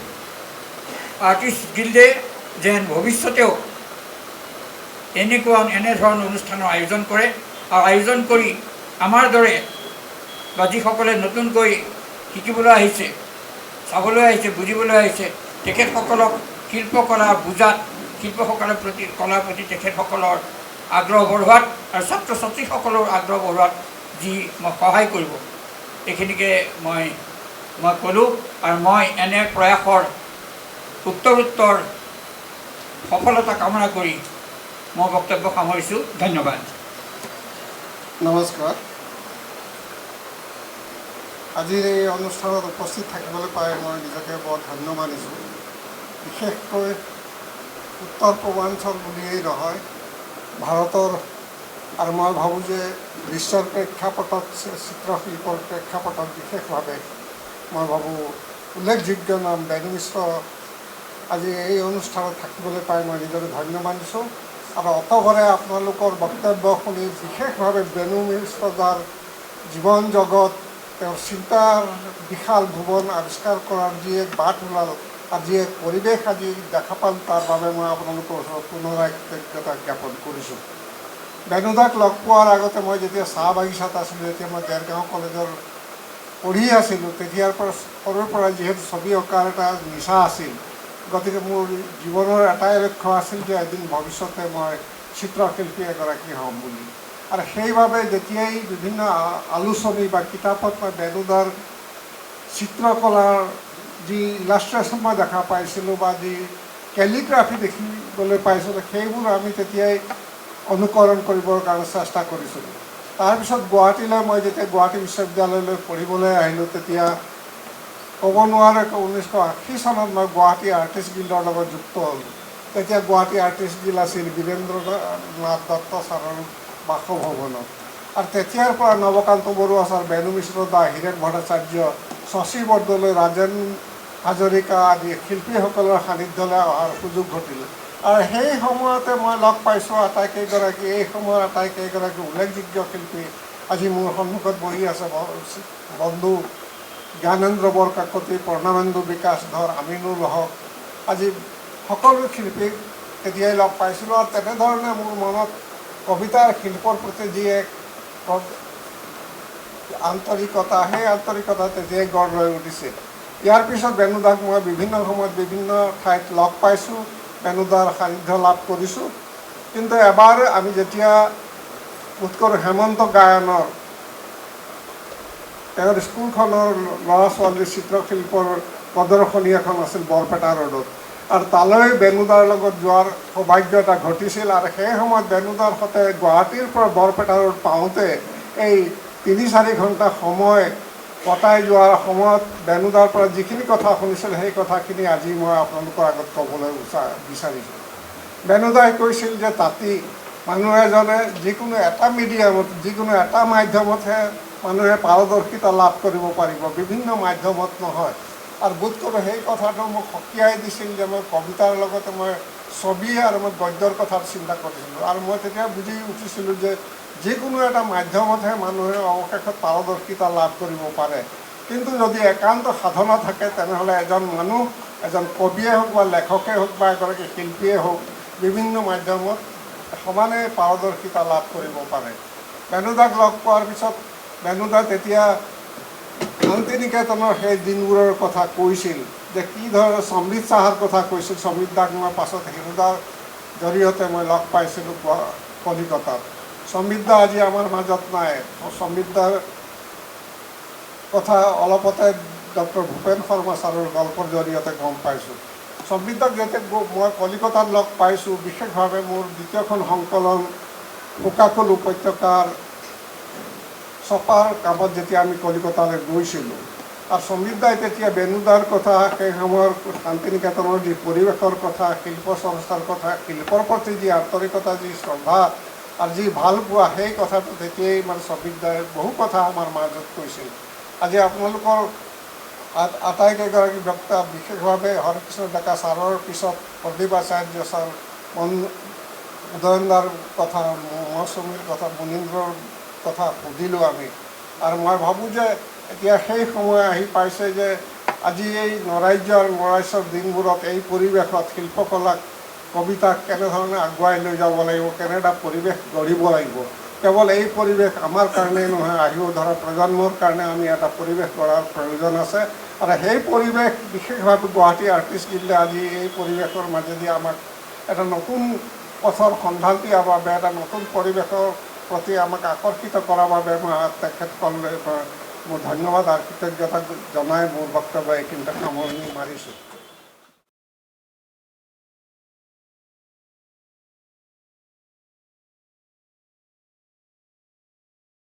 আৰ্টিষ্ট গিল্ডে যেন ভৱিষ্যতেও এনেধৰণৰ অনুষ্ঠানৰ আয়োজন কৰে আৰু আয়োজন কৰি আমাৰ দৰে বা যিসকলে নতুনকৈ শিকিবলৈ আহিছে, চাবলৈ আহিছে, বুজিবলৈ আহিছে, তেখেতসকলক শিল্পকলা বুজাত, শিল্পসকলৰ প্ৰতি, কলাৰ প্ৰতি তেখেতসকলৰ আগ্ৰহ বঢ়োৱাত আৰু ছাত্ৰ ছাত্ৰীসকলৰ আগ্ৰহ বঢ়োৱাত যি মই সহায় কৰিব, এইখিনিকে মই ক'লোঁ। আৰু মই এনে প্ৰয়াসৰ উত্তৰোত্তৰ সফলতা কামনা কৰি মই বক্তব্য সামৰিছোঁ। ধন্যবাদ। নমস্কাৰ। আজিৰ এই অনুষ্ঠানত উপস্থিত থাকিবলৈ পাই মই নিজকে বৰ ধন্য মানিছোঁ। বিশেষকৈ উত্তৰ পূৰ্বাঞ্চল বুলিয়েই নহয়, ভাৰতৰ আৰু মই ভাবোঁ যে বিশ্বৰ প্ৰেক্ষাপটত চিত্ৰশিল্পৰ প্ৰেক্ষাপটত বিশেষভাৱে মই ভাবোঁ উল্লেখযোগ্য নাম বেণু মিশ্ৰ আজি এই অনুষ্ঠানত থাকিবলৈ পাই মই নিজকে ধন্য মানিছোঁ। আৰু অতভৰে আপোনালোকৰ বক্তব্য শুনি বিশেষভাৱে বেণু মিশ্ৰ যাৰ জীৱন জগত তেওঁৰ চিন্তাৰ বিশাল ভুৱন আৱিষ্কাৰ কৰাৰ যি এক বাট ওলাল আৰু যি এক পৰিৱেশ আজি দেখা পাল তাৰ বাবে মই আপোনালোকৰ ওচৰত পুনৰাই কৃতজ্ঞতা জ্ঞাপন কৰিছোঁ। বেণুদাক লগ পোৱাৰ আগতে মই যেতিয়া চাহ বাগিচাত আছিলোঁ, যেতিয়া মই দেৰগাঁও কলেজৰ পঢ়ি আছিলোঁ, তেতিয়াৰ পৰা সৰুৰ পৰা যিহেতু ছবি অঁকাৰ এটা নিচা আছিল, গতিকে মোৰ জীৱনৰ এটাই লক্ষ্য আছিল যে এদিন ভৱিষ্যতে মই চিত্ৰশিল্পী এগৰাকী হ'ম বুলি। আৰু সেইবাবে যেতিয়াই বিভিন্ন আলোচনী বা কিতাপত মই বেণুদাৰ চিত্ৰকলাৰ যি ইলাষ্ট্ৰেশ্যন মই দেখা পাইছিলোঁ বা যি কেলিগ্ৰাফি দেখিবলৈ পাইছিলোঁ, সেইবোৰ আমি তেতিয়াই অনুকৰণ কৰিবৰ কাৰণে চেষ্টা কৰিছিলোঁ। তাৰপিছত গুৱাহাটীলৈ মই যেতিয়া গুৱাহাটী বিশ্ববিদ্যালয়লৈ পঢ়িবলৈ আহিলোঁ, তেতিয়া ক'ব নোৱাৰে 1980 চনত মই গুৱাহাটী আৰ্টিষ্ট গিল্ডৰ লগত যুক্ত হ'লোঁ। তেতিয়া গুৱাহাটী আৰ্টিষ্ট গিল্ড আছিল বীৰেন্দ্ৰনাথ দত্ত ছাৰৰ বাসভৱনত। আৰু তেতিয়াৰ পৰা নৱকান্ত বৰুৱা ছাৰ, বেণু মিশ্ৰ দা, হীৰেন ভট্টাচাৰ্য, শশী বৰদলৈ, ৰাজেন হাজৰিকা আদি শিল্পীসকলৰ সান্নিধ্যলৈ অহাৰ সুযোগ ঘটিল। আৰু সেই সময়তে মই লগ পাইছোঁ আটাইকেইগৰাকী, এই সময়ৰ আটাইকেইগৰাকী উল্লেখযোগ্য শিল্পী আজি মোৰ সন্মুখত বহি আছে। বন্ধু জ্ঞানেন্দ্ৰ বৰকাকতি, প্ৰণামেন্দু বিকাশ ধৰ, আমিনুল হক, আজি সকলো শিল্পীক তেতিয়াই লগ পাইছিলোঁ। আৰু তেনেধৰণে মোৰ মনত কবিতাৰ শিল্পৰ প্ৰতি যি এক আন্তৰিকতা, সেই আন্তৰিকতা তেতিয়াই গঢ় লৈ উঠিছিল। ইয়াৰ পিছত বেণুদাক মই বিভিন্ন সময়ত বিভিন্ন ঠাইত লগ পাইছোঁ, বেণুদাৰ সান্নিধ্য লাভ কৰিছোঁ। কিন্তু এবাৰ আমি যেতিয়া উৎকৰ হেমন্ত গায়নৰ তেওঁৰ স্কুলখনৰ ল'ৰা ছোৱালীৰ চিত্ৰশিল্পৰ প্ৰদৰ্শনী এখন আছিল বৰপেটা ৰোডত, আৰু তালৈ বেণুদাৰ লগত যোৱাৰ সৌভাগ্য এটা ঘটিছিল। আৰু সেই সময়ত বেণুদাৰ সৈতে গুৱাহাটীৰ পৰা বৰপেটা ৰোড পাওঁতে এই ৩-৪ ঘণ্টা সময় কটাই যোৱাৰ সময়ত বেণুদাৰ পৰা যিখিনি কথা শুনিছিল, সেই কথাখিনি আজি মই আপোনালোকৰ আগত ক'বলৈ বিচাৰিছোঁ। বেণুদাই কৈছিল যে তাঁতি মানুহ এজনে যিকোনো এটা মিডিয়ামত, যিকোনো এটা মাধ্যমতহে মানুহে পাৰদৰ্শিতা লাভ কৰিব পাৰিব, বিভিন্ন মাধ্যমত নহয়। আৰু বোধ কৰোঁ সেই কথাটো মোক সকীয়াই দিছিল যে মই কবিতাৰ লগতে মই ছবি আৰু মই গদ্যৰ কথা চিন্তা কৰিছিলোঁ। আৰু মই তেতিয়া বুজি উঠিছিলোঁ যে যিকোনো এটা মাধ্যমতহে মানুহে অৱশেষত পাৰদৰ্শিতা লাভ কৰিব পাৰে। কিন্তু যদি একান্ত সাধনা থাকে, তেনেহ'লে এজন মানুহ, এজন কবিয়ে হওক বা লেখকেই হওক বা এগৰাকী শিল্পীয়ে হওক, বিভিন্ন মাধ্যমত সমানে পাৰদৰ্শিতা লাভ কৰিব পাৰে। বেণুদাক লগ পোৱাৰ পিছত বেণুদা তেতিয়া শান্তিনিকেতনৰ সেই দিনবোৰৰ কথা কৈছিল, যে কি ধৰণে সমৃদ্ধ চাহাৰ কথা কৈছিল। সমৃদ্ধ দাক মই পাছত হিৰুদাৰ জৰিয়তে মই লগ পাইছিলোঁ কলিকতাত। সমৃদ্ধ আজি আমাৰ মাজত নাই। সমৃদ্ধাৰ কথা অলপতে ডক্টৰ ভূপেন শৰ্মা ছাৰৰ গল্পৰ জৰিয়তে গম পাইছোঁ। সমৃদ্ধক যেতিয়া মই কলিকতাত লগ পাইছোঁ, বিশেষভাৱে মোৰ দ্বিতীয়খন সংকলন বোকাখাত উপত্যকাৰ ছপাৰ কামত যেতিয়া আমি কলিকতালৈ গৈছিলোঁ, আৰু সমৃদ্ধাই তেতিয়া বেণুদাৰ কথা, সেই সময়ৰ শান্তিনিকেতনৰ যি পৰিৱেশৰ কথা, শিল্প সংস্থাৰ কথা, শিল্পৰ প্ৰতি যি আন্তৰিকতা, যি শ্ৰদ্ধা আৰু যি ভাল পোৱা, সেই কথাটো তেতিয়াই মানে সমৃদ্ধাই বহু কথা আমাৰ মাজত কৈছিল। আজি আপোনালোকৰ আটাইকেইগৰাকী বক্তা, বিশেষভাৱে হৰকৃষ্ণ ডেকা ছাৰৰ পিছত প্ৰদীপ আচাৰ্য ছাৰ, উদয়নদাৰ কথা, মৌচুমীৰ কথা, মুনীন্দ্ৰৰ কথা সুধিলোঁ আমি। আৰু মই ভাবোঁ যে এতিয়া সেই সময় আহি পাইছে যে আজি এই নৰাজ্য আৰু নৰাইচৰ দিনবোৰত এই পৰিৱেশত শিল্পকলাক, কবিতাক কেনেধৰণে আগুৱাই লৈ যাব লাগিব, কেনে এটা পৰিৱেশ গঢ়িব লাগিব। কেৱল এই পৰিৱেশ আমাৰ কাৰণেই নহয়, আহিব ধৰা প্ৰজন্মৰ কাৰণে আমি এটা পৰিৱেশ গঢ়াৰ প্ৰয়োজন আছে। আৰু সেই পৰিৱেশ বিশেষভাৱে গুৱাহাটী আৰ্টিষ্ট গিল্ডে আজি এই পৰিৱেশৰ মাজেদি আমাক এটা নতুন পথৰ সন্ধান দিয়াৰ বাবে, এটা নতুন পৰিৱেশৰ প্ৰতি আমাক আকৰ্ষিত কৰাৰ বাবে মই তেখেতসকললৈ মোৰ ধন্যবাদ আৰু কৃতজ্ঞতা জনাই মোৰ বক্তব্য এইখিনিতে সামৰণি মাৰিছোঁ।